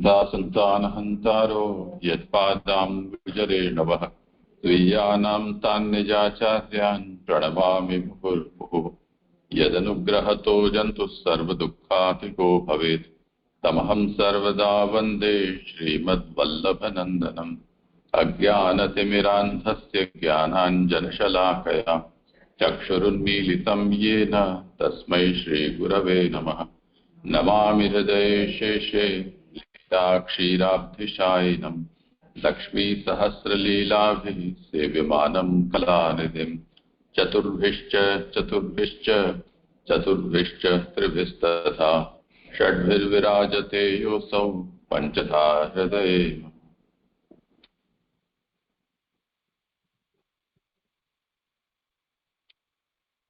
हन्ता सन्तानहन्तारो यत्पादाम्बुजरे नवः त्वय्यानां तान्निजाचार्यान् प्रणमामि मुहुर्मुहुः। यदनुग्रहतो जन्तुः सर्वदुःखातिको भवेत् तमहं सर्वदा वन्दे श्रीमद्वल्लभनन्दनम्। अज्ञानतिमिरान्धस्य ज्ञानाञ्जनशलाकया चक्षुरुन्मीलितं येन तस्मै श्रीगुरवे नमः। नमामि हृदये शेषे क्षीराब्धिशायिनं लक्ष्मीसहस्रलीलाभिः सेव्यमानं कलानिधिं। चतुर्भिश्च त्रिभिस्तथा षड्भिर्विराजते योऽसौ पञ्चधा हृदये।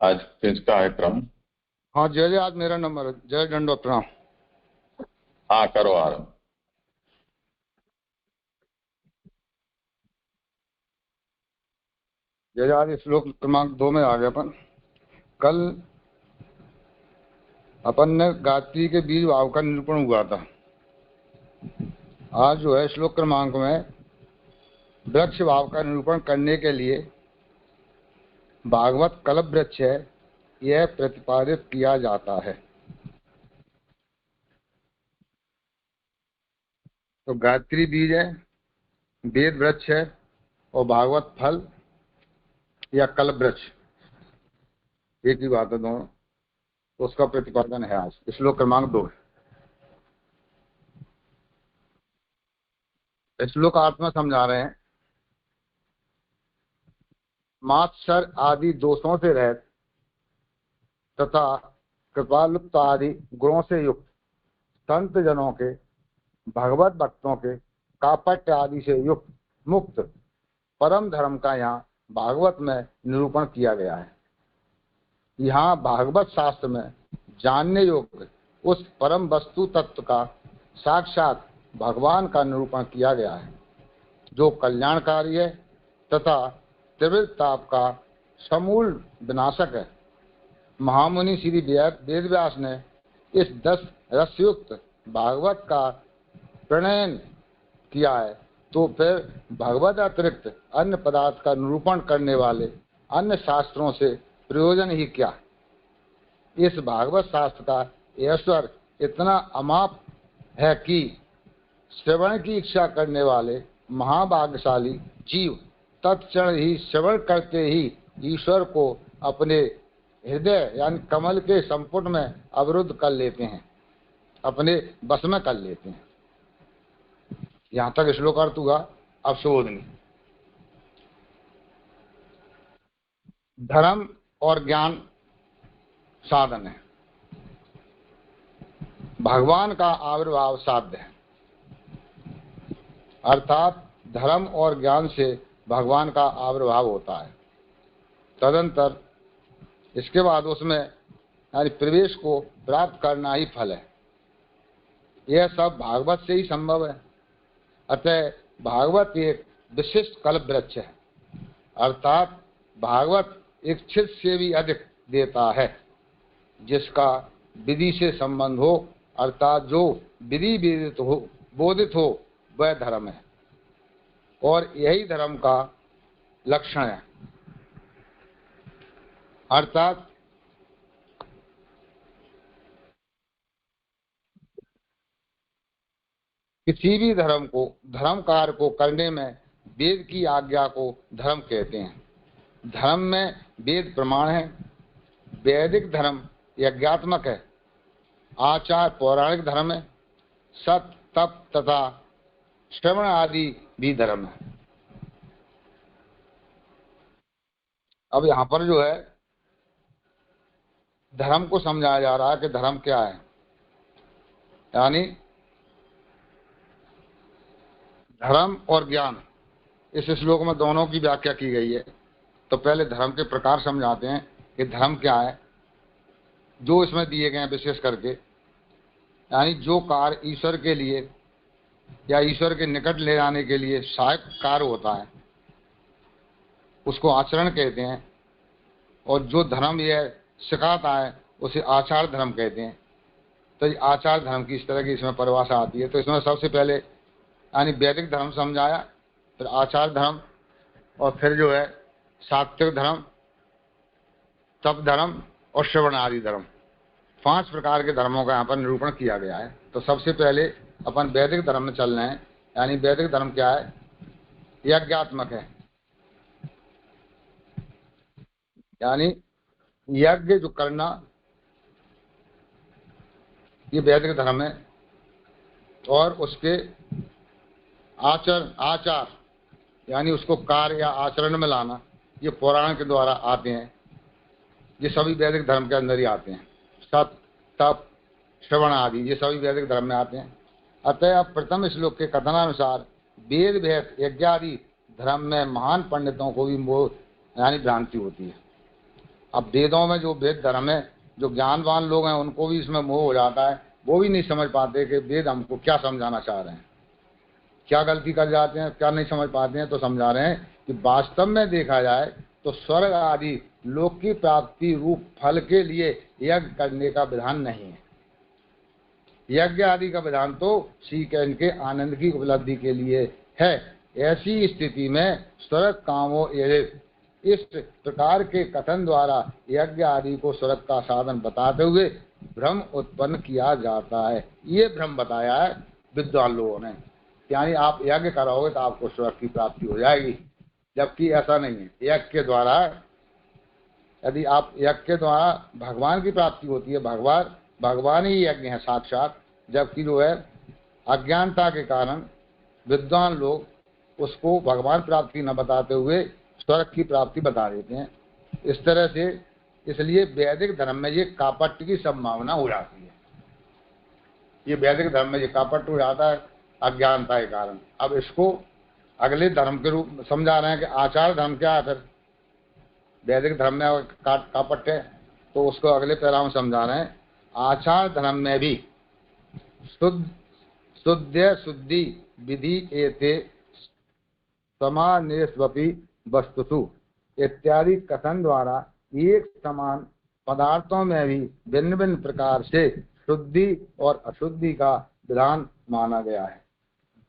आज किसका है क्रम? हाँ जय, आज मेरा नंबर है। जय दंडवत प्रणाम। हाँ करो आरंभ। जय, आज श्लोक क्रमांक 2 में आ गया अपन। कल अपन ने गायत्री के बीज भाव का निरूपण हुआ था। आज जो है श्लोक क्रमांक में वृक्ष भाव का निरूपण करने के लिए भागवत कल्प वृक्ष है यह प्रतिपादित किया जाता है। तो गायत्री बीज है, वेद वृक्ष है और भागवत फल या कल्प वृक्ष एक ही बात है दोनों। तो उसका प्रतिपादन है आज श्लोक क्रमांक 2। श्लोक अर्थ में समझा रहे हैं। मात्सर आदि दोषों से रहित तथा कृपालुप्त आदि गुणों से युक्त संत जनों के, भगवत भक्तों के कापट्य आदि से युक्त मुक्त परम धर्म का यहाँ भागवत में निरूपण किया गया है। यहाँ भागवत शास्त्र में जानने योग्य उस परम वस्तु तत्व का साक्षात भगवान का निरूपण किया गया है जो कल्याणकारी है तथा त्रिविध ताप का समूल विनाशक है। महामुनि श्री वेदव्यास ने इस 10 रसयुक्त भागवत का प्रणयन किया है, तो फिर भगवत अतिरिक्त अन्य पदार्थ का निरूपण करने वाले अन्य शास्त्रों से प्रयोजन ही क्या। इस भागवत शास्त्र का ऐश्वर्य इतना अमाप है कि श्रवण की इच्छा करने वाले महाभाग्यशाली जीव तत्क्षण ही श्रवण करते ही ईश्वर को अपने हृदय यानी कमल के संपुट में अवरुद्ध कर लेते हैं, अपने बस में कर लेते हैं। यहाँ तक श्लोक अर्थ हुआ। अब शोधनी। धर्म और ज्ञान साधन है। भगवान का आविर्भाव साध्य है, अर्थात धर्म और ज्ञान से भगवान का आविर्भाव होता है। तदंतर इसके बाद उसमें यानी प्रवेश को प्राप्त करना ही फल है। यह सब भागवत से ही संभव है। अतः भागवत एक विशिष्ट कल्प वृक्ष है, अर्थात भागवत इच्छित से भी अधिक देता है। जिसका विधि से संबंध हो, अर्थात जो विधि बोधित हो वह धर्म है और यही धर्म का लक्षण है। अर्थात किसी भी धर्म को, धर्म कार्य को करने में वेद की आज्ञा को धर्म कहते हैं। धर्म में वेद प्रमाण है। वैदिक धर्म यज्ञात्मक है। आचार पौराणिक धर्म है। सत, तप तथा श्रवण आदि भी धर्म है। अब यहाँ पर जो है धर्म को समझाया जा रहा है कि धर्म क्या है। यानी धर्म और ज्ञान, इस श्लोक में दोनों की व्याख्या की गई है। तो पहले धर्म के प्रकार समझाते हैं कि धर्म क्या है, जो इसमें दिए गए हैं विशेष करके। यानी जो कार्य ईश्वर के लिए या ईश्वर के निकट ले जाने के लिए सहायक कार्य होता है उसको आचरण कहते हैं, और जो धर्म यह सिखाता है उसे आचार धर्म कहते हैं। तो ये आचार धर्म की इस तरह की इसमें परिभाषा आती है। तो इसमें सबसे पहले यानी वैदिक धर्म समझाया, फिर आचार धर्म, और फिर जो है सात्विक धर्म, तप धर्म और श्रवण आदि धर्म, 5 प्रकार के धर्मों का यहाँ पर निरूपण किया गया है। तो सबसे पहले अपन वैदिक धर्म में चल रहे हैं। यानी वैदिक धर्म क्या है? यज्ञात्मक है, यानी यज्ञ जो करना, ये वैदिक धर्म है। और उसके आचार यानी उसको कार्य या आचरण में लाना, ये पुराण के द्वारा आते हैं। ये सभी वैदिक धर्म के अंदर ही आते हैं। सत, तप, श्रवण आदि ये सभी वैदिक धर्म में आते हैं। अतः प्रथम श्लोक के कथनानुसार वेद भेद यज्ञादि धर्म में महान पंडितों को भी मोह यानी भ्रांति होती है। अब वेदों में जो वेद धर्म है, जो ज्ञानवान लोग हैं उनको भी इसमें मोह हो जाता है। वो भी नहीं समझ पाते कि वेद हमको क्या समझाना चाह रहे हैं, क्या गलती कर जाते हैं, क्या नहीं समझ पाते हैं। तो समझा रहे हैं कि वास्तव में देखा जाए तो स्वर्ग आदि लोक की प्राप्ति रूप फल के लिए यज्ञ करने का विधान नहीं है। यज्ञ आदि का विधान तो श्रीकृष्ण के आनंद की उपलब्धि के लिए है। ऐसी स्थिति में स्वर्ग कामों इस प्रकार के कथन द्वारा यज्ञ आदि को स्वर्ग का साधन बताते हुए भ्रम उत्पन्न किया जाता है। ये भ्रम बताया है विद्वान लोगों ने, यानी आप यज्ञ कराओगे तो आपको स्वर्ग की प्राप्ति हो जाएगी, जबकि ऐसा नहीं है। यज्ञ के द्वारा, यदि आप यज्ञ के द्वारा भगवान की प्राप्ति होती है, भगवान ही यज्ञ है साक्षात। जबकि जो है अज्ञानता के कारण विद्वान लोग उसको भगवान प्राप्ति न बताते हुए स्वर्ग की प्राप्ति बता देते हैं। इस तरह से इसलिए वैदिक धर्म में ये कापट्य की संभावना हो जाती है। ये वैदिक धर्म में ये कापट्य हो जाता है अज्ञानता के कारण। अब इसको अगले धर्म के रूप में समझा रहे हैं कि आचार धर्म क्या है। फिर वैदिक धर्म में कापट्य है तो उसको अगले पैरा में समझा रहे हैं। आचार धर्म में भी शुद्धि विधि एते समानेष्वपि वस्तुषु इत्यादि कथन द्वारा एक समान पदार्थों में भी भिन्न भिन्न प्रकार से शुद्धि और अशुद्धि का विधान माना गया है।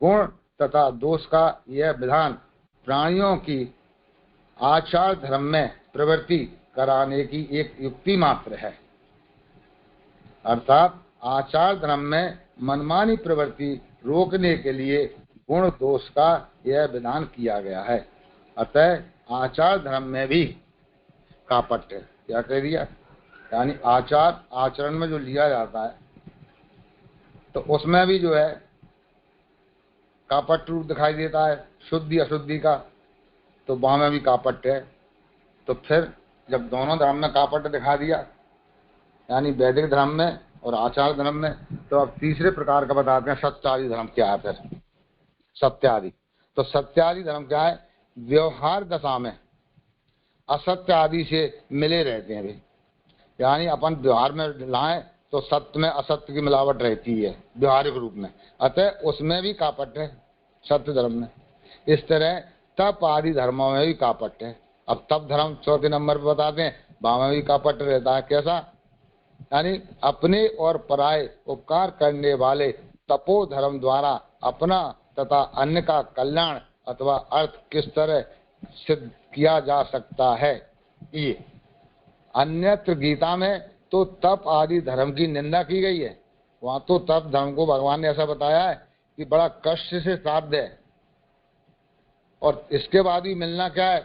गुण तथा दोष का यह विधान प्राणियों की आचार धर्म में प्रवृत्ति कराने की एक युक्ति मात्र है। अर्थात आचार धर्म में मनमानी प्रवृत्ति रोकने के लिए गुण दोष का यह विधान किया गया है। अतः आचार धर्म में भी कापट्य क्या कह दिया, यानी आचरण में जो लिया जाता है तो उसमें भी जो है कापट्य रूप दिखाई देता है, शुद्धि अशुद्धि का, तो वहां में भी कापट्य है। तो फिर जब दोनों धर्म में कापट्य दिखा दिया, यानी वैदिक धर्म में और आचार धर्म में, तो अब तीसरे प्रकार का बताते हैं सत्यादि धर्म क्या है। फिर सत्यादि, तो सत्यादि धर्म क्या है? व्यवहार दशा में असत्य आदि से मिले रहते हैं वे, यानी अपन व्यवहार में लाएं तो सत्य में असत्य की मिलावट रहती है व्यवहारिक रूप में। अतः उसमें भी कापट्य है सत्य धर्म में। इस तरह तप आदि धर्मों में भी कापट्य है। अब तप धर्म चौथे नंबर पर बताते हैं, वहां में भी कापट्य रहता है। कैसा? यानी अपने और पराये उपकार करने वाले तपो धर्म द्वारा अपना तथा अन्य का कल्याण अथवा अर्थ किस तरह सिद्ध किया जा सकता है। ये अन्यत्र गीता में तो तप आदि धर्म की निंदा की गई है। वहां तो तप धर्म को भगवान ने ऐसा बताया है कि बड़ा कष्ट से साध्य है, और इसके बाद भी मिलना क्या है?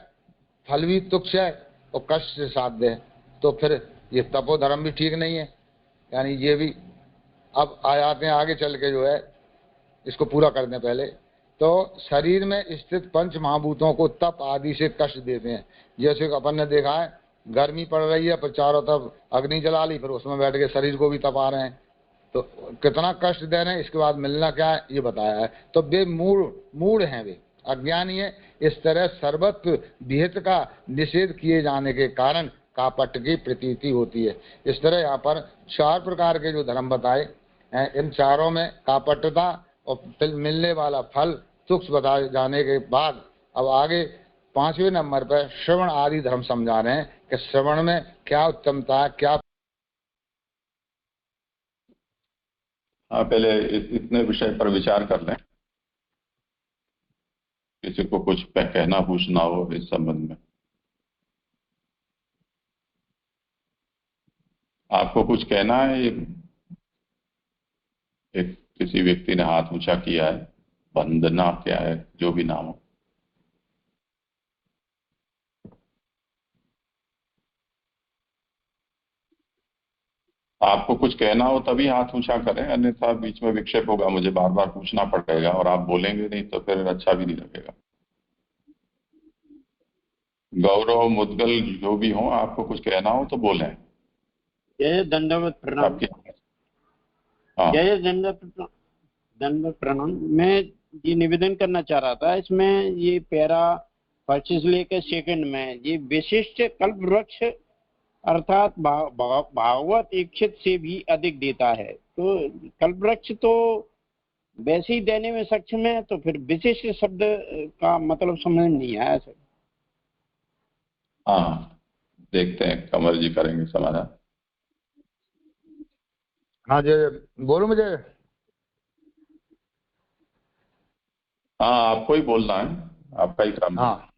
फल भी तुच्छ है और कष्ट से साध्य है। तो फिर ये तपो धर्म भी ठीक नहीं है, यानी ये भी। अब आ जाते हैं आगे चल के, जो है इसको पूरा कर दें पहले। तो शरीर में स्थित पंच महाभूतों को तप आदि से कष्ट देते हैं। जैसे अपन ने देखा है, गर्मी पड़ रही है पर चारों तरफ अग्नि जला ली, फिर उसमें बैठ के शरीर को भी तपा रहे हैं, तो कितना कष्ट दे रहे हैं। इसके बाद मिलना क्या है ये बताया है। तो वे मूढ़ हैं, वे अज्ञानी है। इस तरह सर्वत्व विहित का निषेध किए जाने के कारण कापट्य की प्रतीति होती है। इस तरह यहाँ पर 4 प्रकार के जो धर्म बताए हैं, इन चारों में कापट्यता और मिलने वाला फल तुच्छ बताए जाने के बाद अब आगे 5वें नंबर पर श्रवण आदि धर्म समझा रहे हैं कि श्रवण में क्या उत्तमता है, क्या हाँ, पहले इतने विषय पर विचार कर लें। किसी को कुछ कहना पूछना हो इस संबंध में। आपको कुछ कहना है? एक किसी व्यक्ति ने हाथ ऊंचा किया है, वंदना क्या है, जो भी नाम हो। आपको कुछ कहना हो तभी हाथ ऊंचा करें, अन्यथा बीच में विक्षेप होगा, मुझे बार बार पूछना पड़ेगा और आप बोलेंगे नहीं तो फिर अच्छा भी नहीं लगेगा। गौरव, मुद्गल, जो भी हो, आपको कुछ कहना हो तो बोलें। जय दंडवत प्रणाम। आपकी हाँ, जय दंडवत प्रणाम। मैं ये निवेदन करना चाह रहा था, इसमें ये पैरा फर्स्ट से लेकर सेकंड में ये विशिष्ट कल्प वृक्ष अर्थात भागवत इच्छित से भी अधिक देता है, तो कल्प वृक्ष तो वैसे ही देने में सक्षम है, तो फिर विशिष्ट शब्द का मतलब समझ नहीं आया सर। हाँ, देखते हैं, कमर जी करेंगे समाधान। हाँ जी, बोलो मुझे। हाँ, आपको ही बोलना है, आपका ही क्रम है। हाँ,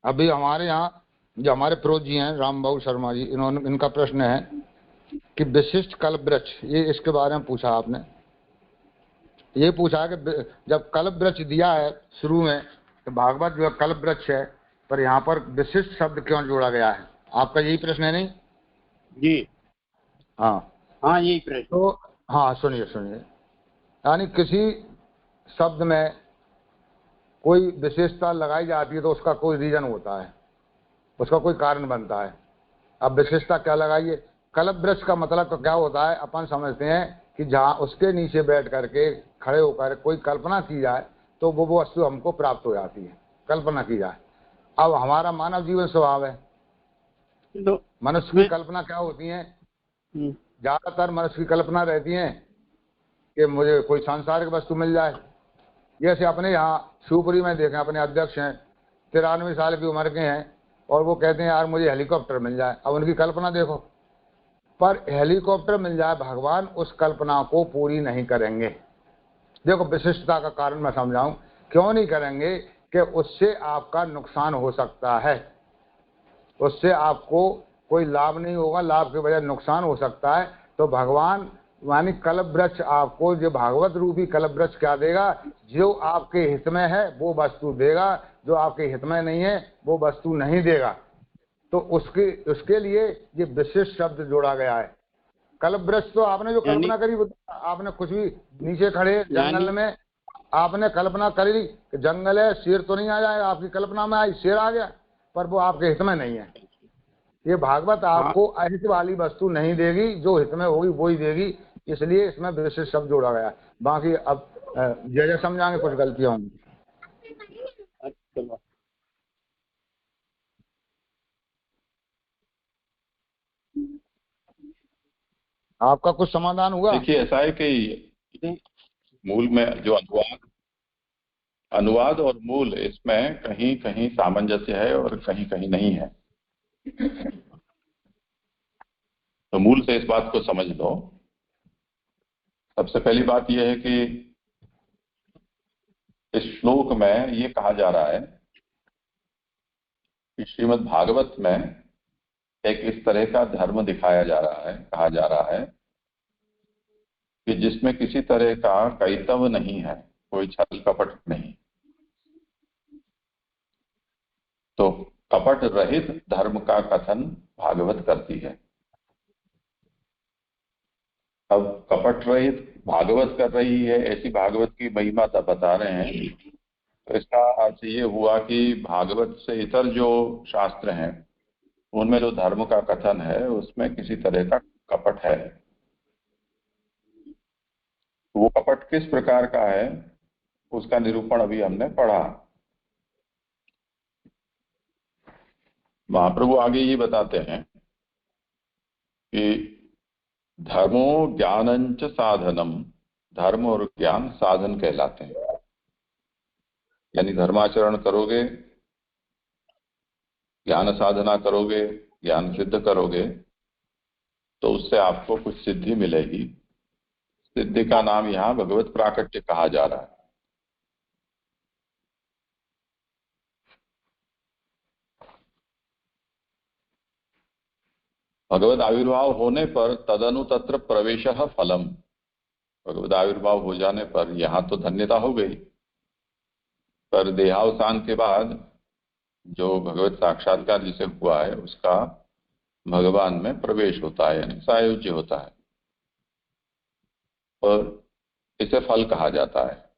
अभी हमारे यहाँ जो हमारे प्रोज जी हैं राम बाबू शर्मा जी, इनका प्रश्न है कि विशिष्ट कल्प वृक्ष, ये इसके बारे में पूछा आपने। ये पूछा कि जब कल्प वृक्ष दिया है शुरू में, तो भागवत जो कल्प वृक्ष है, पर यहाँ पर विशिष्ट शब्द क्यों जोड़ा गया है? आपका यही प्रश्न है नहीं जी? हाँ हाँ, यही प्रश्न। तो हाँ, सुनिए सुनिए, यानी किसी शब्द में कोई विशेषता लगाई जाती है तो उसका कोई रीजन होता है, उसका कोई कारण बनता है। अब विशेषता क्या लगाइए? कल्प वृक्ष का मतलब तो क्या होता है, अपन समझते हैं कि जहाँ उसके नीचे बैठ करके खड़े होकर कोई कल्पना की जाए तो वो वस्तु हमको प्राप्त हो जाती है, कल्पना की जाए। अब हमारा मानव जीवन स्वभाव है, तो मनुष्य की कल्पना क्या होती है? ज्यादातर मनुष्य की कल्पना रहती है कि मुझे कोई सांसारिक वस्तु मिल जाए। जैसे अपने यहाँ शिवपुरी में देखें, अपने अध्यक्ष हैं, 93 साल की उम्र के हैं, और वो कहते हैं यार मुझे हेलीकॉप्टर मिल जाए। अब उनकी कल्पना देखो, पर हेलीकॉप्टर मिल जाए, भगवान उस कल्पना को पूरी नहीं करेंगे। देखो विशिष्टता का कारण मैं समझाऊं, क्यों नहीं करेंगे कि उससे आपका नुकसान हो सकता है, उससे आपको कोई लाभ नहीं होगा, लाभ के बजाय नुकसान हो सकता है। तो भगवान यानी कल्प वृक्ष आपको, जो भागवत रूपी कल्प वृक्ष क्या देगा? जो आपके हित में है वो वस्तु देगा, जो आपके हित में नहीं है वो वस्तु नहीं देगा। तो उसके लिए ये विशिष्ट शब्द जोड़ा गया है। कल्प वृक्ष तो आपने जो कल्पना करी, आपने कुछ भी नीचे खड़े जंगल में आपने कल्पना करी कि जंगल है, शेर तो नहीं आ जाएगा, आपकी कल्पना में आई शेर आ गया, पर वो आपके हित में नहीं है। ये भागवत आपको अहित वाली वस्तु नहीं देगी, जो हित में होगी वो ही देगी, इसलिए इसमें विशिष्ट शब्द जोड़ा गया। बाकी अब जय समझाएंगे, कुछ गलतियां होंगी। आपका कुछ समाधान हुआ? देखिए, ऐसा है कि मूल में जो अनुवाद और मूल, इसमें कहीं कहीं सामंजस्य है और कहीं कहीं नहीं है। तो मूल से इस बात को समझ लो। सबसे पहली बात यह है कि इस श्लोक में ये कहा जा रहा है कि श्रीमद् भागवत में एक इस तरह का धर्म दिखाया जा रहा है, कहा जा रहा है कि जिसमें किसी तरह का कैतव नहीं है, कोई छल कपट नहीं। तो कपट रहित धर्म का कथन भागवत करती है। अब कपट रहित भागवत कर रही है, ऐसी भागवत की महिमा तब बता रहे हैं। तो इसका अर्थ ये हुआ कि भागवत से इतर जो शास्त्र हैं उनमें जो धर्म का कथन है उसमें किसी तरह का कपट है। वो कपट किस प्रकार का है उसका निरूपण अभी हमने पढ़ा। महाप्रभु आगे ये बताते हैं कि धर्मो ज्ञानंच साधनम, धर्म और ज्ञान साधन कहलाते हैं। यानी धर्माचरण करोगे, ज्ञान साधना करोगे, ज्ञान सिद्ध करोगे, तो उससे आपको कुछ सिद्धि मिलेगी। सिद्धि का नाम यहाँ भगवत प्राकट्य कहा जा रहा है। भगवत आविर्भाव होने पर तदनु तत्र प्रवेशः फलम, भगवत आविर्भाव हो जाने पर यहाँ तो धन्यता हो गई, पर देहावसान के बाद जो भगवत साक्षात्कार जिसे हुआ है उसका भगवान में प्रवेश होता है, यानी सायुज्य होता है, और इसे फल कहा जाता है।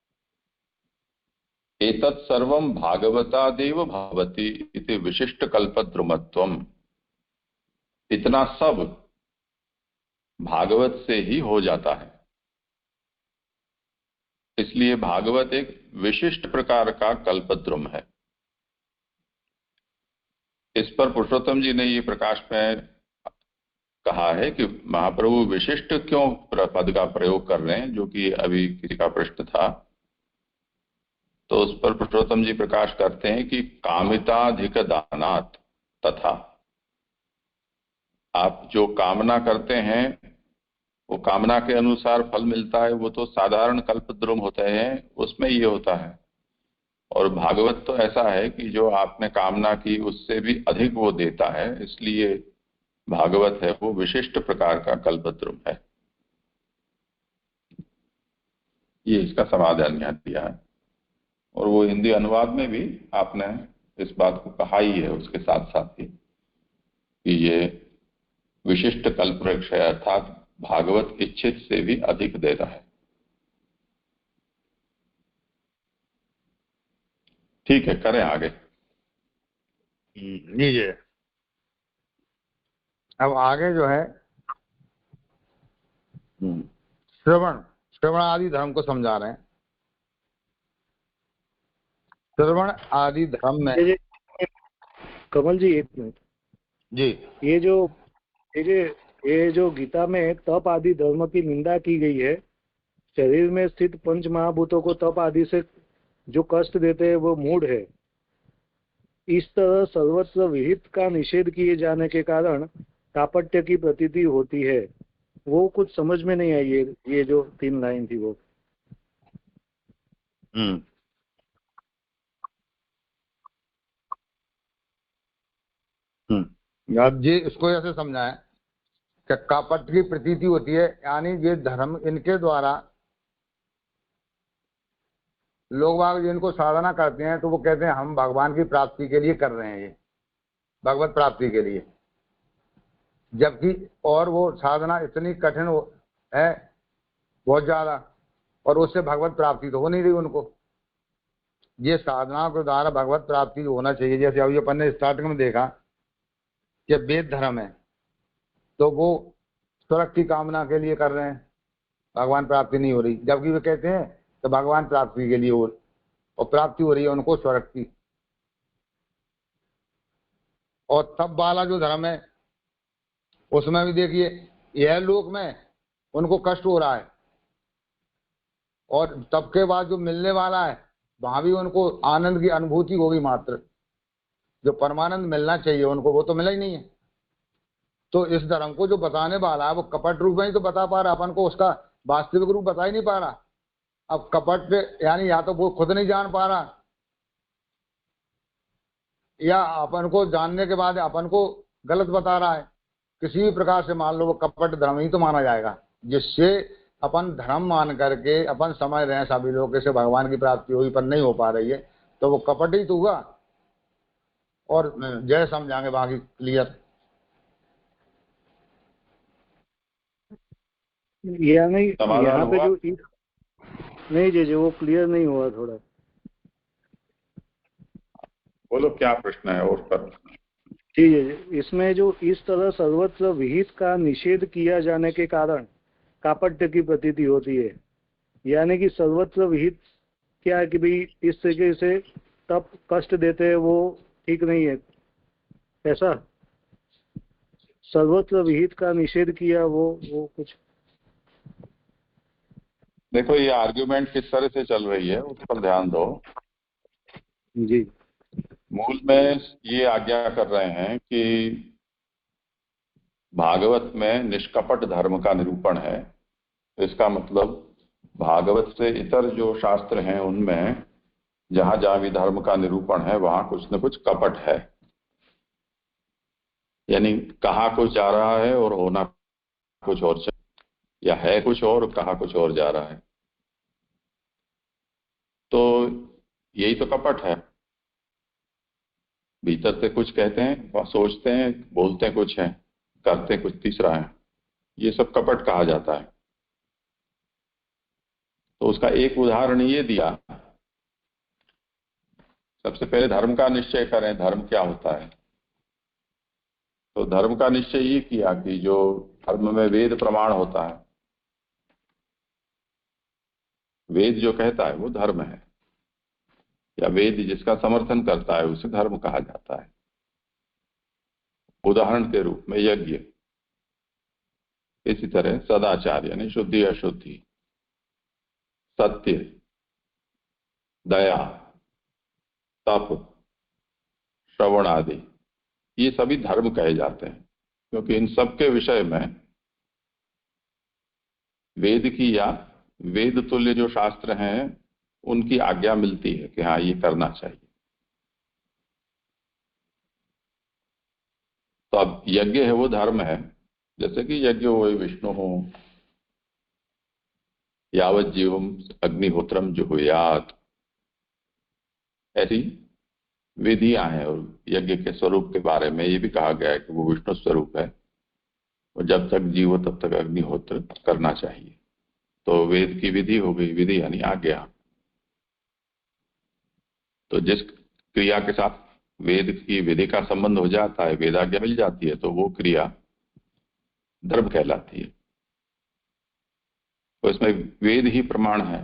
एतत् सर्वं भागवतादेव भवति इति विशिष्ट कल्पद्रुमत्वम, इतना सब भागवत से ही हो जाता है, इसलिए भागवत एक विशिष्ट प्रकार का कल्पद्रुम है। इस पर पुरुषोत्तम जी ने ये प्रकाश में कहा है कि महाप्रभु विशिष्ट क्यों पद का प्रयोग कर रहे हैं, जो कि अभी किसी का प्रश्न था। तो उस पर पुरुषोत्तम जी प्रकाश करते हैं कि कामिताधिक दानात, तथा आप जो कामना करते हैं वो कामना के अनुसार फल मिलता है, वो तो साधारण कल्पद्रुम होते हैं, उसमें ये होता है। और भागवत तो ऐसा है कि जो आपने कामना की उससे भी अधिक वो देता है, इसलिए भागवत है वो विशिष्ट प्रकार का कल्पद्रुम है। ये इसका समाधान यहाँ दिया है, और वो हिंदी अनुवाद में भी आपने इस बात को कहा ही है उसके साथ साथ ही कि ये विशिष्ट कल्पवृक्ष है, अर्थात भागवत इच्छित से भी अधिक देता है। ठीक है, करें आगे। लीजिए, अब आगे जो है श्रवण आदि धर्म को समझा रहे हैं। श्रवण आदि धर्म में, कमल जी एक मिनट जी, ये जो गीता में तप आदि धर्म की निंदा की गई है, शरीर में स्थित पंच महाभूतों को तप आदि से जो कष्ट देते हैं वो मूढ़ है। इस तरह सर्वत्र विहित का निषेध किए जाने के कारण कापट्य की प्रतीति होती है। वो कुछ समझ में नहीं आई, ये जो 3 लाइन थी वो। अब जी इसको ऐसे समझाएं कि कापट की प्रतीति होती है, यानी ये धर्म इनके द्वारा लोग बाग जिनको साधना करते हैं तो वो कहते हैं हम भगवान की प्राप्ति के लिए कर रहे हैं, ये भगवत प्राप्ति के लिए, जबकि और वो साधना इतनी कठिन है बहुत ज्यादा, और उससे भगवत प्राप्ति तो हो नहीं रही उनको। ये साधना के द्वारा भगवत प्राप्ति होना चाहिए। जैसे अभी अपन ने स्टार्टिंग में देखा कि वेद धर्म है तो वो स्वर्ग की कामना के लिए कर रहे हैं, भगवान प्राप्ति नहीं हो रही, जबकि वे कहते हैं तो भगवान प्राप्ति के लिए हो, और प्राप्ति हो रही है उनको स्वर्ग की। और तब वाला जो धर्म है उसमें भी देखिए यह लोक में उनको कष्ट हो रहा है, और तब के बाद जो मिलने वाला है वहां भी उनको आनंद की अनुभूति होगी, मात्र जो परमानंद मिलना चाहिए उनको वो तो मिला ही नहीं है। तो इस धर्म को जो बताने वाला है वो कपट रूप में ही तो बता पा रहा, अपन को उसका वास्तविक रूप बता ही नहीं पा रहा। अब कपट यानी या तो वो खुद नहीं जान पा रहा, या अपन को जानने के बाद अपन को गलत बता रहा है। किसी भी प्रकार से मान लो वो कपट धर्म ही तो माना जाएगा, जिससे अपन धर्म मान करके अपन समझ रहे हैं सभी लोग से भगवान की प्राप्ति हुई पर नहीं हो पा रही है, तो वो कपट ही तो हुआ। और जय समझाएंगे बाकी क्लियर। यानी यहाँ पे जो नहीं जी वो क्लियर नहीं हुआ थोड़ा। बोलो क्या प्रश्न है और पर। ठीक है, इसमें जो इस तरह सर्वत्र विहित का निषेध किया जाने के कारण कापट्य की प्रतीति होती है, यानी कि सर्वत्र विहित क्या है कि भाई इस तरीके से तब कष्ट देते हैं वो ठीक नहीं है, ऐसा सर्वत्र विहित का निषेध किया वो कुछ। देखो ये आर्ग्यूमेंट किस तरह से चल रही है उस पर ध्यान दो जी। मूल में ये आज्ञा कर रहे हैं कि भागवत में निष्कपट धर्म का निरूपण है, इसका मतलब भागवत से इतर जो शास्त्र हैं उनमें जहां जहां भी धर्म का निरूपण है वहां कुछ न कुछ कपट है, यानी कहा कुछ जा रहा है और होना कुछ और, या है कुछ और कहा कुछ और जा रहा है। तो यही तो कपट है, भीतर से कुछ कहते हैं, सोचते हैं, बोलते हैं कुछ है, करते कुछ तीसरा है, ये सब कपट कहा जाता है। तो उसका एक उदाहरण ये दिया, सबसे पहले धर्म का निश्चय करें, धर्म क्या होता है। तो धर्म का निश्चय ये किया कि जो धर्म में वेद प्रमाण होता है, वेद जो कहता है वो धर्म है, या वेद जिसका समर्थन करता है उसे धर्म कहा जाता है। उदाहरण के रूप में यज्ञ, इसी तरह सदाचार यानी शुद्धि अशुद्धि, सत्य, दया, तप, श्रवण आदि, ये सभी धर्म कहे जाते हैं, क्योंकि इन सब के विषय में वेद की या वेद तुल्य जो शास्त्र हैं उनकी आज्ञा मिलती है कि हाँ ये करना चाहिए। तो अब यज्ञ है वो धर्म है, जैसे कि यज्ञ हो विष्णु हो, यावत जीवम अग्निहोत्रम जुहुयात, ऐसी विधियां हैं। और यज्ञ के स्वरूप के बारे में ये भी कहा गया है कि वो विष्णु स्वरूप है और जब तक जीव हो तब तक अग्निहोत्र करना चाहिए। तो वेद की विधि हो गई, विधि यानी आज्ञा। तो जिस क्रिया के साथ वेद की विधि का संबंध हो जाता है, वेदाज्ञा मिल जाती है, तो वो क्रिया धर्म कहलाती है। तो इसमें वेद ही प्रमाण है।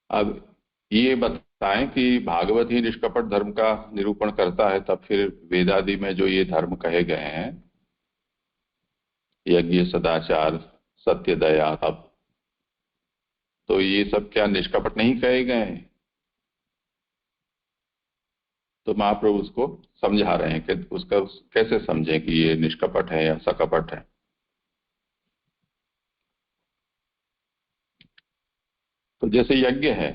अब ये बताएं कि भागवत ही निष्कपट धर्म का निरूपण करता है, तब फिर वेदादि में जो ये धर्म कहे गए हैं, यज्ञ, सदाचार, सत्य, दया, तप, तो ये सब क्या निष्कपट नहीं कहे गए हैं? तो महाप्रभु उसको समझा रहे हैं कि उसका कैसे समझें कि ये निष्कपट है या सकपट है। तो जैसे यज्ञ है,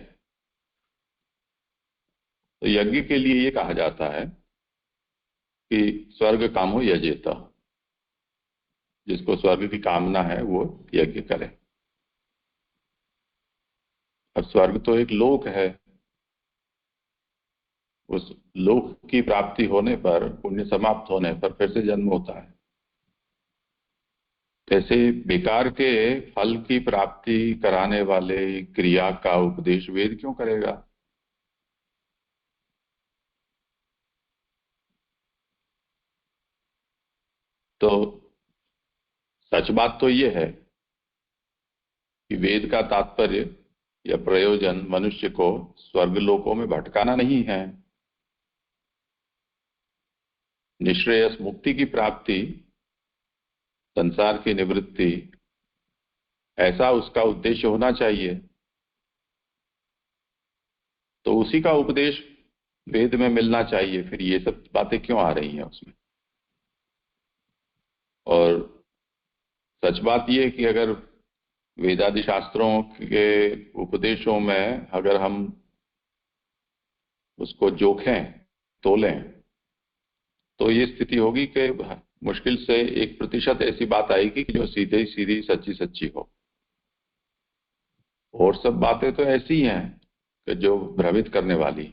तो यज्ञ के लिए ये कहा जाता है कि स्वर्ग कामो यजेत, जिसको स्वर्ग की कामना है वो यज्ञ करे। अब स्वर्ग तो एक लोक है, उस लोक की प्राप्ति होने पर, पुण्य समाप्त होने पर फिर से जन्म होता है। ऐसे बेकार के फल की प्राप्ति कराने वाले क्रिया का उपदेश वेद क्यों करेगा? तो सच बात तो ये है कि वेद का तात्पर्य या प्रयोजन मनुष्य को स्वर्ग लोकों में भटकाना नहीं है। निश्रेयस मुक्ति की प्राप्ति, संसार की निवृत्ति, ऐसा उसका उद्देश्य होना चाहिए। तो उसी का उपदेश वेद में मिलना चाहिए, फिर ये सब बातें क्यों आ रही हैं उसमें? और सच बात यह है कि अगर वेदादि शास्त्रों के उपदेशों में अगर हम उसको जोखें, तोलें, तो ये स्थिति होगी कि मुश्किल से 1% ऐसी बात आएगी कि जो सीधे सीधी सच्ची सच्ची हो, और सब बातें तो ऐसी हैं कि जो भ्रमित करने वाली।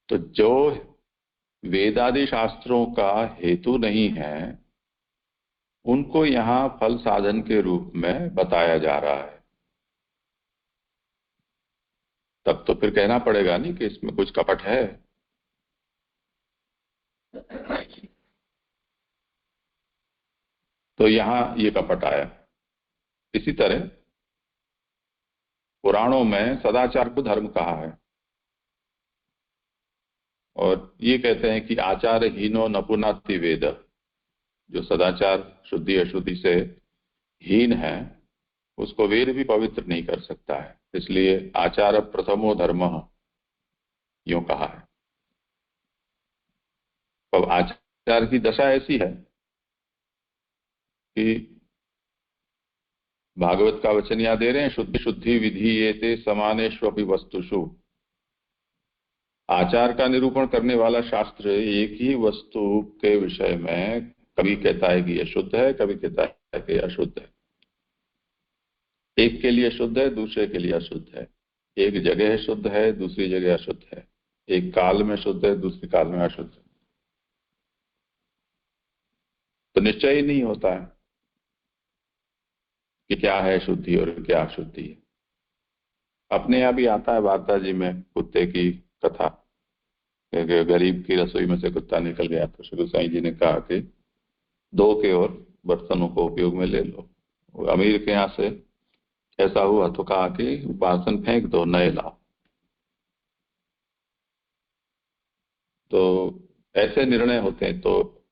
तो जो वेदादि शास्त्रों का हेतु नहीं है उनको यहां फल साधन के रूप में बताया जा रहा है। तब तो फिर कहना पड़ेगा नहीं कि इसमें कुछ कपट है। तो यहां ये कपट आया। इसी तरह पुराणों में सदाचार को धर्म कहा है, और ये कहते हैं कि आचार हीनो न पुनाति वेद, जो सदाचार शुद्धि अशुद्धि से हीन है उसको वेद भी पवित्र नहीं कर सकता है, इसलिए आचार प्रथमो धर्म यूं कहा है। अब आचार की दशा ऐसी है कि भागवत का वचन यहाँ दे रहे हैं, शुद्धि शुद्धि विधि ये ते समानेष्वपि वस्तुषु। आचार का निरूपण करने वाला शास्त्र एक ही वस्तु के विषय में कभी कहता है कि यह शुद्ध है, कभी कहता है कि अशुद्ध है। एक के लिए शुद्ध है, दूसरे के लिए अशुद्ध है। एक जगह शुद्ध है, दूसरी जगह अशुद्ध है। एक काल में शुद्ध है, दूसरी काल में अशुद्ध है। तो निश्चय ही नहीं होता है कि क्या है शुद्धि और क्या अशुद्धि है। अपने यहाँ भी आता है वार्ता जी में कुत्ते की कथा, गरीब की रसोई में से कुत्ता निकल गया तो श्री साईं जी ने कहा कि धो के और बर्तनों को उपयोग में ले लो। अमीर के यहाँ से ऐसा हुआ तो कहा कि बासन फेंक दो, नए लाओ। तो ऐसे निर्णय होते हैं, तो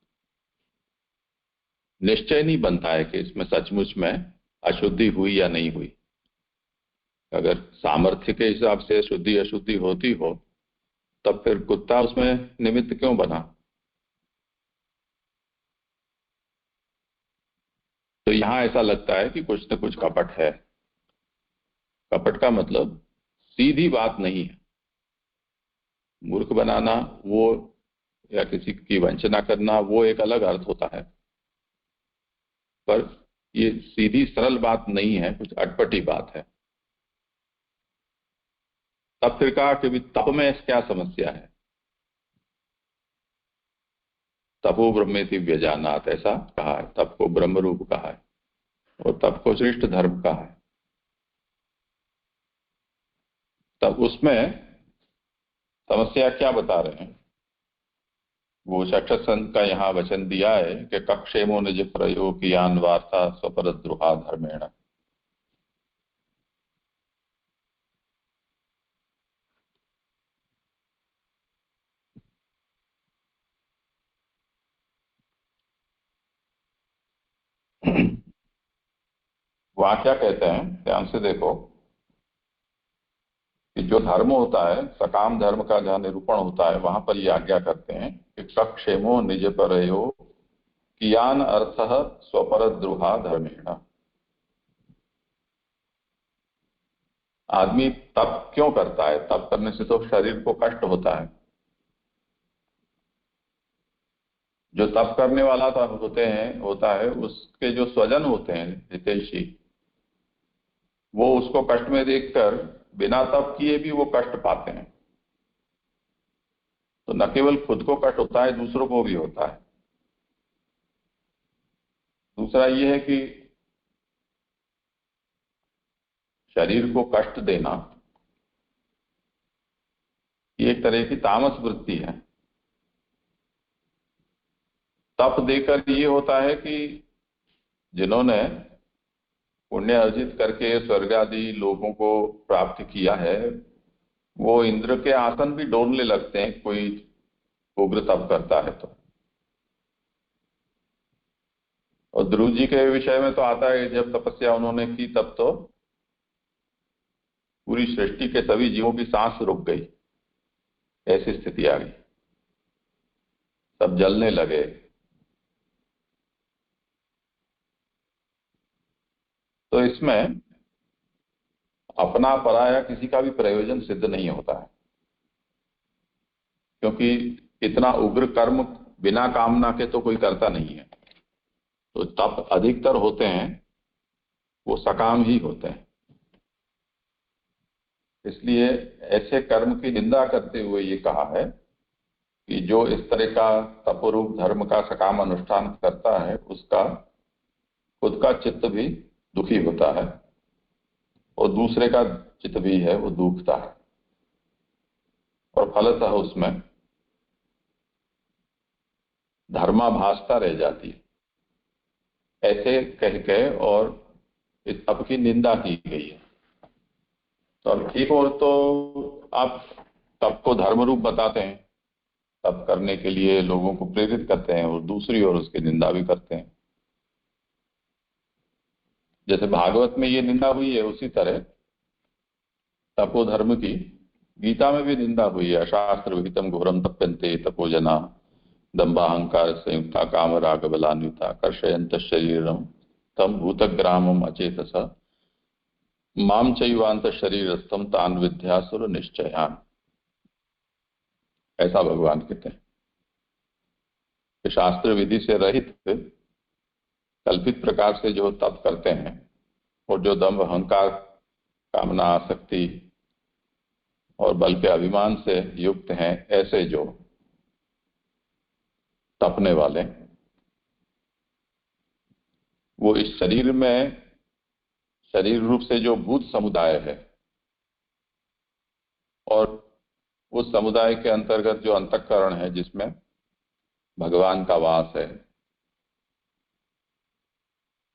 निश्चय नहीं बनता है कि इसमें सचमुच में अशुद्धि हुई या नहीं हुई। अगर सामर्थ्य के हिसाब से शुद्धि अशुद्धि होती हो तब फिर कुत्ता उसमें निमित्त क्यों बना। तो यहां ऐसा लगता है कि कुछ न कुछ कपट है। कपट का मतलब सीधी बात नहीं है। मूर्ख बनाना वो, या किसी की वंचना करना, वो एक अलग अर्थ होता है, पर ये सीधी सरल बात नहीं है, कुछ अटपटी बात है। तब फिर कहा कि तप में क्या समस्या है। तपो ब्रह्मेति व्यजानात, ऐसा कहा है। तप को ब्रह्म रूप कहा है और तप को श्रेष्ठ धर्म कहा है। तब उसमें समस्या क्या बता रहे हैं वो षष्ठ संत का यहाँ वचन दिया है कि कक्षेमो निज प्रयोग कियान वार्ता स्वपरद्रुहा धर्मेण। वहां क्या कहते हैं, ध्यान से देखो कि जो धर्म होता है, सकाम धर्म का जहां निरूपण होता है, वहां पर ये आज्ञा करते हैं कि कक्षेमो निज परयो कियान अर्थ स्वपरद्रुहा धर्मेण। आदमी तप क्यों करता है? तप करने से तो शरीर को कष्ट होता है। जो तप करने वाला होता है उसके जो स्वजन होते हैं हितैषी, वो उसको कष्ट में देखकर बिना तप किए भी वो कष्ट पाते हैं। तो न केवल खुद को कष्ट होता है, दूसरों को भी होता है। दूसरा ये है कि शरीर को कष्ट देना ये एक तरह की तामस वृत्ति है। तप देकर ये होता है कि जिन्होंने पुण्य अर्जित करके स्वर्ग आदि लोगों को प्राप्त किया है, वो इंद्र के आसन भी डोलने लगते हैं कोई उग्र तप करता है तो। और ध्रुव जी के विषय में तो आता है जब तपस्या उन्होंने की तब तो पूरी सृष्टि के सभी जीवों की सांस रुक गई, ऐसी स्थिति आ गई, सब जलने लगे। तो इसमें अपना पराया किसी का भी प्रयोजन सिद्ध नहीं होता है, क्योंकि इतना उग्र कर्म बिना कामना के तो कोई करता नहीं है। तो तप अधिकतर होते हैं वो सकाम ही होते हैं। इसलिए ऐसे कर्म की निंदा करते हुए ये कहा है कि जो इस तरह का तपोरूप धर्म का सकाम अनुष्ठान करता है उसका खुद का चित्त भी दुखी होता है और दूसरे का चित्त भी है वो दुखता है, और फलतः उसमें धर्माभासता रह जाती है। ऐसे कह के और इस तप की निंदा की गई है। तो अब एक और तो आप तप को धर्म रूप बताते हैं, तप करने के लिए लोगों को प्रेरित करते हैं, और दूसरी ओर उसकी निंदा भी करते हैं। जैसे भागवत में ये निंदा हुई है, उसी तरह तपोधर्म की गीता में भी निंदा हुई है। अशास्त्र विहितम घोरम तप्यन्ते तपोजना दंभाहंकार संयुक्ता काम राग बलान्विता कर्षयंत शरीरम तम भूतग्रामम अचेतस माम चैवांत शरीरस्थम तान विद्यासुर निश्चयान। ऐसा भगवान कहते हैं कि शास्त्र विधि से रहित कल्पित प्रकार से जो तप करते हैं और जो दंभ अहंकार कामना आसक्ति और बल के अभिमान से युक्त हैं, ऐसे जो तपने वाले, वो इस शरीर में शरीर रूप से जो भूत समुदाय है और उस समुदाय के अंतर्गत जो अंतःकरण है जिसमें भगवान का वास है,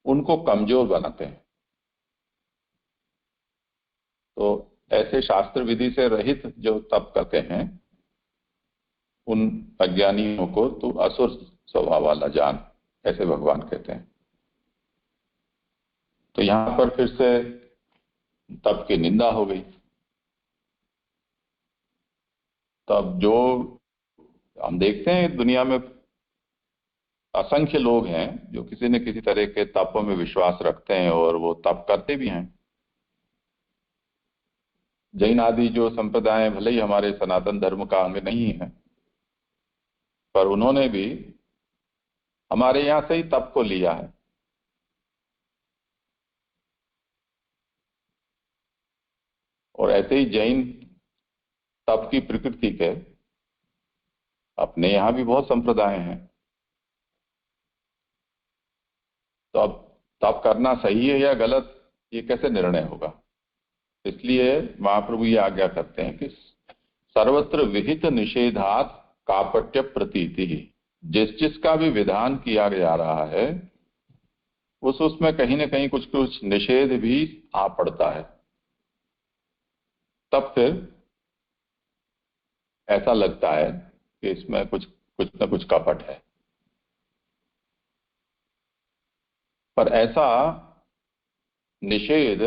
उनको कमजोर बनाते हैं। तो ऐसे शास्त्र विधि से रहित जो तप करते हैं, उन अज्ञानियों को तू असुर स्वभाव वाला जान, ऐसे भगवान कहते हैं। तो यहां पर फिर से तप की निंदा हो गई। तब जो हम देखते हैं दुनिया में असंख्य लोग हैं जो किसी न किसी तरह के तपों में विश्वास रखते हैं और वो तप करते भी हैं। जैन आदि जो संप्रदाय भले ही हमारे सनातन धर्म का अंग नहीं है, पर उन्होंने भी हमारे यहां से ही तप को लिया है। और ऐसे ही जैन तप की प्रकृति के अपने यहां भी बहुत संप्रदाय हैं। तो अब तप करना सही है या गलत, ये कैसे निर्णय होगा? इसलिए महाप्रभु ये आज्ञा करते हैं कि सर्वत्र विहित निषेधात कापट्य प्रतीति, जिसका भी विधान किया जा रहा है उसमें कहीं ना कहीं कुछ कुछ निषेध भी आ पड़ता है। तब फिर ऐसा लगता है कि इसमें कुछ न कुछ कपट है। पर ऐसा निषेध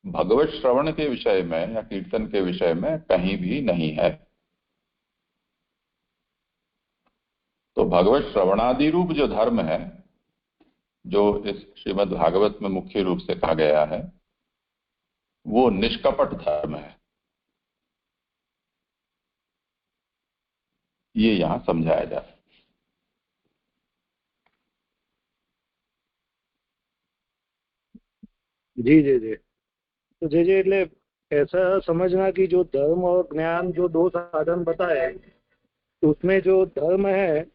भगवत श्रवण के विषय में या कीर्तन के विषय में कहीं भी नहीं है। तो भगवत श्रवणादि रूप जो धर्म है, जो इस श्रीमद् भागवत में मुख्य रूप से कहा गया है, वो निष्कपट धर्म है। ये यहां समझाया जाता है। जी जी जी। तो जे એટલે ऐसा समझना कि जो धर्म और ज्ञान जो दो साधन बताए, उसमें जो धर्म है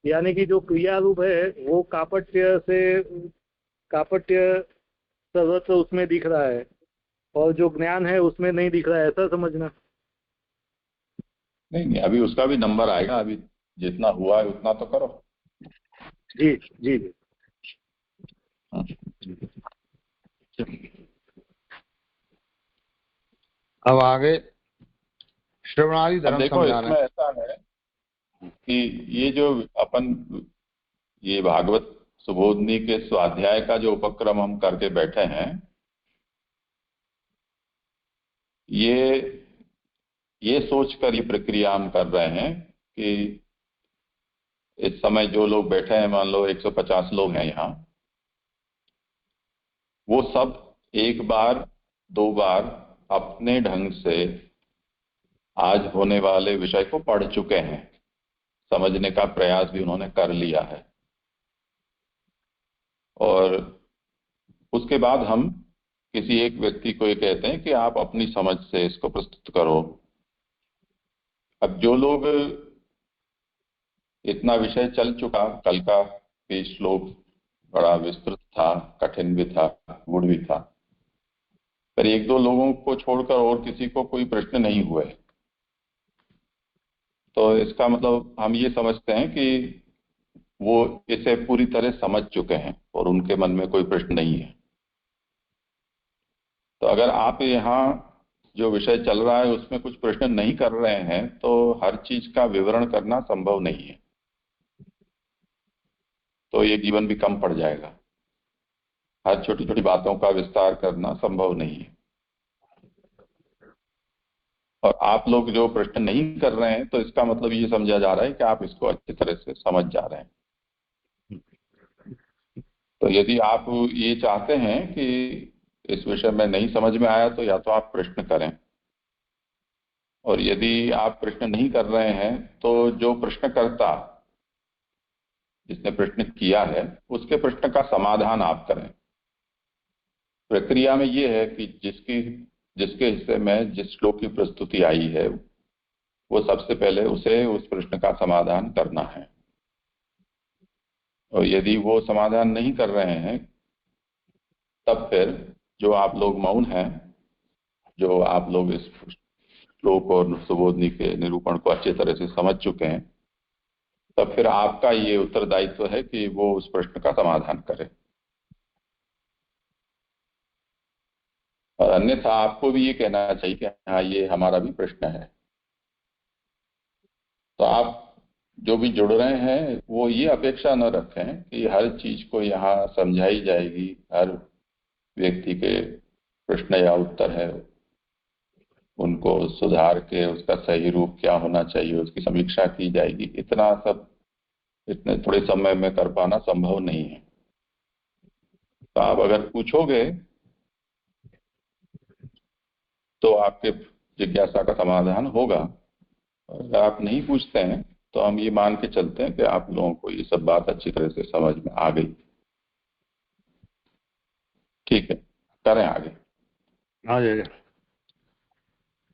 यानी कि जो क्रिया रूप है वो कापट्य सर्वत्र उसमें दिख रहा है और जो ज्ञान है उसमें नहीं दिख रहा है, ऐसा समझना। नहीं, अभी उसका भी नंबर आएगा। अभी जितना हुआ है उतना तो करो। जी जी जी। अब आगे श्रवणादि अब धर्म देखो, समझाना इसमें है। ऐसा है कि ये जो अपन ये भागवत सुबोधनी के स्वाध्याय का जो उपक्रम हम करके बैठे हैं, ये सोचकर ये प्रक्रिया हम कर रहे हैं कि इस समय जो लोग बैठे हैं, मान लो 150 लोग हैं यहाँ, वो सब एक बार दो बार अपने ढंग से आज होने वाले विषय को पढ़ चुके हैं, समझने का प्रयास भी उन्होंने कर लिया है। और उसके बाद हम किसी एक व्यक्ति को ये कहते हैं कि आप अपनी समझ से इसको प्रस्तुत करो। अब जो लोग, इतना विषय चल चुका, कल का भी श्लोक बड़ा विस्तृत था, कठिन भी था, गुड़ भी था, पर एक दो लोगों को छोड़कर और किसी को कोई प्रश्न नहीं हुए। तो इसका मतलब हम ये समझते हैं कि वो इसे पूरी तरह समझ चुके हैं और उनके मन में कोई प्रश्न नहीं है। तो अगर आप यहाँ जो विषय चल रहा है उसमें कुछ प्रश्न नहीं कर रहे हैं, तो हर चीज का विवरण करना संभव नहीं है। तो ये जीवन भी कम पड़ जाएगा। हर छोटी छोटी बातों का विस्तार करना संभव नहीं है। और आप लोग जो प्रश्न नहीं कर रहे हैं तो इसका मतलब ये समझा जा रहा है कि आप इसको अच्छी तरह से समझ जा रहे हैं। तो यदि आप ये चाहते हैं कि इस विषय में नहीं समझ में आया तो या तो आप प्रश्न करें, और यदि आप प्रश्न नहीं कर रहे हैं तो जो प्रश्नकर्ता जिसने प्रश्न किया है उसके प्रश्न का समाधान आप करें। प्रक्रिया में ये है कि जिसके हिस्से में जिस श्लोक की प्रस्तुति आई है वो सबसे पहले उसे उस प्रश्न का समाधान करना है, और यदि वो समाधान नहीं कर रहे हैं तब फिर जो आप लोग मौन हैं, जो आप लोग इस श्लोक और सुबोधनी के निरूपण को अच्छी तरह से समझ चुके हैं, तब फिर आपका ये उत्तरदायित्व है कि वो उस प्रश्न का समाधान करे। और अन्यथा आपको भी ये कहना चाहिए कि हाँ ये हमारा भी प्रश्न है। तो आप जो भी जुड़ रहे हैं वो ये अपेक्षा न रखें कि हर चीज को यहाँ समझाई जाएगी, हर व्यक्ति के प्रश्न या उत्तर है उनको सुधार के उसका सही रूप क्या होना चाहिए उसकी समीक्षा की जाएगी। इतना सब इतने थोड़े समय में कर पाना संभव नहीं है। तो आप अगर पूछोगे तो आपके जिज्ञासा का समाधान होगा, और अगर आप नहीं पूछते हैं तो हम ये मान के चलते हैं कि आप लोगों को ये सब बात अच्छी तरह से समझ में आ गई। ठीक है, करें आगे। हाँ जी।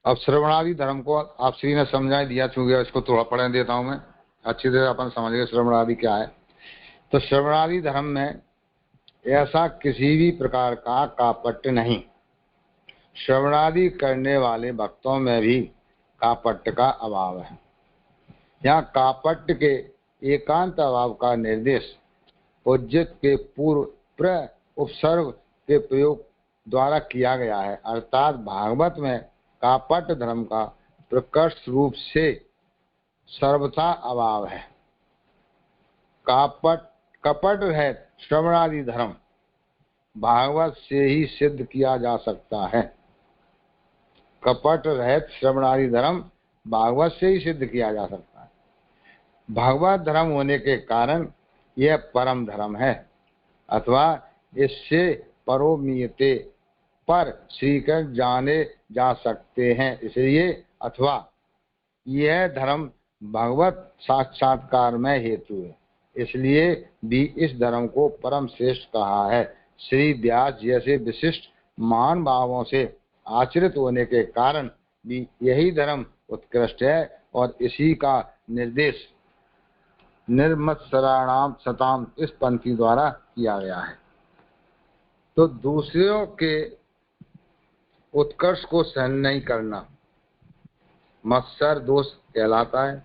अब श्रवणादि धर्म को आप श्री ने समझा दिया, चूंकि इसको थोड़ा पढ़ने देता हूं मैं, अच्छी तरह अपन समझ गए श्रवणादि क्या है। तो श्रवणादि धर्म में ऐसा किसी भी प्रकार का कापट्य नहीं। श्रवणादि करने वाले भक्तों में भी कापट्य का अभाव है। यहाँ कापट्य के एकांत अभाव का निर्देश उज्जित के पूर्व प्र उपसर्ग के प्रयोग द्वारा किया गया है। अर्थात भागवत में कापट्य धर्म का प्रकट रूप से सर्वथा अभाव है। कपट रहित श्रवणादि धर्म भागवत से ही सिद्ध किया जा सकता है। कपट रहित श्रवणादि धर्म भागवत से ही सिद्ध किया जा सकता है। भागवत धर्म होने के कारण यह परम धर्म है, अथवा इससे परोमीयते पर श्रीकृष्ण जाने जा सकते हैं। इसलिए अथवा यह धर्म भगवत साक्षात्कार में हेतु है, इसलिए भी इस धर्म को परम श्रेष्ठ कहा है। श्री व्यास जैसे विशिष्ट महान भावों से आचरित होने के कारण भी यही धर्म उत्कृष्ट है, और इसी का निर्देश निर्मत्सराणाम सताम इस पंक्ति द्वारा किया गया है। तो दूसरों के उत्कर्ष को सहन नहीं करना मत्सर दोष कहलाता है।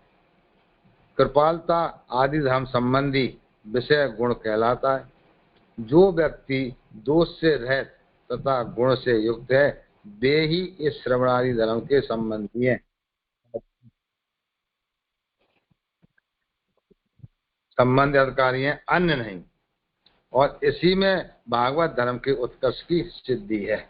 कृपालता आदि धर्म संबंधी विषय गुण कहलाता है। जो व्यक्ति दोष से रहित तथा गुण से युक्त है वे ही इस श्रवणादि धर्म के संबंधी हैं, संबंध अधिकारी हैं, अन्य नहीं। और इसी में भागवत धर्म के उत्कर्ष की सिद्धि है।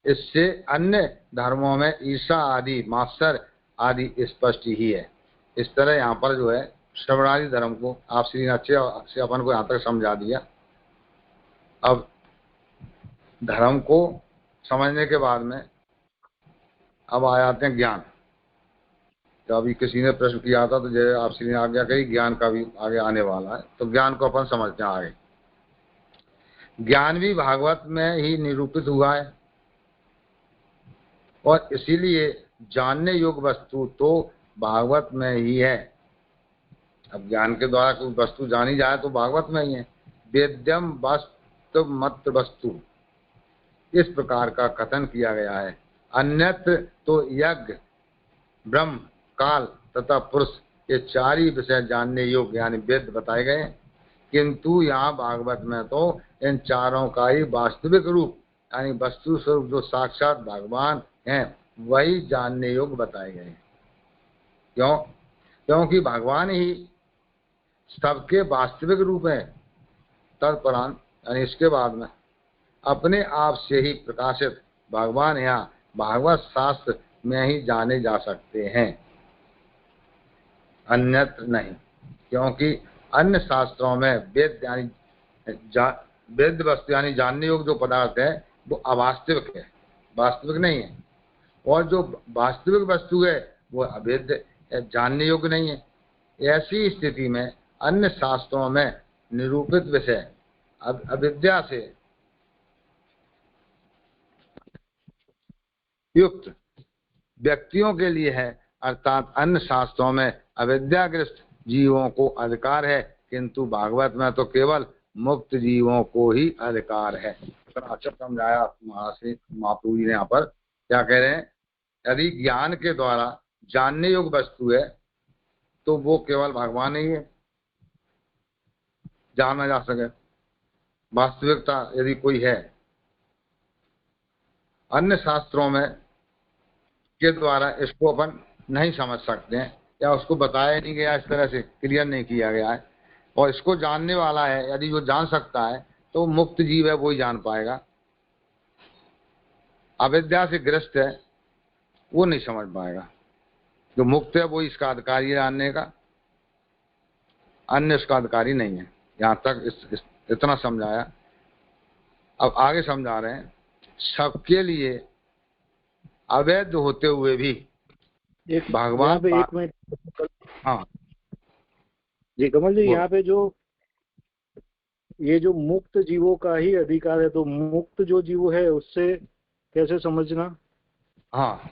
इससे अन्य धर्मों में ईर्षा आदि मात्सर आदि स्पष्ट ही है। इस तरह यहाँ पर जो है श्रवणादि धर्म को आप श्री ने अच्छे से अपन को यहाँ तक समझा दिया। अब धर्म को समझने के बाद में अब आ जाते हैं ज्ञान। तो अभी किसी ने प्रश्न किया था तो जैसे आप श्री ने आज्ञा कही ज्ञान का भी आगे आने वाला है, तो ज्ञान को अपन समझते हैं आगे। ज्ञान भी भागवत में ही निरूपित हुआ है, और इसीलिए जानने योग्य वस्तु तो भागवत में ही है। अब ज्ञान के द्वारा कोई वस्तु जानी जाए तो भागवत में ही है। वेद्यम वस्तु मत वस्तु इस प्रकार का कथन किया गया है। अन्यत्र तो यज्ञ ब्रह्म काल तथा पुरुष ये चार ही विषय जानने योग्य यानी वेद बताए गए, किंतु यहाँ भागवत में तो इन चारों का ही वास्तविक रूप यानी वस्तु स्वरूप जो साक्षात भगवान हैं वही जानने योग्य बताए गए। क्यों? क्योंकि भगवान ही सबके वास्तविक रूप है। तत्परांत यानी इसके बाद में अपने आप से ही प्रकाशित भगवान यहाँ भागवत शास्त्र में ही जाने जा सकते हैं, अन्यत्र नहीं। क्योंकि अन्य शास्त्रों में वेद वस्तु यानी जानने योग्य जो पदार्थ है वो अवास्तविक है, वास्तविक नहीं है, और जो वास्तविक वस्तु है वो अवेद जानने योग्य नहीं है। ऐसी स्थिति में अन्य शास्त्रों में निरूपित विषय अविद्या से युक्त व्यक्तियों के लिए है, अर्थात अन्य शास्त्रों में अविद्याग्रस्त जीवों को अधिकार है, किंतु भागवत में तो केवल मुक्त जीवों को ही अधिकार है। अच्छा समझाया महाप्रभु जी ने। यहाँ पर क्या कह रहे हैं, यदि ज्ञान के द्वारा जानने योग्य वस्तु है तो वो केवल भगवान ही है, जाना जा सके, वास्तविकता यदि कोई है। अन्य शास्त्रों में के द्वारा इसको अपन नहीं समझ सकते हैं, या उसको बताया नहीं गया, इस तरह से क्लियर नहीं किया गया है। और इसको जानने वाला है, यदि वो जान सकता है तो मुक्त जीव है, वो ही जान पाएगा। अविद्या से ग्रस्त है वो नहीं समझ पाएगा, जो मुक्त है वो इसका अधिकारी है जानने का, अन्य उसका अधिकारी नहीं है। यहाँ तक इतना समझाया। अब आगे समझा रहे हैं, सबके लिए अवैध होते हुए भी एक भगवान एक मिनट। हाँ जी कमल जी, यहाँ पे जो ये जो मुक्त जीवों का ही अधिकार है, तो मुक्त जो जीव है उससे कैसे समझना? हाँ,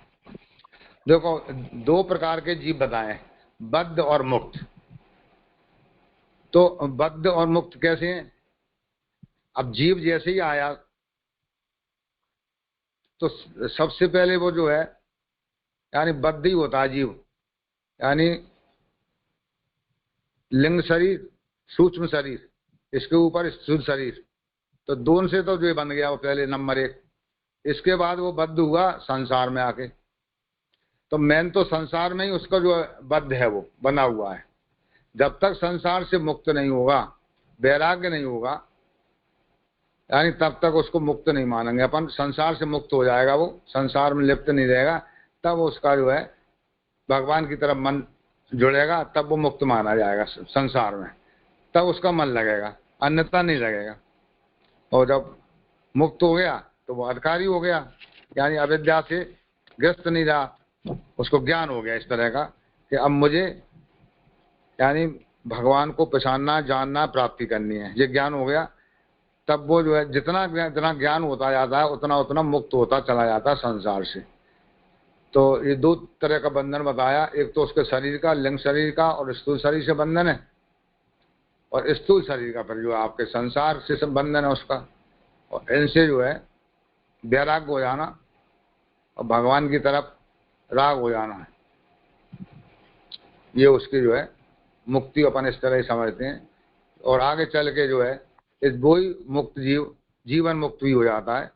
देखो दो प्रकार के जीव बताए, बद्ध और मुक्त। तो बद्ध और मुक्त कैसे हैं? अब जीव जैसे ही आया तो सबसे पहले वो जो है यानी बद्ध ही होता है जीव, यानी लिंग शरीर, सूक्ष्म शरीर, इसके ऊपर स्थूल शरीर, तो दोनों से तो जो बन गया वो पहले नंबर एक। इसके बाद वो बद्ध हुआ संसार में आके, तो मैन तो संसार में ही उसका जो बद्ध है वो बना हुआ है। जब तक संसार से मुक्त नहीं होगा, वैराग्य नहीं होगा, यानी तब तक उसको मुक्त नहीं मानेंगे अपन। संसार से मुक्त हो जाएगा, वो संसार में लिप्त नहीं रहेगा, तब उसका जो है भगवान की तरफ मन जुड़ेगा, तब वो मुक्त माना जाएगा संसार में, तब उसका मन लगेगा, अन्यथा नहीं लगेगा। और जब मुक्त हो गया तो वो अधिकारी हो गया, यानी अविद्या से ग्रस्त नहीं रहा, उसको ज्ञान हो गया इस तरह का कि अब मुझे यानी भगवान को पहचानना, जानना, प्राप्ति करनी है, ये ज्ञान हो गया। तब वो जो है जितना ज्ञान होता जाता है उतना उतना मुक्त होता चला जाता है संसार से। तो ये दो तरह का बंधन बताया, एक तो उसके शरीर का, लिंग शरीर का, और स्थूल शरीर से बंधन है, और स्थूल शरीर का पर जो आपके संसार से बंधन है उसका। और इनसे जो है वैराग्य हो जाना और भगवान की तरफ राग हो जाना है, ये उसकी जो है मुक्ति अपन इस तरह ही समझते हैं। और आगे चल के जो है इस वो ही मुक्त जीव जीवन मुक्त भी हो जाता है,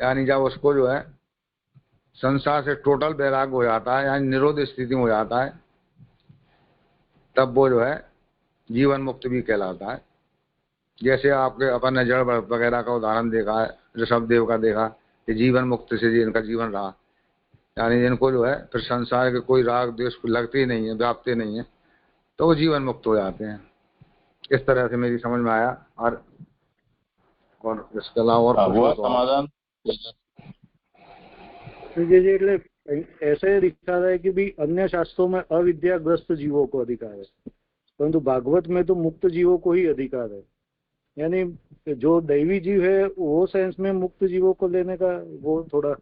यानी जब उसको जो है संसार से टोटल वैराग्य हो जाता है, यानी निरोध स्थिति में हो जाता है, तब वो जो है जीवन मुक्त भी कहलाता है। जैसे आपके अपन ने जड़ वगैरह का उदाहरण देखा है, ऋषभदेव का देखा कि जीवन मुक्त से इनका जीवन रहा, यानी इनको जो है फिर संसार के कोई राग द्वेष लगते ही नहीं है, व्यापते नहीं है, तो वो जीवन मुक्त हो जाते हैं। इस तरह से मेरी समझ में आया। और इसके अलावा और हुआ समाधान? એટલે ऐसे दिखा रहा है कि भी अन्य शास्त्रों में अविद्याग्रस्त जीवों को अधिकार है, परंतु भागवत में तो मुक्त जीवों को ही अधिकार है। यानी जो दैवी जीव है वो सेंस में मुक्त जीवों को लेने का वो थोड़ा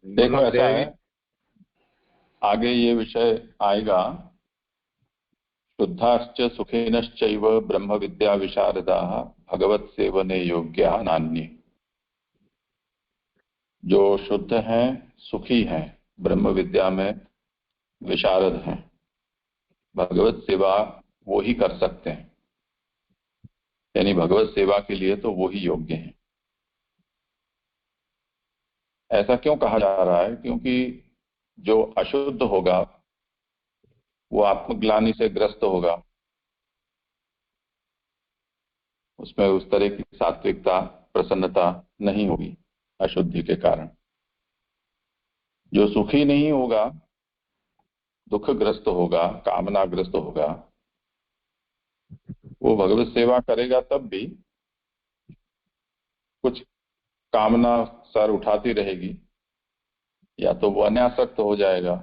देखो ऐसा है, आगे ये विषय आएगा, शुद्धाश्च सुखिनश्चैव ब्रह्म विद्या विशारदाः भगवत सेवने योग्या नान्ये। जो शुद्ध हैं, सुखी हैं, ब्रह्म विद्या में विशारद हैं, भगवत सेवा वो ही कर सकते हैं, यानी भगवत सेवा के लिए तो वो ही योग्य हैं। ऐसा क्यों कहा जा रहा है? क्योंकि जो अशुद्ध होगा वो आत्मग्लानि से ग्रस्त होगा, उसमें उस तरह की सात्विकता, प्रसन्नता नहीं होगी अशुद्धि के कारण। जो सुखी नहीं होगा, दुखग्रस्त होगा, कामनाग्रस्त होगा, वो भगवत सेवा करेगा तब भी कुछ कामना सर उठाती रहेगी, या तो वो अनासक्त हो जाएगा,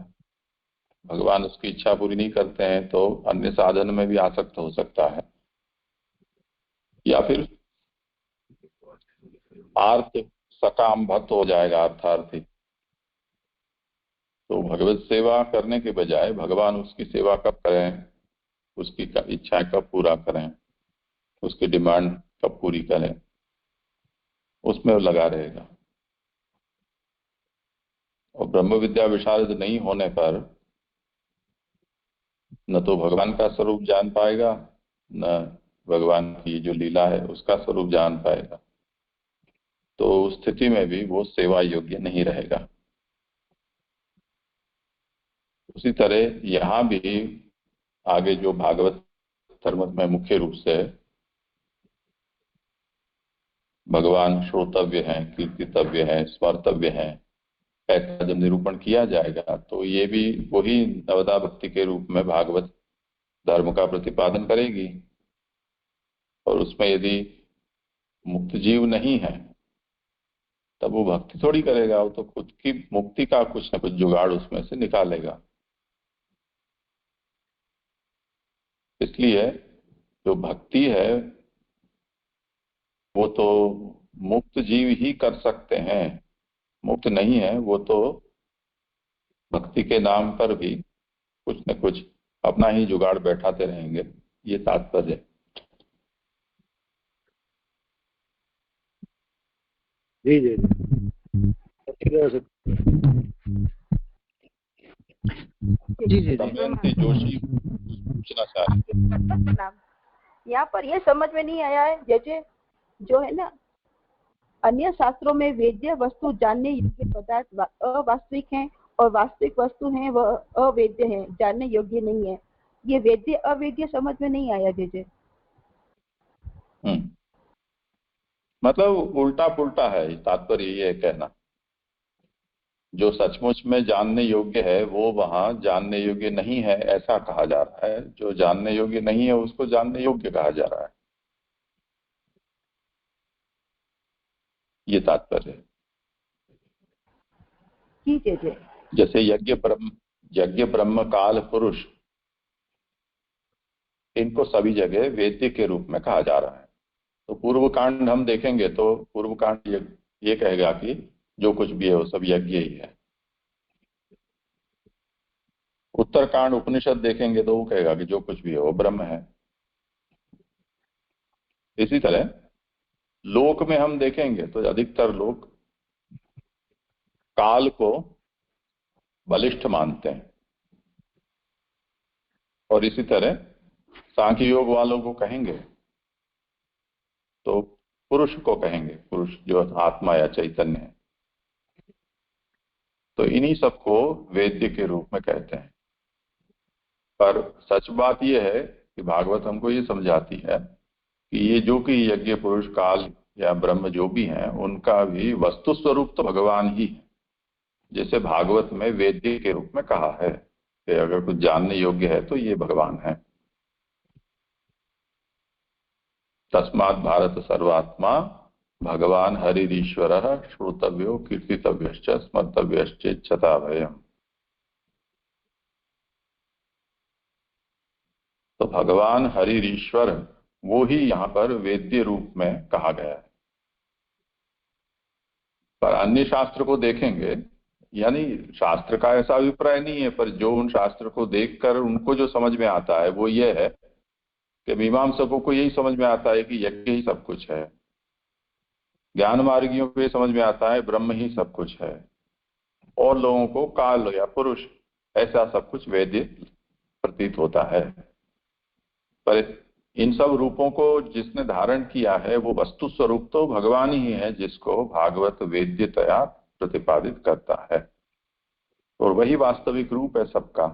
भगवान उसकी इच्छा पूरी नहीं करते हैं तो अन्य साधन में भी आसक्त हो सकता है, या फिर आर्थ सकाम भक्त हो जाएगा, अर्थार्थी। तो भगवत सेवा करने के बजाय भगवान उसकी सेवा कब करें, उसकी इच्छाएं कब पूरा करें, उसकी डिमांड कब पूरी करें, उसमें वो लगा रहेगा। और ब्रह्म विद्या विशारद नहीं होने पर न तो भगवान का स्वरूप जान पाएगा, न भगवान की जो लीला है उसका स्वरूप जान पाएगा। तो उस स्थिति में भी वो सेवा योग्य नहीं रहेगा। उसी तरह यहाँ भी आगे जो भागवत धर्म में मुख्य रूप से भगवान श्रोतव्य हैं, कीर्तितव्य हैं, स्मर्तव्य हैं, ऐसा जब निरूपण किया जाएगा तो ये भी वही नवदा भक्ति के रूप में भागवत धर्म का प्रतिपादन करेगी। और उसमें यदि मुक्त जीव नहीं है तब वो भक्ति थोड़ी करेगा, वो तो खुद की मुक्ति का कुछ न कुछ जुगाड़ उसमें से निकालेगा। इसलिए जो भक्ति है वो तो मुक्त जीव ही कर सकते हैं, मुक्त नहीं है वो तो भक्ति के नाम पर भी कुछ न कुछ अपना ही जुगाड़ बैठाते रहेंगे, ये तात्पर्य है। जी जी जी जी जी जी दमयंती जोशी पूछना चाह रहे हैं। यहाँ पर ये समझ में नहीं आया है, जैसे जो है ना अन्य शास्त्रों में वेद्य वस्तु जानने योग्य पदार्थ अवास्तविक हैं और वास्तविक वस्तु हैं वह अवेद्य हैं, जानने योग्य नहीं है। ये वेद्य अवेद्य समझ में नहीं आया जैसे। मतलब उल्टा पुल्टा है, तात्पर्य ये कहना। जो सचमुच में जानने योग्य है वो वहां जानने योग्य नहीं है ऐसा कहा जा रहा है, जो जानने योग्य नहीं है उसको जानने योग्य कहा जा रहा है, ये तात्पर्य है। ठीक है। जैसे यज्ञ ब्रह्म काल पुरुष, इनको सभी जगह वेद्य के रूप में कहा जा रहा है। तो पूर्व कांड हम देखेंगे तो पूर्व कांड ये कहेगा कि जो कुछ भी है वो सब यज्ञ ही है। उत्तरकांड उपनिषद देखेंगे तो वो कहेगा कि जो कुछ भी है वो ब्रह्म है। इसी तरह लोक में हम देखेंगे तो अधिकतर लोग काल को बलिष्ठ मानते हैं, और इसी तरह सांख्य योग वालों को कहेंगे तो पुरुष को कहेंगे, पुरुष जो आत्मा या चैतन्य है। तो इन्हीं सबको वेद्य के रूप में कहते हैं। पर सच बात यह है कि भागवत हमको ये समझाती है कि ये जो कि यज्ञ पुरुष काल या ब्रह्म जो भी हैं उनका भी वस्तु स्वरूप तो भगवान ही है, जैसे भागवत में वेद्य के रूप में कहा है कि अगर कुछ जानने योग्य है तो ये भगवान है। तस्मात् भारत सर्वात्मा भगवान हरिरीश्वर श्रोतव्यो कीर्तितव्यश्च स्मर्तव्यश्चेच्छता भयम्। तो भगवान हरिरीश्वर वो ही यहाँ पर वेद्य रूप में कहा गया है। पर अन्य शास्त्र को देखेंगे, यानी शास्त्र का ऐसा अभिप्राय नहीं है, पर जो उन शास्त्र को देखकर उनको जो समझ में आता है वो ये है कि मीमांसकों को यही समझ में आता है कि यज्ञ ही सब कुछ है, ज्ञान मार्गियों को ये समझ में आता है ब्रह्म ही सब कुछ है, और लोगों को काल या पुरुष ऐसा सब कुछ वेद्य प्रतीत होता है। पर इन सब रूपों को जिसने धारण किया है वो वस्तु स्वरूप तो भगवान ही है, जिसको भागवत वेद्यतया प्रतिपादित करता है, और वही वास्तविक रूप है सबका।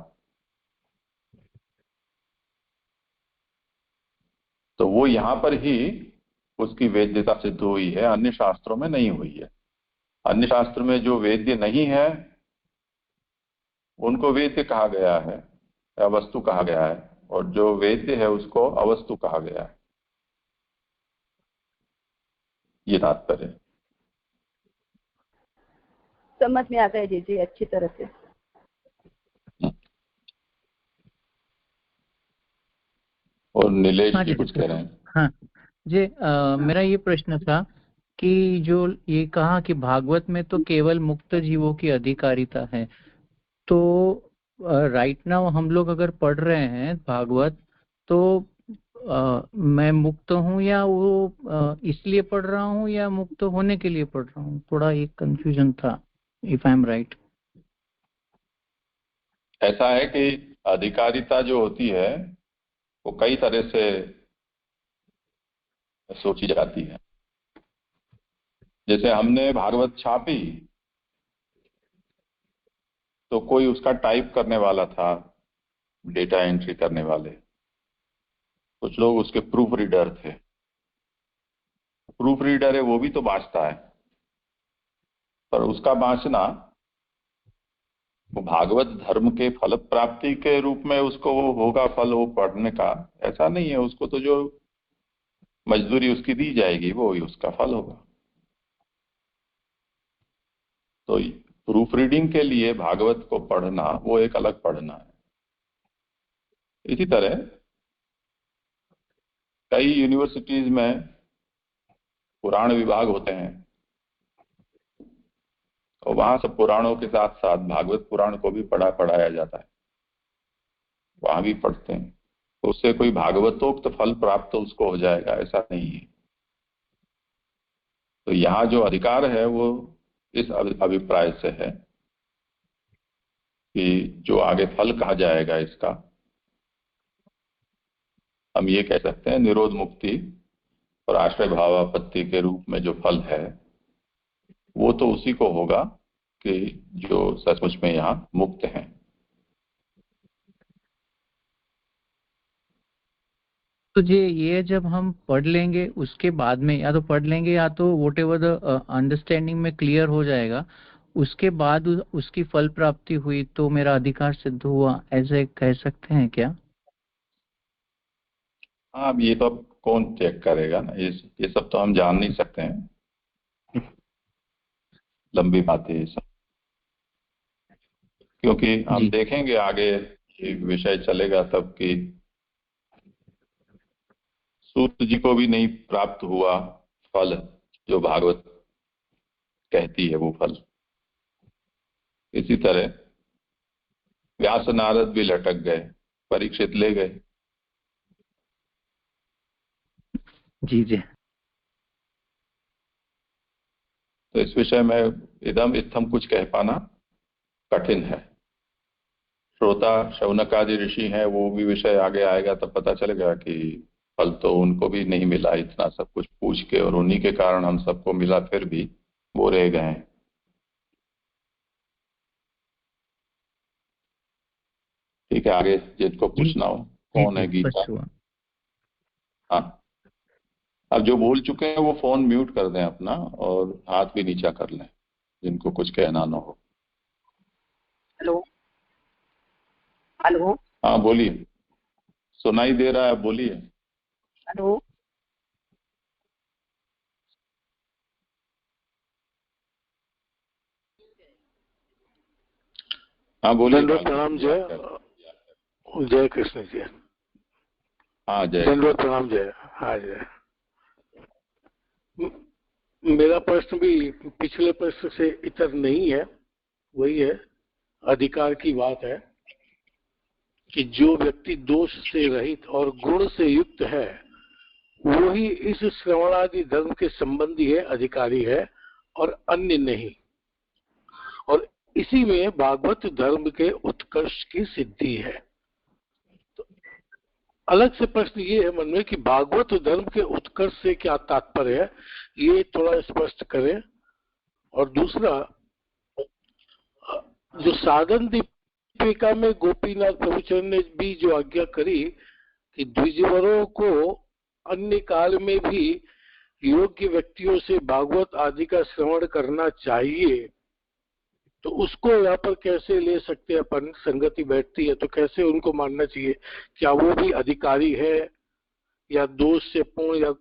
तो वो यहाँ पर ही उसकी वेद्यता सिद्ध हुई है, अन्य शास्त्रों में नहीं हुई है। अन्य शास्त्र में जो वेद्य नहीं है उनको वेद्य कहा गया है या वस्तु कहा गया है, और जो वेद्य है उसको अवस्तु कहा गया है। ये तात्पर्य है। समझ में आ गया जी अच्छी तरह से। और नीलेश हाँ जी जी कुछ कह रहे हैं। हाँ जी, मेरा ये प्रश्न था कि जो ये कहा कि भागवत में तो केवल मुक्त जीवों की अधिकारिता है, तो राइट नाउ हम लोग अगर पढ़ रहे हैं भागवत तो मैं मुक्त हूँ या वो इसलिए पढ़ रहा हूँ या मुक्त होने के लिए पढ़ रहा हूँ? थोड़ा एक कंफ्यूजन था, इफ आई एम राइट। ऐसा है कि अधिकारिता जो होती है वो कई तरह से सोची जाती है। जैसे हमने भागवत छापी तो कोई उसका टाइप करने वाला था, डेटा एंट्री करने वाले, कुछ लोग उसके प्रूफ रीडर थे। प्रूफ रीडर है वो भी तो बांचता है, पर उसका बांचना वो भागवत धर्म के फल प्राप्ति के रूप में उसको वो होगा फल वो पढ़ने का, ऐसा नहीं है। उसको तो जो मजदूरी उसकी दी जाएगी वो ही उसका फल होगा। तो प्रूफ रीडिंग के लिए भागवत को पढ़ना वो एक अलग पढ़ना है। इसी तरह कई यूनिवर्सिटीज में पुराण विभाग होते हैं और वहां सब पुराणों के साथ साथ भागवत पुराण को भी पढ़ाया जाता है, वहां भी पढ़ते हैं। तो उससे कोई भागवतोक्त फल प्राप्त उसको हो जाएगा ऐसा नहीं है। तो यहाँ जो अधिकार है वो इस अभिप्राय से है कि जो आगे फल कहा जाएगा इसका हम ये कह सकते हैं निरोध मुक्ति और आश्रय भावापत्ति के रूप में जो फल है वो तो उसी को होगा कि जो सचमुच में यहाँ मुक्त हैं। तो ये जब हम पढ़ लेंगे उसके बाद में या तो पढ़ लेंगे या तो वोट एवर द अंडरस्टैंडिंग में क्लियर हो जाएगा, उसके बाद उसकी फल प्राप्ति हुई तो मेरा अधिकार सिद्ध हुआ, ऐसे कह सकते हैं क्या? हाँ, अब ये तो कौन चेक करेगा ना, ये सब तो हम जान नहीं सकते हैं, लंबी बात है ये सब। क्योंकि हम देखेंगे आगे ये विषय चलेगा तब कि सूत जी को भी नहीं प्राप्त हुआ फल जो भागवत कहती है वो फल। इसी तरह व्यास नारद भी लटक गए, परीक्षित ले गए। जी जी। तो इस विषय में इदम इत्थम कुछ कह पाना कठिन है। श्रोता शौनक आदि ऋषि हैं, वो भी विषय आगे आएगा तब पता चलेगा कि फल तो उनको भी नहीं मिला, इतना सब कुछ पूछ के, और उन्हीं के कारण हम सबको मिला फिर भी वो रह गए हैं। ठीक है, आगे जिनको पूछना हो। कौन है गीता? हाँ, अब जो बोल चुके हैं वो फोन म्यूट कर दें अपना और हाथ भी नीचा कर लें जिनको कुछ कहना ना हो। Hello hello. हाँ बोलिए, सुनाई दे रहा है, बोलिए। हेलो। हाँ बोलिए। प्रणाम। जय कृष्ण जी। हाँ जय प्रणाम। जय। हाँ जय। मेरा प्रश्न भी पिछले प्रश्न से इतर नहीं है, वही है, अधिकार की बात है कि जो व्यक्ति दोष से रहित और गुण से युक्त है वो ही इस श्रवणादि धर्म के संबंधी है, अधिकारी है, और अन्य नहीं। और इसी में भागवत धर्म के उत्कर्ष की सिद्धि है। तो अलग से प्रश्न ये है मन में कि भागवत धर्म के उत्कर्ष से क्या तात्पर्य है, ये थोड़ा स्पष्ट करें। और दूसरा, जो साधन दीपिका में गोपीनाथ प्रभुचरण ने भी जो आज्ञा करी कि द्विजवरों को अन्य काल में भी योग्य व्यक्तियों से भागवत आदि का श्रवण करना चाहिए, तो उसको यहाँ पर कैसे ले सकते हैं अपन? संगति बैठती है तो कैसे उनको मानना चाहिए? क्या वो भी अधिकारी है या दोष से पूर्ण या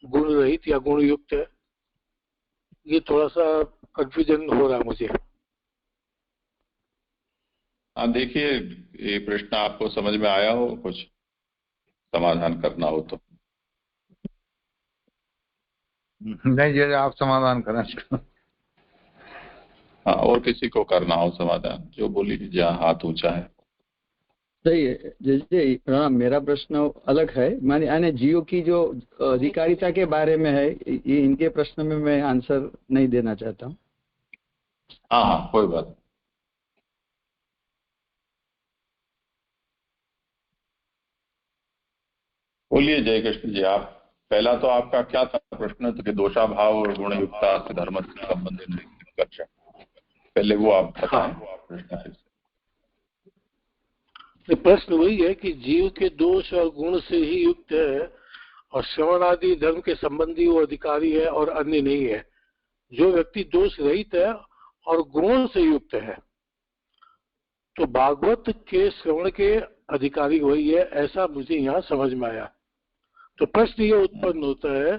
गुण रहित या गुण युक्त है? ये थोड़ा सा कंफ्यूजन हो रहा है मुझे। हाँ, देखिए, ये प्रश्न आपको समझ में आया हो, कुछ समाधान करना हो तो? नहीं, ये आप समाधान करें इसका। हाँ, और किसी को करना हो समाधान, जो बोली जहाँ हाथ ऊंचा है। सही है जी। हाँ, मेरा प्रश्न अलग है, माने यानी जियो की जो अधिकारिता के बारे में है, ये इनके प्रश्न में मैं आंसर नहीं देना चाहता हूँ। हाँ हाँ, कोई बात नहीं। बोलिए जय कृष्ण जी। आप पहला तो आपका क्या था प्रश्न? तो कि दोषाभाव और गुण युक्ता से धर्म से संबंधित निष्कर्ष। पहले वो आप बताएं प्रश्न फिर से। प्रश्न वही है कि जीव के दोष और गुण से ही युक्त है और श्रवण आदि धर्म के संबंधी वो अधिकारी है और अन्य नहीं है। जो व्यक्ति दोष रहित है और गुणों से युक्त है तो भागवत के श्रवण के अधिकारी वही है, ऐसा मुझे यहाँ समझ में आया। तो प्रश्न ये उत्पन्न होता है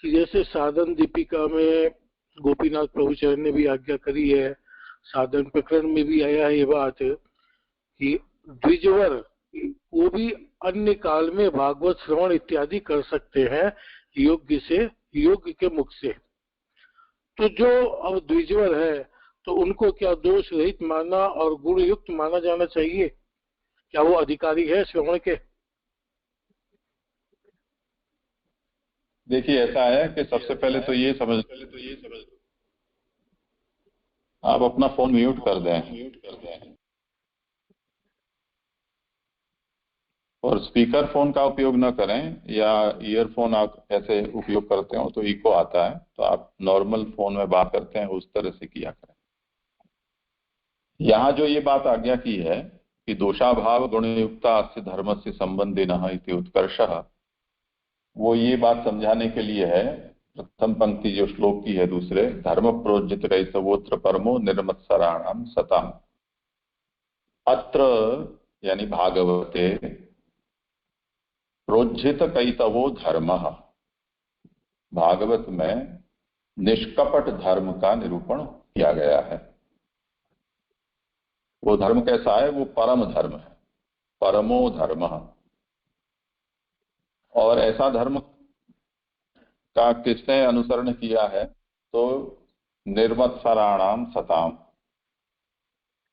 कि जैसे साधन दीपिका में गोपीनाथ प्रभुचरण ने भी आज्ञा करी है, साधन प्रकरण में भी आया है ये बात कि द्विजवर वो भी अन्य काल में भागवत श्रवण इत्यादि कर सकते हैं योग्य के मुख से। तो जो अब द्विजवर है तो उनको क्या दोष रहित माना और गुण युक्त माना जाना चाहिए? क्या वो अधिकारी है श्रवण के? देखिए, ऐसा है कि सबसे पहले तो ये समझ, आप अपना फोन म्यूट कर दें और स्पीकर फोन का उपयोग न करें, या ईयरफोन आप ऐसे उपयोग करते हो तो इको आता है, तो आप नॉर्मल फोन में बात करते हैं उस तरह से किया करें। यहाँ जो ये बात आज्ञा की है कि दोषाभाव गुणयुक्ता अस्य धर्म से संबंधिनः इति उत्कर्षः, वो ये बात समझाने के लिए है। प्रथम पंक्ति जो श्लोक की है, दूसरे, धर्म प्रोज्जित कैसवोत्र परमो निर्मत्सराणाम सताम। अत्र यानी भागवते प्रोज्जित कैतवो धर्म, भागवत में निष्कपट धर्म का निरूपण किया गया है। वो धर्म कैसा है? वो परम धर्म है, परमो धर्म। और ऐसा धर्म का किसने अनुसरण किया है? तो निर्मत्सराणाम सताम,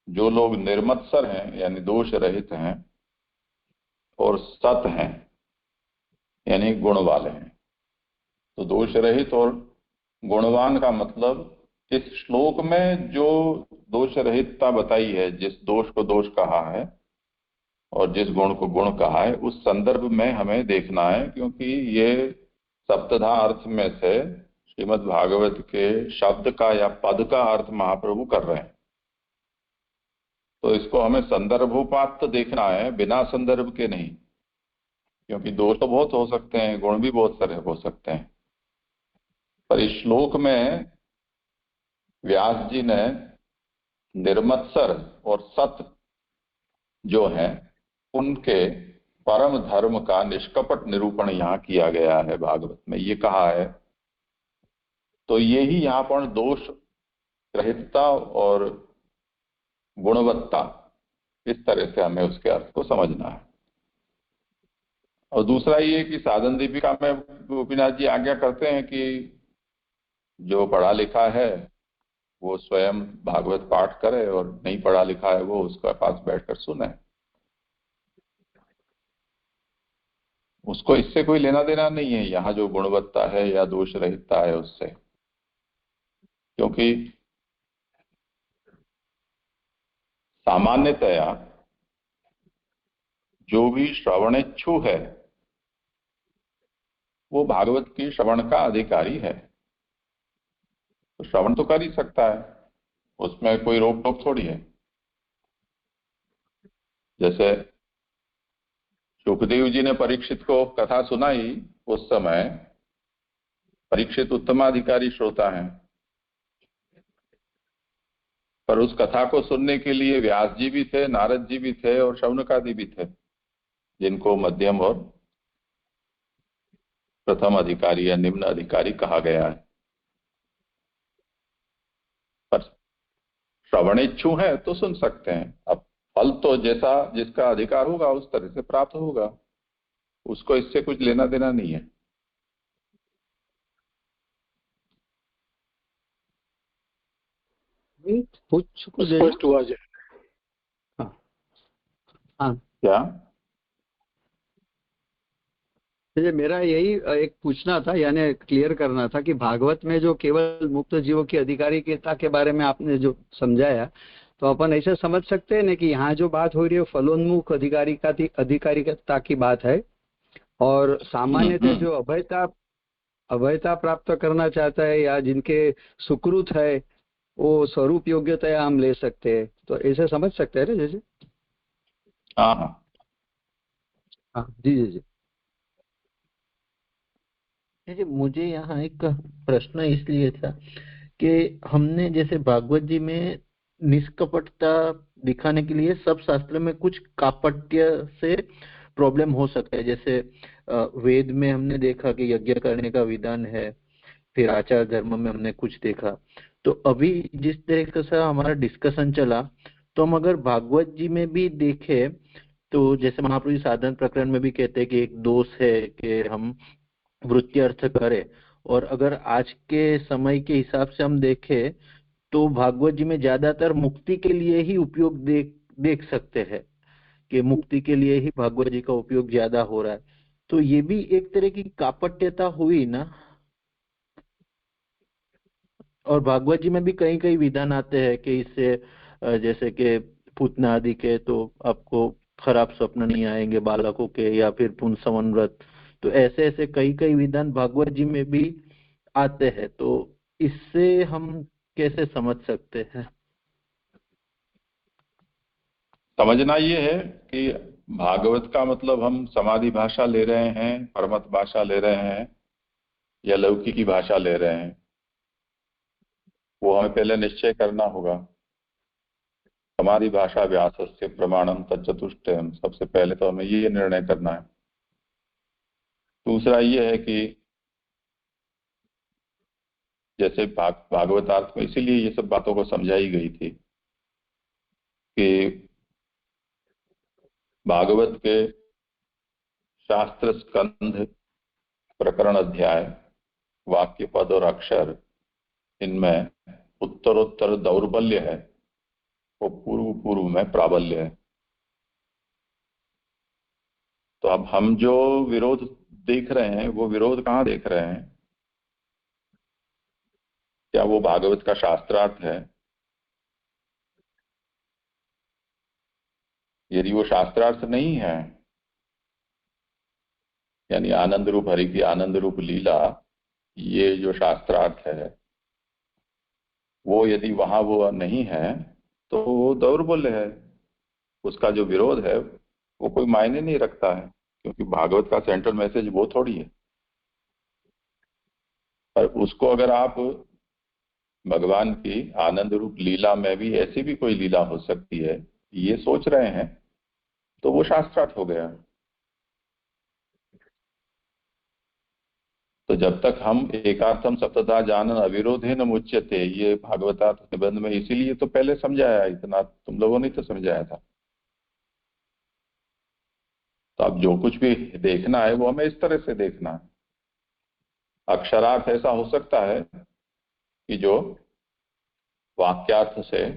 जो लोग निर्मत्सर हैं यानी दोष रहित हैं और सत हैं यानी गुण वाले हैं। तो दोष रहित और गुणवान का मतलब, इस श्लोक में जो दोष रहितता बताई है, जिस दोष को दोष कहा है और जिस गुण को गुण कहा है, उस संदर्भ में हमें देखना है, क्योंकि ये सप्तधा अर्थ में से श्रीमद् भागवत के शब्द का या पद का अर्थ महाप्रभु कर रहे हैं। तो इसको हमें संदर्भोपात देखना है, बिना संदर्भ के नहीं, क्योंकि दोष तो बहुत हो सकते हैं, गुण भी बहुत सारे हो सकते हैं। पर इस श्लोक में व्यास जी ने निर्मत्सर और सत जो हैं उनके परम धर्म का निष्कपट निरूपण यहाँ किया गया है भागवत में, ये कहा है। तो यही यहाँ पर दोष रहितता और गुणवत्ता, इस तरह से हमें उसके अर्थ को समझना है। और दूसरा ये कि साधन दीपिका में गोपीनाथ जी आज्ञा करते हैं कि जो पढ़ा लिखा है वो स्वयं भागवत पाठ करे और नहीं पढ़ा लिखा है वो उसके पास बैठकर सुने। उसको इससे कोई लेना देना नहीं है यहाँ जो गुणवत्ता है या दोष रहितता है उससे, क्योंकि सामान्यतया जो भी श्रवणेच्छु है वो भागवत की श्रवण का अधिकारी है, तो श्रवण तो कर ही सकता है, उसमें कोई रोक टोक थोड़ी है। जैसे सुखदेव जी ने परीक्षित को कथा सुनाई, उस समय परीक्षित उत्तमाधिकारी श्रोता हैं, पर उस कथा को सुनने के लिए व्यास जी भी थे, नारद जी भी थे और शौनकादि भी थे, जिनको मध्यम और प्रथम अधिकारी या निम्न अधिकारी कहा गया है। पर श्रवणेच्छु है तो सुन सकते हैं। अब फल तो जैसा जिसका अधिकार होगा उस तरह से प्राप्त होगा, उसको इससे कुछ लेना देना नहीं है। स्पष्ट हुआ जाए। हाँ, क्या मेरा यही एक पूछना था, यानी क्लियर करना था कि भागवत में जो केवल मुक्त जीवों की अधिकारिता के बारे में आपने जो समझाया, तो अपन ऐसे समझ सकते हैं ना कि यहाँ जो बात हो रही है फलोन्मुख अधिकारिता की बात है, और सामान्यतः जो अभयता प्राप्त करना चाहता है या जिनके सुकृत है वो स्वरूप योग्यता हम ले सकते हैं, तो ऐसे समझ सकते हैं ना जैसे? हाँ हाँ जी जी जी। जी, मुझे यहाँ एक प्रश्न इसलिए था कि हमने जैसे भागवत जी में निष्कपटता दिखाने के लिए सब शास्त्र में कुछ कापट्य से प्रॉब्लम हो सकता है। जैसे वेद में हमने देखा कि यज्ञ करने का विधान है, फिर आचार धर्म में हमने कुछ देखा। तो अभी जिस तरीके से हमारा डिस्कशन चला, तो हम अगर भागवत जी में भी देखें तो जैसे महाप्रभु जी साधन प्रकरण में भी कहते हैं कि एक दोष है कि हम वृत्ति अर्थ करें, और अगर आज के समय के हिसाब से हम देखें तो भागवत जी में ज्यादातर मुक्ति के लिए ही उपयोग देख सकते हैं कि मुक्ति के लिए ही भागवत जी का उपयोग ज्यादा हो रहा है। तो ये भी एक तरह की कापट्यता हुई ना। और भागवत जी में भी कई कई विधान आते हैं कि इससे जैसे कि पूतना आदि के तो आपको खराब स्वप्न नहीं आएंगे, बालकों के, या फिर पुंसवन व्रत, तो ऐसे ऐसे कई कई विधान भागवत जी में भी आते हैं। तो इससे हम कैसे समझ सकते हैं? समझना ये है कि भागवत का मतलब हम समाधि भाषा ले रहे हैं, परमत भाषा ले रहे हैं या लौकिकी भाषा ले रहे हैं, वो हमें पहले निश्चय करना होगा। समाधि भाषा व्यासस्य प्रमाणम तच्चतुष्टयम, सबसे पहले तो हमें ये निर्णय करना है। दूसरा ये है कि जैसे भागवतार्थ में इसीलिए ये सब बातों को समझाई गई थी कि भागवत के शास्त्र स्कंध, प्रकरण, अध्याय, वाक्य, पद और अक्षर, इनमें उत्तरोत्तर दौर्बल्य है, वो पूर्व पूर्व में प्राबल्य है। तो अब हम जो विरोध देख रहे हैं वो विरोध कहाँ देख रहे हैं? क्या वो भागवत का शास्त्रार्थ है? यदि वो शास्त्रार्थ नहीं है, यानी आनंद रूप हरि की आनंद रूप लीला, ये जो शास्त्रार्थ है, वो यदि वहां वो नहीं है तो वो दौर्बल्य है। उसका जो विरोध है वो कोई मायने नहीं रखता है, क्योंकि भागवत का सेंट्रल मैसेज वो थोड़ी है। पर उसको अगर आप भगवान की आनंद रूप लीला में भी ऐसी भी कोई लीला हो सकती है ये सोच रहे हैं, तो वो शास्त्रार्थ हो गया। तो जब तक हम एकार्थम सप्तधा जानन अविरोधेन मुच्यते, ये भागवतार्थ निबंध में इसीलिए तो पहले समझाया, इतना तुम लोगों ने तो समझाया था। तो अब जो कुछ भी देखना है वो हमें इस तरह से देखना है। अक्षरार्थ ऐसा हो सकता है कि जो वाक्यार्थ से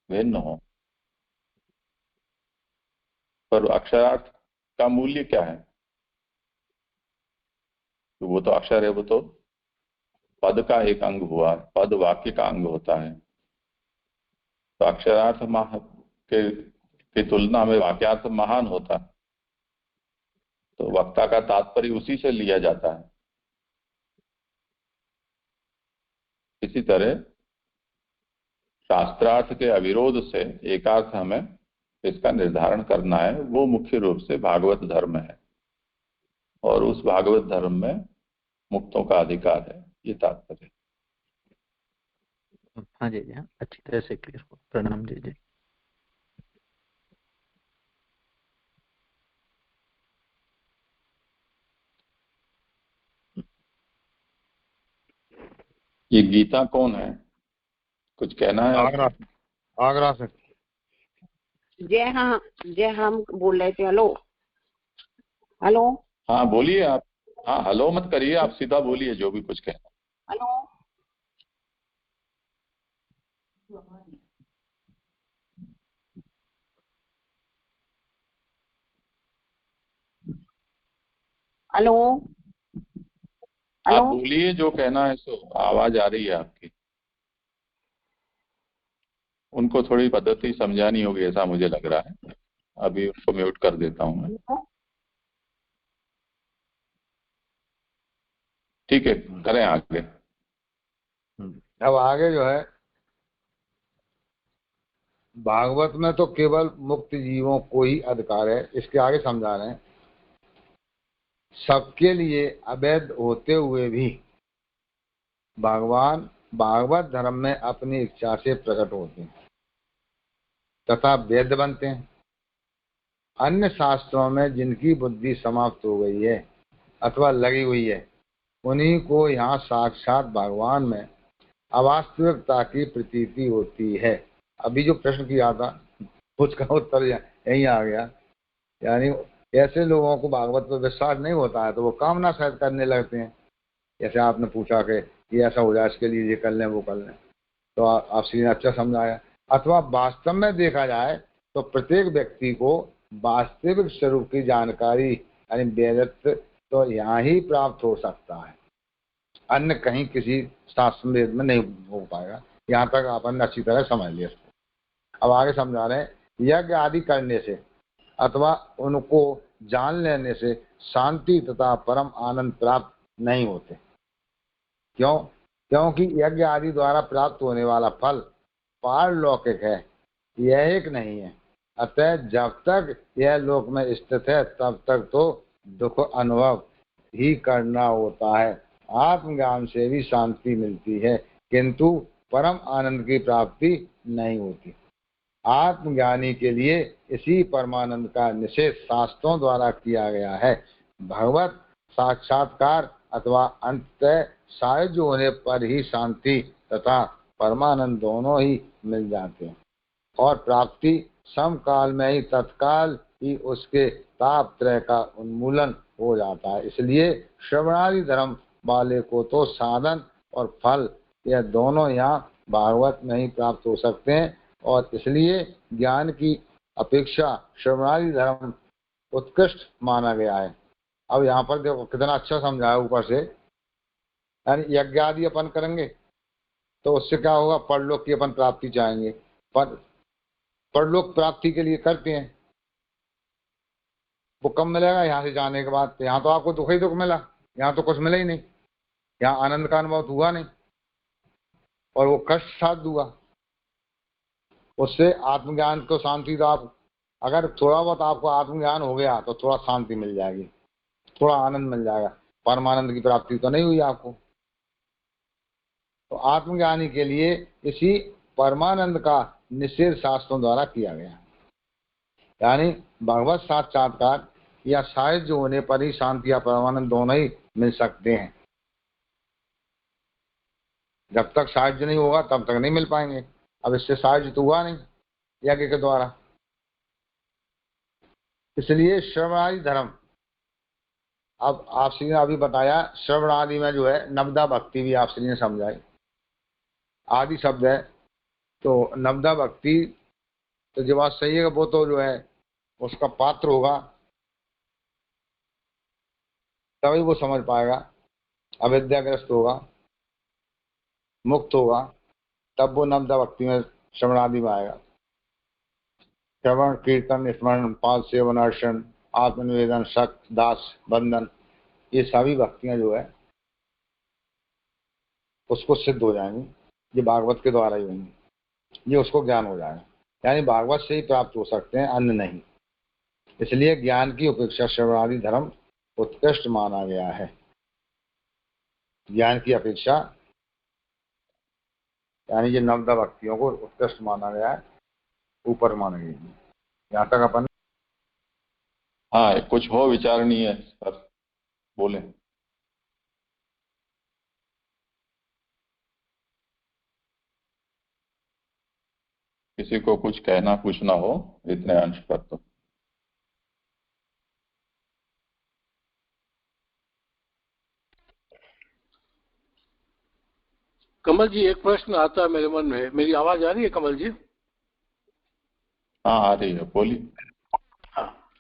भिन्न हो, पर अक्षरार्थ का मूल्य क्या है? तो वो तो अक्षर है, वो तो पद का एक अंग हुआ, पद वाक्य का अंग होता है। तो अक्षरार्थ की तुलना में वाक्यार्थ महान होता है, तो वक्ता का तात्पर्य उसी से लिया जाता है। इसी तरह शास्त्रार्थ के अविरोध से एकार्थ हमें इसका निर्धारण करना है, वो मुख्य रूप से भागवत धर्म है, और उस भागवत धर्म में मुक्तों का अधिकार है। ये तात्पर्य। हाँ जी जी, हाँ, अच्छी तरह से क्लियर हो। प्रणाम जी जी। ये गीता कौन है, कुछ कहना है आगरा आपको? आगरा से। जय हम बोल रहे थे। हेलो हेलो हाँ बोलिए आप। हाँ हेलो मत करिए, आप सीधा बोलिए जो भी कुछ कहना। हेलो। हेलो आप हेलो। बोलिए जो कहना है, सो आवाज आ रही है आपकी। उनको थोड़ी पद्धति समझानी होगी ऐसा मुझे लग रहा है। अभी उनको म्यूट कर देता हूँ मैं। ठीक है, करें आगे। अब आगे जो है, भागवत में तो केवल मुक्त जीवों को ही अधिकार है, इसके आगे समझा रहे हैं। सबके लिए अवैध होते हुए भी भगवान भागवत धर्म में अपनी इच्छा से प्रकट होते हैं तथा वैध बनते हैं। अन्य शास्त्रों में जिनकी बुद्धि समाप्त हो गई है अथवा लगी हुई है, उन्हीं को यहाँ साक्षात भगवान में अवास्तविकता की प्रतीति होती है। अभी जो प्रश्न किया था उसका उत्तर यही आ गया। यानी ऐसे लोगों को भागवत पर विश्वास नहीं होता है तो वो कामना शायद करने लगते हैं। जैसे आपने पूछा कि ऐसा हो जाए, इसके लिए ये कर लें वो कर लें, तो आपसे अच्छा समझाया। अथवा वास्तव में देखा जाए तो प्रत्येक व्यक्ति को वास्तविक स्वरूप की जानकारी यानी वेदत्व तो यहाँ ही प्राप्त हो सकता है, अन्य कहीं किसी शास्त्र वेद में नहीं हो पाएगा। यहाँ तक अपन अच्छी तरह समझ लिया। अब आगे समझा रहे हैं, यज्ञ आदि करने से अथवा उनको जान लेने से शांति तथा परम आनंद प्राप्त नहीं होते। क्यों? क्योंकि यज्ञ आदि द्वारा प्राप्त होने वाला फल पारलौकिक है, यह एक नहीं है। अतः जब तक यह लोक में स्थित है तब तक तो दुख अनुभव ही करना होता है। आत्मज्ञान से भी शांति मिलती है किंतु परम आनंद की प्राप्ति नहीं होती। आत्मज्ञानी के लिए इसी परमानंद का निषेध शास्त्रों द्वारा किया गया है। भगवत साक्षात्कार अथवा अंततः सायुज्य होने पर ही शांति तथा परमानंद दोनों ही मिल जाते हैं और प्राप्ति समकाल में ही तत्काल ही उसके ताप त्रय का उन्मूलन हो जाता है। इसलिए श्रवणादि धर्म वाले को तो साधन और फल यह दोनों यहाँ भागवत में ही प्राप्त हो सकते हैं और इसलिए ज्ञान की अपेक्षा श्रवणादि धर्म उत्कृष्ट माना गया है। अब यहाँ पर देखो कितना अच्छा समझाया ऊपर से। यानी यज्ञ आदि अपन करेंगे तो उससे क्या होगा, परलोक की अपन प्राप्ति चाहेंगे, पर परलोक प्राप्ति के लिए करते हैं, वो कब मिलेगा यहाँ से जाने के बाद? तो यहाँ तो आपको दुख ही दुख मिला, यहाँ तो कुछ मिला ही नहीं, यहाँ आनंद का अनुभव हुआ नहीं और वो कष्ट साथ हुआ। उससे आत्मज्ञान को शांति, तो आप अगर थोड़ा बहुत आपको आत्मज्ञान हो गया तो थोड़ा शांति मिल जाएगी, थोड़ा आनंद मिल जाएगा, परमानंद की प्राप्ति तो नहीं हुई आपको। तो आत्मज्ञानी के लिए इसी परमानंद का निषेध शास्त्रों द्वारा किया गया। यानी भगवत साक्षात्कार या सायुज्य होने पर ही शांति या परमानंद दोनों ही मिल सकते हैं। जब तक सायुज्य नहीं होगा तब तक नहीं मिल पाएंगे। अब इससे सायुज्य तो हुआ नहीं यज्ञ के द्वारा, इसलिए श्रवणादि धर्म। अब आप श्री ने अभी बताया श्रवण आदि में जो है नवदा भक्ति भी आप श्री ने समझाई। आदि शब्द है तो नवदा भक्ति तो जो बात सही है वो तो जो है उसका पात्र होगा तभी वो समझ पाएगा, अविद्याग्रस्त होगा, मुक्त होगा, तब वो नवदा भक्ति में श्रवण आदि में आएगा। श्रवण कीर्तन स्मरण पाद सेवन अर्शन आत्मनिवेदन शक दास बंधन ये सभी भक्तियां जो है उसको सिद्ध हो जाएंगी, ये भागवत के द्वारा ही होंगी, ये उसको ज्ञान हो जाएगा। यानी भागवत से ही प्राप्त हो सकते हैं, अन्य नहीं। इसलिए ज्ञान की उपेक्षा श्रवणादि धर्म उत्कृष्ट माना गया है। ज्ञान की अपेक्षा, यानी ये नवदा भक्तियों को उत्कृष्ट माना गया है, ऊपर माना गया है। यहाँ तक अपन हाँ, कुछ हो विचारणीय सर, बोले। किसी को कुछ कहना पूछना हो इतने अंश पर तो। कमल जी, एक प्रश्न आता है मेरे मन में। मेरी आवाज आ रही है कमल जी? हाँ, आ रही है, बोलिए। हाँ,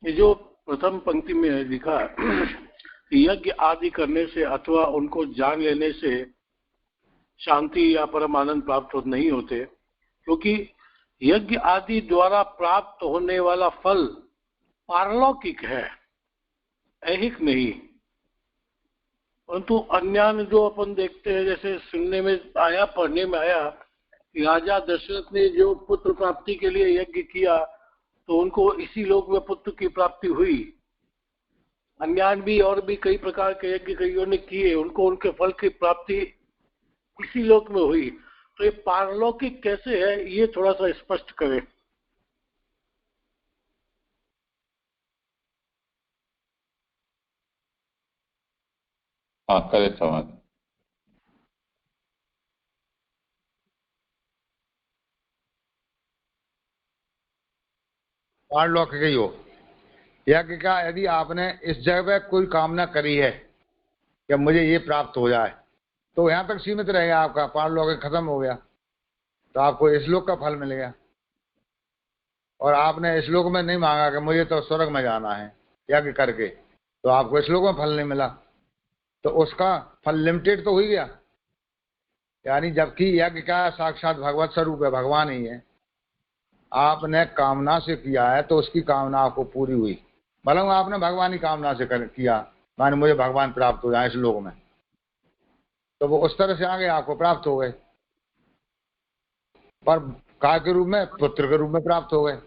ये जो प्रथम पंक्ति में लिखा यज्ञ आदि करने से अथवा उनको जान लेने से शांति या परम आनंद प्राप्त नहीं होते, क्योंकि यज्ञ आदि द्वारा प्राप्त होने वाला फल पारलौकिक है, ऐहिक नहीं। परंतु अन्यान जो अपन देखते हैं, जैसे सुनने में आया, पढ़ने में आया कि राजा दशरथ ने जो पुत्र प्राप्ति के लिए यज्ञ किया तो उनको इसी लोक में पुत्र की प्राप्ति हुई। अन्यान भी और भी कई प्रकार के यज्ञ कईयों ने किए, उनको उनके फल की प्राप्ति इसी लोक में हुई। तो ये पारलौकिक कैसे है, ये थोड़ा सा स्पष्ट करें। हाँ, करे सवाल। पारलौकिक ही हो। यज्ञ का यदि आपने इस जगह कोई कामना करी है कि मुझे ये प्राप्त हो जाए, तो यहाँ तक सीमित रहेगा, आपका पारलौकिक खत्म हो गया, तो आपको इस लोक का फल मिल गया। और आपने इस लोक में नहीं मांगा कि मुझे तो स्वर्ग में जाना है यज्ञ करके, तो आपको इस लोक में फल नहीं मिला, तो उसका फल लिमिटेड तो हो ही गया। यानी जबकि यज्ञ का साक्षात भगवत स्वरूप है, भगवान ही है, आपने कामना से किया है तो उसकी कामना आपको पूरी हुई। मतलब आपने भगवान की कामना से किया, माने मुझे भगवान प्राप्त हो जाए इस लोक में, तो वो उस तरह से आगे आपको प्राप्त हो गए, पर काय के रूप में, पुत्र के रूप में प्राप्त हो गए।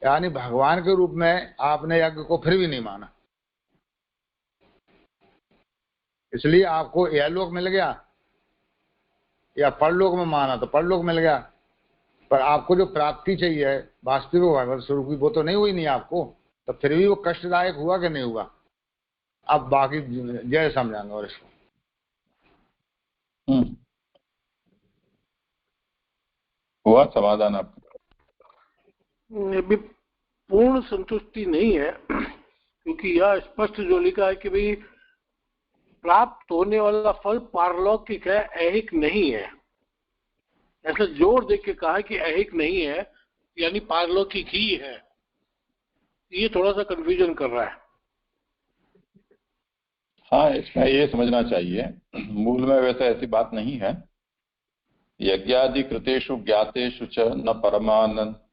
यानी भगवान के रूप में आपने यज्ञ को फिर भी नहीं माना, इसलिए आपको यह लोक मिल गया, या परलोक में माना तो परलोक मिल गया, पर आपको जो प्राप्ति चाहिए वास्तविक भगवत स्वरूप की, वो तो नहीं हुई नहीं आपको, तो फिर भी वो कष्टदायक हुआ कि नहीं हुआ। अब बाकी जय समझाएंगे और इसको। हुआ समाधान आपका? भी पूर्ण संतुष्टि नहीं है, क्योंकि यह स्पष्ट जो लिखा है कि भाई प्राप्त होने वाला फल पारलौकिक है, ऐहिक नहीं है। ऐसा जोर देख के कहा कि ऐहिक नहीं है, यानी पारलौकिक ही है। ये थोड़ा सा कंफ्यूजन कर रहा है। हाँ, इसमें ये समझना चाहिए, मूल में वैसे ऐसी बात नहीं है। यज्ञादि कृतेषु ज्ञातेषु च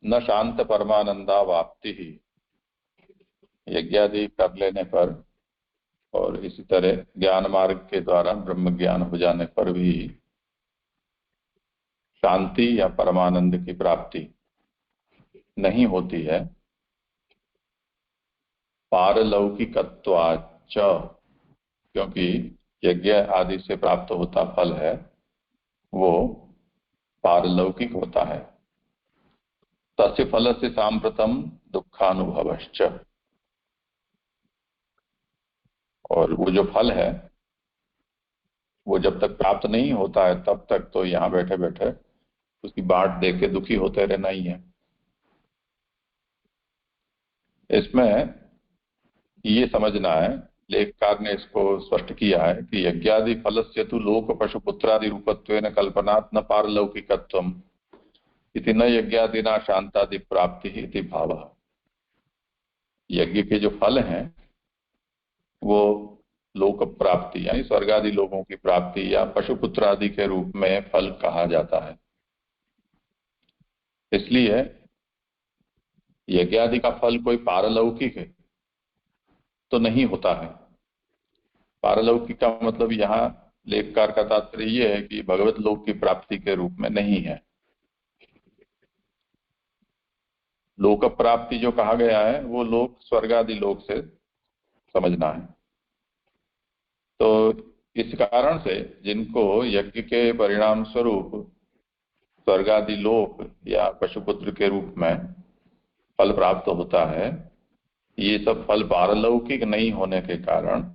न शांत परमानंदा वाप्ति ही। यज्ञादि कर लेने पर और इसी तरह ज्ञान मार्ग के द्वारा ब्रह्म ज्ञान हो जाने पर भी शांति या परमानंद की प्राप्ति नहीं होती है। पारलौकिकत्वाच्च, क्योंकि यज्ञ आदि से प्राप्त होता फल है वो पारलौकिक होता है। तस्य फल से सांप्रतम दुखानुभवश्च, और वो जो फल है वो जब तक प्राप्त नहीं होता है तब तक तो यहाँ बैठे बैठे उसकी बाट देख के दुखी होते रहना ही है। इसमें ये समझना है, लेखकार ने इसको स्पष्ट किया है कि यज्ञादि फलस्य तु लोक पशुपुत्रादि रूपत्वेन कल्पनात् न पारलौकिकत्वम् इति न यज्ञादिना शांतादि प्राप्ति इति भावः। यज्ञ के जो फल हैं वो लोक प्राप्ति यानी स्वर्ग आदि लोगों की प्राप्ति या पशुपुत्र आदि के रूप में फल कहा जाता है। इसलिए यज्ञादि का फल कोई पारलौकिक है तो नहीं होता है। पारलौकिक का मतलब यहाँ लेखकार का तात्पर्य यह है कि भगवत लोक की प्राप्ति के रूप में नहीं है। लोक प्राप्ति जो कहा गया है वो लोक स्वर्ग आदि लोक से समझना है। तो इस कारण से जिनको यज्ञ के परिणाम स्वरूप स्वर्ग आदि लोक या पशुपुत्र के रूप में फल प्राप्त होता है, ये सब फल पारलौकिक नहीं होने के कारण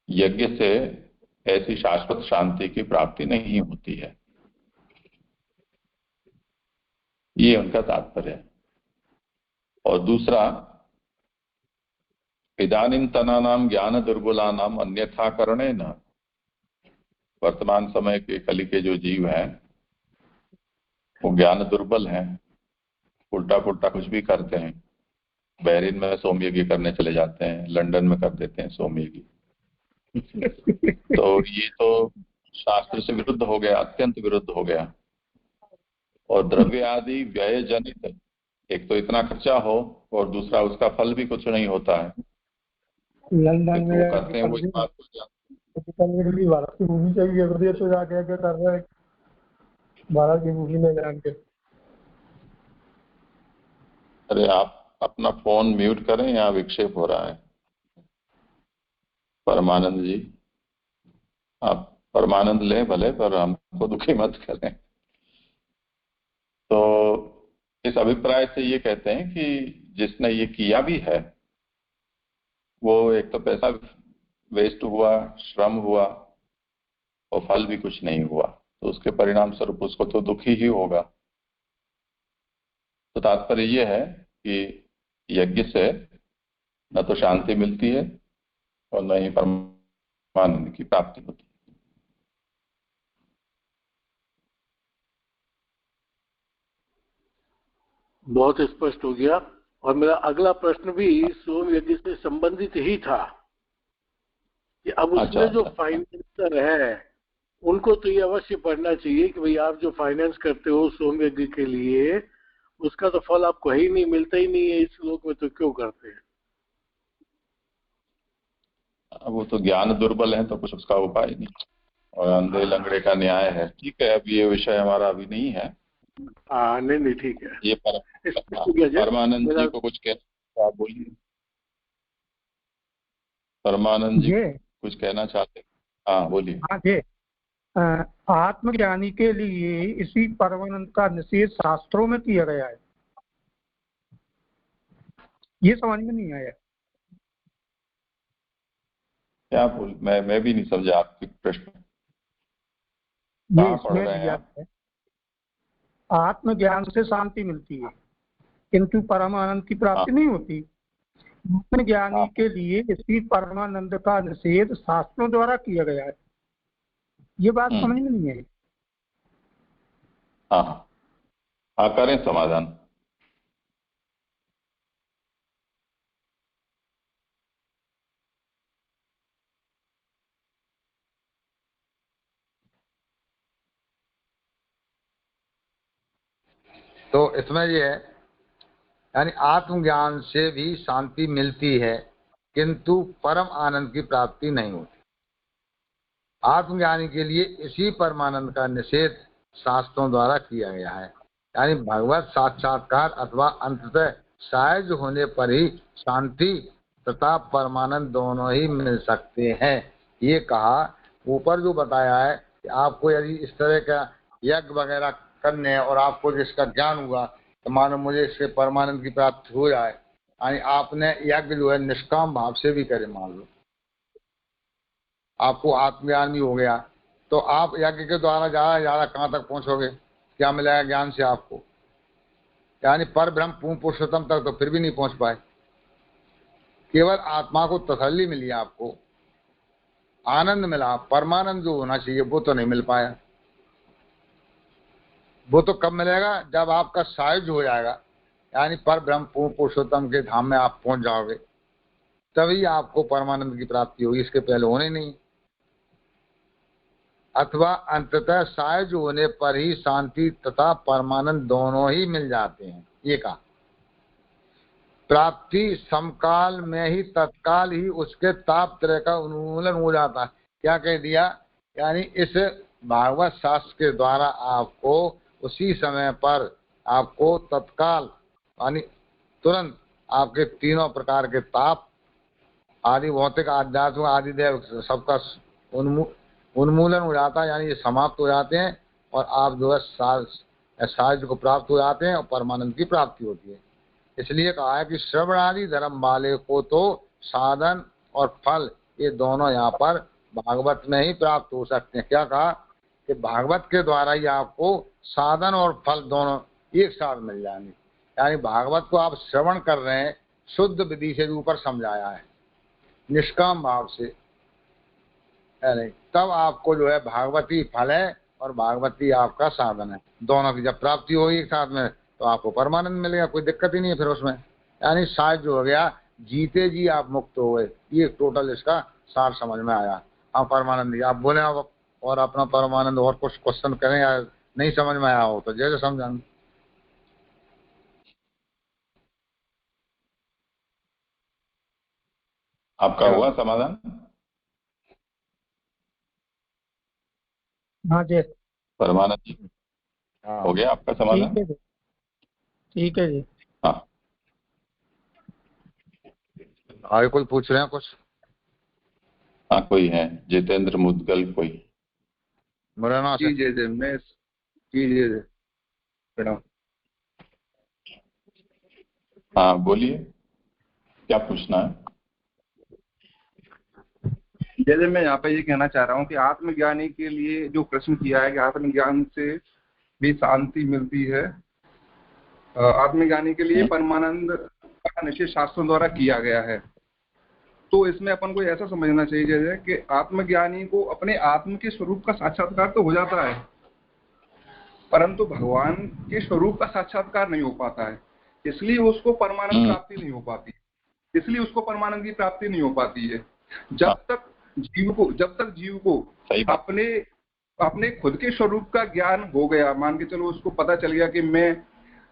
यज्ञ से ऐसी शाश्वत शांति की प्राप्ति नहीं होती है। ये उनका तात्पर्य है। और दूसरा, इदानीन्तनानां ज्ञान दुर्बलानाम अन्यथा करणेन, वर्तमान समय के कली के जो जीव हैं वो ज्ञान दुर्बल हैं, उल्टा पुल्टा कुछ भी करते हैं। बहरीन में सोमयज्ञ करने चले जाते हैं, लंदन में कर देते हैं सोमयज्ञ। तो ये तो शास्त्र से विरुद्ध हो गया, अत्यंत विरुद्ध हो गया। और द्रव्य आदि व्यय जनित, एक तो इतना खर्चा हो और दूसरा उसका फल भी कुछ नहीं होता है। लंदन में करते हैं वो इस बात को भारत की भूमि चाहिए, तो जाके क्या कर रहे हैं भारत की भूमि ले जाके। अरे आप अपना फोन म्यूट करें, यहाँ विक्षेप हो रहा है। परमानंद जी, आप परमानंद लें भले, पर हमको दुखी मत करें। तो इस अभिप्राय से ये कहते हैं कि जिसने ये किया भी है वो एक तो पैसा वेस्ट हुआ, श्रम हुआ और फल भी कुछ नहीं हुआ, तो उसके परिणाम स्वरूप उसको तो दुखी ही होगा। तो तात्पर्य ये है कि यज्ञ से न तो शांति मिलती है और न ही परमानंद की प्राप्ति होती है। बहुत स्पष्ट हो गया। और मेरा अगला प्रश्न भी सोम यज्ञ से संबंधित ही था कि अब उसमें जो फाइनेंसर है उनको तो ये अवश्य पढ़ना चाहिए कि भाई आप जो फाइनेंस करते हो सोम यज्ञ के लिए, उसका तो फल आपको ही नहीं मिलता ही नहीं है इस लोक में, तो क्यों करते हैं? वो तो ज्ञान दुर्बल है तो कुछ उसका उपाय नहीं, और अंधे लंगड़े का न्याय है। ठीक है, अब ये विषय हमारा अभी नहीं है। हाँ, नहीं ठीक है। ये परमानंद जी को कुछ कहना, आप बोलिए। परमानंद जी कुछ कहना चाहते? हाँ बोलिए। हाँ जी, आत्मज्ञानी के लिए इसी परमानंद का निषेध शास्त्रों में किया गया है, ये समझ में नहीं आया। क्या बोल, मैं भी नहीं समझा आपके प्रश्न। ये इसमें दिया है, आत्मज्ञान से शांति मिलती है किंतु परमानंद की प्राप्ति नहीं होती। आत्मज्ञानी के लिए इसी परमानंद का निषेध शास्त्रों द्वारा किया गया है, ये बात समझ में नहीं है। हाँ, करें समाधान। तो इसमें ये है, यानी आत्मज्ञान से भी शांति मिलती है किंतु परम आनंद की प्राप्ति नहीं होती। आत्मज्ञानी के लिए इसी परमानंद का निषेध शास्त्रों द्वारा किया गया है, यानी भगवत साक्षात्कार अथवा अंततः सहज होने पर ही शांति तथा परमानंद दोनों ही मिल सकते हैं। ये कहा ऊपर जो बताया है कि आपको यदि इस तरह का यज्ञ वगैरह करने और आपको जिसका ज्ञान हुआ तो मानो मुझे इससे परमानंद की प्राप्ति हो जाए, यानी आपने यज्ञ जो है निष्काम भाव से भी करे, मान लो आपको आत्मज्ञान भी हो गया, तो आप यज्ञ के द्वारा ज्यादा कहाँ तक पहुंचोगे, क्या मिलेगा ज्ञान से आपको? यानी पर ब्रह्म पूर्ण पुरुषोत्तम तक तो फिर भी नहीं पहुंच पाए। केवल आत्मा को तसल्ली मिली, आपको आनंद मिला, परमानंद जो होना चाहिए वो तो नहीं मिल पाया। वो तो कब मिलेगा? जब आपका सायुज्य हो जाएगा, यानी पर ब्रह्म पूर्ण पुरुषोत्तम के धाम में आप पहुंच जाओगे, तभी आपको परमानंद की प्राप्ति होगी, इसके पहले होने नहीं। अथवा अंततः सायुज्य होने पर ही शांति तथा परमानंद दोनों ही मिल जाते हैं। ये कहा प्राप्ति समकाल में ही तत्काल ही उसके ताप त्रय का उन्मूलन हो जाता है। क्या कह दिया? यानी इस भागवत शास्त्र के द्वारा आपको उसी समय पर आपको तत्काल यानी तुरंत आपके तीनों प्रकार के ताप आदि भौतिक आध्यात्मिक आदि देव सबका उन्मूलन हो जाता है, यानी ये समाप्त हो जाते हैं और आप जो है साहित्य को प्राप्त हो जाते हैं और परमानंद की प्राप्ति होती है। इसलिए कहा है कि श्रवण आदि धर्म वाले को तो साधन और फल ये दोनों यहाँ पर भागवत में ही प्राप्त हो सकते हैं। क्या कहा कि भागवत के द्वारा ही आपको साधन और फल दोनों एक साथ मिल जाएंगे। यानी भागवत को आप श्रवण कर रहे हैं, शुद्ध विधि से ऊपर समझाया है, निष्काम भाव से, तब आपको जो है भागवती फल है और भागवती आपका साधन है। दोनों की जब प्राप्ति होगी एक साथ में तो आपको परमानंद मिलेगा, कोई दिक्कत ही नहीं है फिर उसमें। यानी शायद जो हो गया जीते जी आप मुक्त हो गए, ये टोटल इसका सार समझ में आया। हाँ परमानंद, आप बोले आप और अपना परमानंद और कुछ क्वेश्चन करें या नहीं समझ में आया हो तो जैसे समझाएं। आपका हुआ समाधान? हाँ जी, परमानंद जी हो गया आपका समाधान? ठीक है जी। हाँ, आगे कोई पूछ रहे हैं कुछ? हाँ कोई है, जितेंद्र मुदगल कोई? मेरा नाम मैं हाँ बोलिए, क्या पूछना है? जैसे मैं यहाँ पे ये कहना चाह रहा हूँ कि आत्मज्ञानी के लिए जो प्रश्न किया है कि आत्मज्ञान से भी शांति मिलती है, आत्मज्ञानी के लिए परमानंद का निश्चय शास्त्रों द्वारा किया गया है, तो इसमें अपन को ऐसा समझना चाहिए जैसे कि आत्मज्ञानी को अपने आत्म के स्वरूप का साक्षात्कार तो हो जाता है, परंतु भगवान के स्वरूप का साक्षात्कार नहीं हो पाता है, इसलिए उसको परमानंद प्राप्ति नहीं हो पाती, इसलिए उसको परमानंद की प्राप्ति नहीं हो पाती है। जब तक जीव को अपने खुद के स्वरूप का ज्ञान हो गया, मान के चलो उसको पता चल गया कि मैं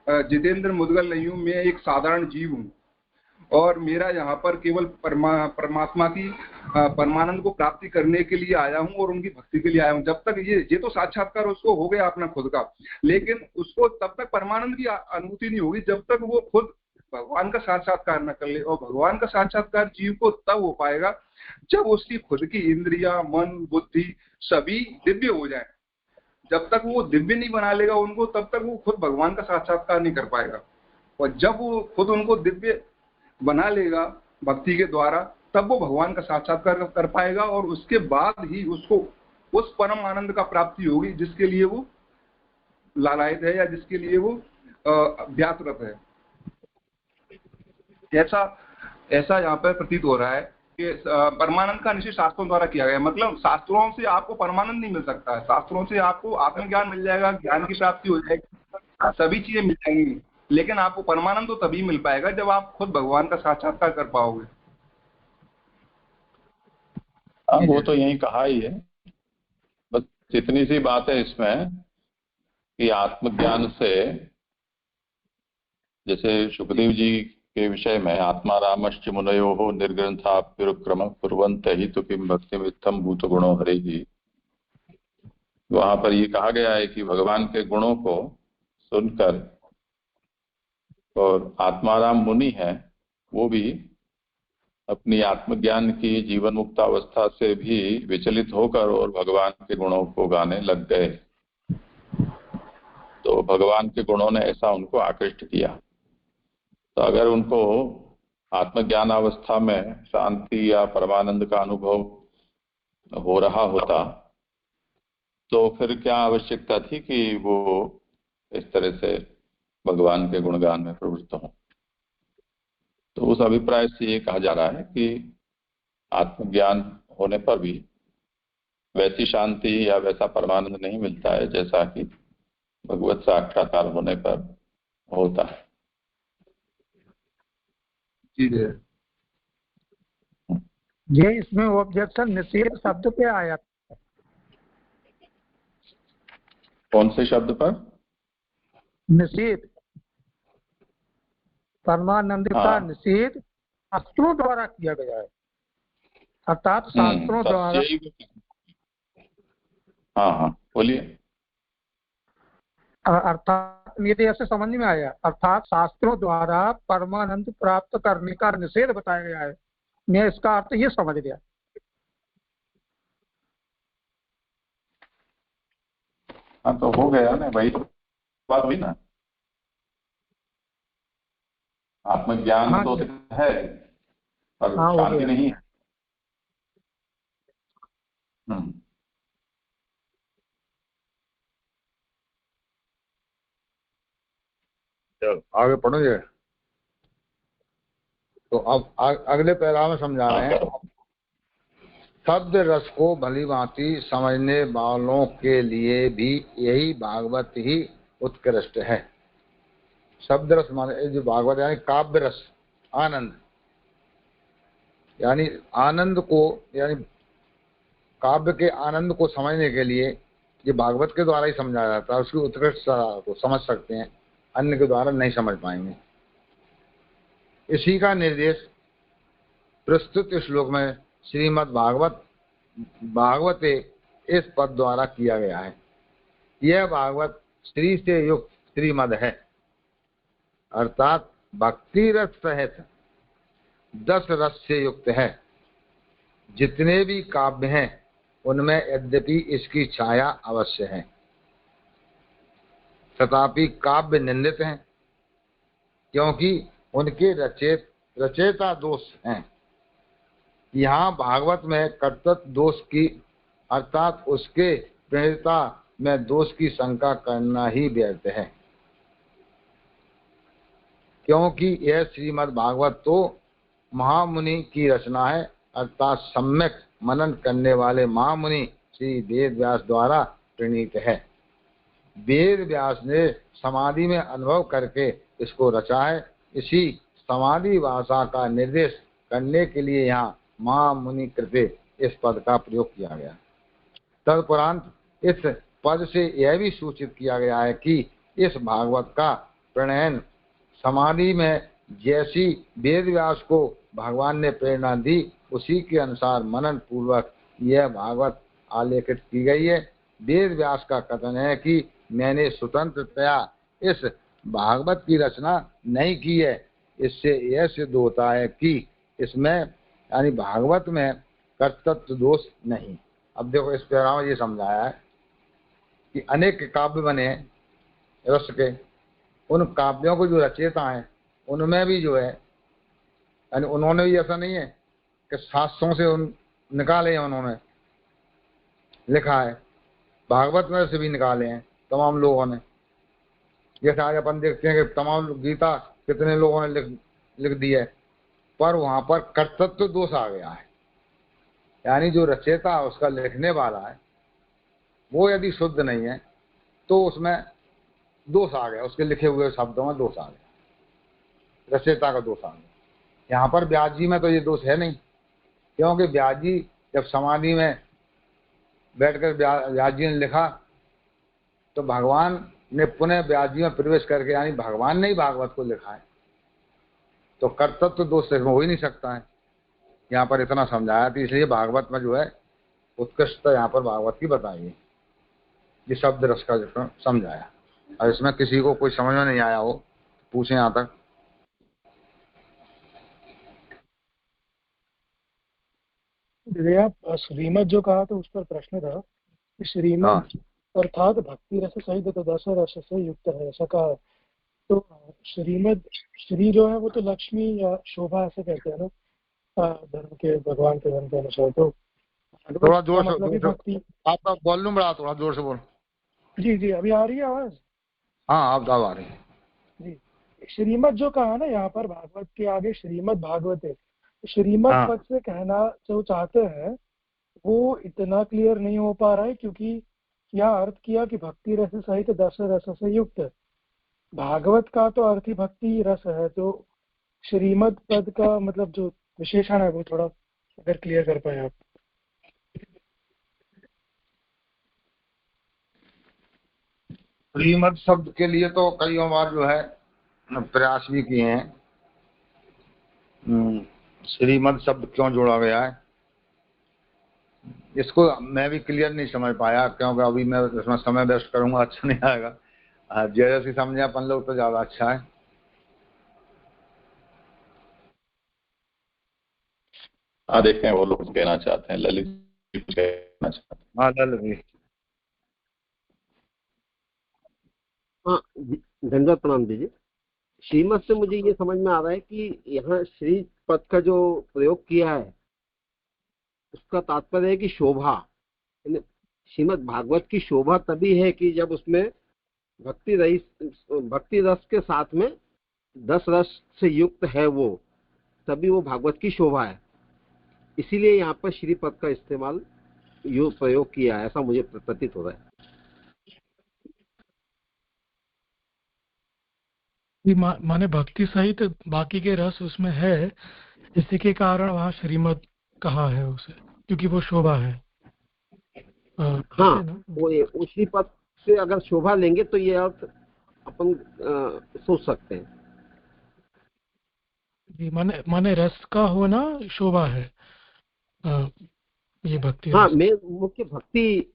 जितेंद्र मुदगल नहीं हूं, मैं एक साधारण जीव हूं और मेरा यहाँ पर केवल परमात्मा की परमानंद को प्राप्ति करने के लिए आया हूं और उनकी भक्ति के लिए आया हूं। जब तक ये तो साक्षात्कार उसको हो गया अपना खुद का, लेकिन उसको तब तक परमानंद की अनुभूति नहीं होगी जब तक वो खुद भगवान का साक्षात्कार न कर ले। और भगवान का साक्षात्कार जीव को तब हो पाएगा जब उसकी खुद की इंद्रिया, मन, बुद्धि सभी दिव्य हो जाए। जब तक वो दिव्य नहीं बना लेगा उनको, तब तक वो खुद भगवान का साक्षात्कार नहीं कर पाएगा। और जब वो खुद उनको दिव्य बना लेगा भक्ति के द्वारा, तब वो भगवान का साक्षात्कार कर पाएगा और उसके बाद ही उसको उस परम आनंद का प्राप्ति होगी जिसके लिए वो लालायित है या जिसके लिए वो व्याकुल है। ऐसा यहाँ पर प्रतीत हो रहा है कि परमानंद का निश्चय शास्त्रों द्वारा किया गया। मतलब शास्त्रों से आपको परमानंद नहीं मिल सकता है, शास्त्रों से आपको आत्मज्ञान मिल जाएगा, ज्ञान की प्राप्ति हो जाएगी, सभी चीजें मिल जाएंगी, लेकिन आपको परमानंद तो तभी मिल पाएगा जब आप खुद भगवान का साक्षात्कार कर पाओगे। हाँ वो तो यही कहा ही है, बस इतनी सी बात है इसमें कि आत्मज्ञान से, जैसे सुखदेव जी के विषय में आत्मा रामश्च मुनयो निर्ग्रंथाप्युरुक्रम कुर्वन्त हि तु किं भक्तिमित्थं भूत गुणो हरेहि, वहां पर ये कहा गया है कि भगवान के गुणों को सुनकर और आत्माराम मुनि है वो भी अपनी आत्मज्ञान की जीवन मुक्त अवस्था से भी विचलित होकर और भगवान के गुणों को गाने लग गए। तो भगवान के गुणों ने ऐसा उनको आकृष्ट किया। तो अगर उनको आत्मज्ञान अवस्था में शांति या परमानंद का अनुभव हो रहा होता तो फिर क्या आवश्यकता थी कि वो इस तरह से भगवान के गुणगान में प्रवृत्त हों। तो उस अभिप्राय से ये कहा जा रहा है कि आत्मज्ञान होने पर भी वैसी शांति या वैसा परमानंद नहीं मिलता है जैसा कि भगवत साक्षात्कार होने पर होता है। ये इसमें ऑब्जेक्शन निषेध शब्द पे आया। कौन से शब्द पर? निषेध, परमानंद का निषेध शास्त्रों द्वारा किया गया है, अर्थात शास्त्रों द्वारा। हाँ बोलिए। अर्थात मेरे ऐसे समझ में आया, अर्थात शास्त्रों द्वारा परमानंद प्राप्त करने का निषेध बताया गया है, मैं इसका अर्थ ये समझ गया। हाँ तो हो गया ना, वही तो बात हुई ना। आत्मज्ञान हाँ तो जी, है पर हाँ हो शांति गया। नहीं है। हम्म। चलो आगे पढ़ोगे। तो अब अगले पैरा में समझा रहे हैं, शब्द रस को भली भांति समझने वालों के लिए भी यही भागवत ही उत्कृष्ट है। शब्द रस माने जो भागवत यानी काव्य रस, आनंद, यानी आनंद को, यानी काव्य के आनंद को समझने के लिए ये भागवत के द्वारा ही समझाया जाता है। उसकी उत्कृष्टता को समझ सकते हैं, अन्य के द्वारा नहीं समझ पाएंगे। इसी का निर्देश प्रस्तुत श्लोक में श्रीमद् भागवते इस पद द्वारा किया गया है। यह भागवत श्री से युक्त श्रीमद है, अर्थात भक्ति रस सहित 10 रस से युक्त है। जितने भी काव्य हैं उनमें यद्यपि इसकी छाया अवश्य है, तथापि काव्य निंदित हैं, क्योंकि उनके रचयिता दोष हैं। यहाँ भागवत में कर्तृत्व दोष की, अर्थात उसके प्रेरिता में दोष की शंका करना ही व्यर्थ है, क्योंकि यह श्रीमद् भागवत तो महामुनि की रचना है, अर्थात सम्यक मनन करने वाले महामुनि श्री वेद व्यास द्वारा प्रणीत है। वेद व्यास ने समाधि में अनुभव करके इसको रचा है। इसी समाधि भाषा का निर्देश करने के लिए यहाँ महामुनि कृते इस पद का प्रयोग किया गया। तदुपरांत इस पद से यह भी सूचित किया गया है कि इस भागवत का प्रणयन समाधि में जैसी वेद व्यास को भगवान ने प्रेरणा दी, उसी के अनुसार मनन पूर्वक यह भागवत आलेखित की गई है। वेद व्यास का कथन है कि मैंने स्वतंत्रतया इस भागवत की रचना नहीं की है। इससे यह सिद्ध होता है कि इसमें यानी भागवत में कर्तृत्व दोष नहीं। अब देखो इस पैरा में ये समझाया है कि अनेक काव्य बने रस के, उन काव्यों को जो रचयिता हैं उनमें भी जो है, यानी उन्होंने भी ऐसा नहीं है कि शास्त्रों से उन निकाले हैं, उन्होंने लिखा है, भागवत में से भी निकाले हैं तमाम लोगों ने। जैसे आज अपन देखते हैं कि तमाम गीता कितने लोगों ने लिख दी है, पर वहां पर कर्तृत्व दोष आ गया है। यानी जो रचयिता है, उसका लिखने वाला है, वो यदि शुद्ध नहीं है तो उसमें दोष आ गया, उसके लिखे हुए शब्दों में दोष आ गया, रचयिता का दोष आ गया। यहाँ पर व्यास जी में तो ये दोष है नहीं, क्योंकि व्यास जी जब समाधि में बैठकर व्यास जी ने लिखा तो भगवान ने पुनः व्यास जी में प्रवेश करके, यानी भगवान ने ही भागवत को लिखा है, तो कर्तृत्व दोष इसमें हो ही नहीं सकता है। यहाँ पर इतना समझाया था, इसलिए भागवत में जो है उत्कृष्टता यहाँ पर भागवत की बताई है। ये शब्द रस का जिक्र समझाया। और इसमें किसी को कोई समझ में नहीं आया हो पूछे यहाँ तक। आप श्रीमद जो कहा तो उस पर प्रश्न था कि श्रीमद अर्थात भक्ति रस सहित तो 10 रस से युक्त है, ऐसा कहा। तो श्रीमद, श्री जो है वो तो लक्ष्मी या शोभा ऐसे कहते हैं ना धर्म के, भगवान के धर्म के अनुसार। तो थोड़ा जोर से मतलब भक्ति, आपका वॉल्यूम बढ़ा, थोड़ा जोर से बोल। जी जी अभी आ रही है आवाज? हाँ आप आ रही है जी। श्रीमद जो कहा ना यहाँ पर भागवत के आगे श्रीमद भागवत है, श्रीमद पद से कहना जो चाहते हैं वो इतना क्लियर नहीं हो पा रहा है, क्योंकि यहाँ अर्थ किया कि भक्ति रस सहित 10 रस से युक्त है। भागवत का तो अर्थ ही भक्ति रस है, तो श्रीमद पद का मतलब जो विशेषण है वो थोड़ा अगर क्लियर कर पाए आप। श्रीमद शब्द के लिए तो कई बार जो है प्रयास भी किए हैं, श्रीमद शब्द क्यों जोड़ा गया है इसको मैं भी क्लियर नहीं समझ पाया, क्योंकि अभी मैं इसमें समय वेस्ट करूंगा अच्छा नहीं आएगा। जैसे समझे अपन लोग तो ज्यादा अच्छा है। हाँ देखें वो लोग कहना चाहते हैं, ललित जी कुछ कहना चाहते हैं। हाँ ललित जी। हाँ, धन्यवाद, प्रणाम दीजिए। श्रीमत से मुझे ये समझ में आ रहा है कि यहाँ श्री पद का जो प्रयोग किया है उसका तात्पर्य है कि शोभा, श्रीमद् भागवत की शोभा तभी है कि जब उसमें भक्ति रस के साथ में 10 रस से युक्त है वो, तभी वो भागवत की शोभा है। इसीलिए यहाँ पर श्री पद का इस्तेमाल प्रयोग किया है, ऐसा मुझे प्रतीत हो रहा है। माने भक्ति सहित बाकी के रस उसमें है, इसी के कारण वहाँ श्रीमद कहा है उसे, क्योंकि वो शोभा है। हाँ, वो श्री पद से अगर शोभा लेंगे तो ये अर्थ अपन सोच सकते हैं। जी, माने रस का होना शोभा है, ये भक्ति। हाँ, मैं मुख्य भक्ति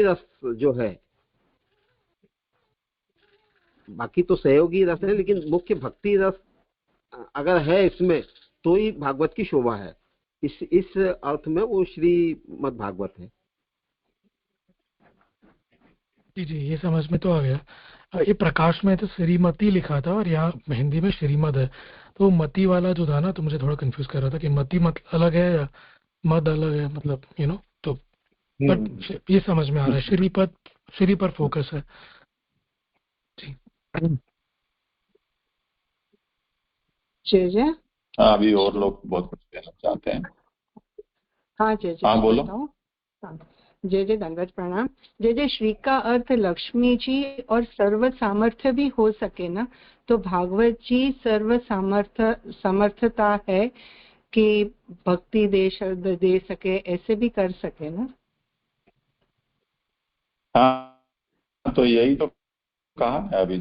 रस जो है, बाकी तो सहयोगी रस है, लेकिन मुख्य भक्ति रस अगर है इसमें तो ही भागवत की शोभा है। इस अर्थ में वो श्रीमद् भागवत है। जी जी, ये समझ में तो आ गया। ये प्रकाश में तो श्रीमती लिखा था और यहाँ हिंदी में श्रीमद है, तो मती वाला जो था ना, तो मुझे थोड़ा कंफ्यूज कर रहा था कि मती मतलब अलग है या मद अलग है, मतलब तो बट ये समझ में आ रहा है, श्रीपद, श्री पर फोकस है। जी जय जय। हाँ, अभी और लोग बहुत कुछ कहना चाहते हैं। हाँ जय जय। हाँ बोलो। जय जय, दंडवत प्रणाम। जय जय, श्री का अर्थ लक्ष्मी जी और सर्व सामर्थ्य भी हो सके ना, तो भागवत जी सर्व समर्थता है कि भक्ति दे सके, ऐसे भी कर सके ना। हाँ, तो यही तो कहा है अभी,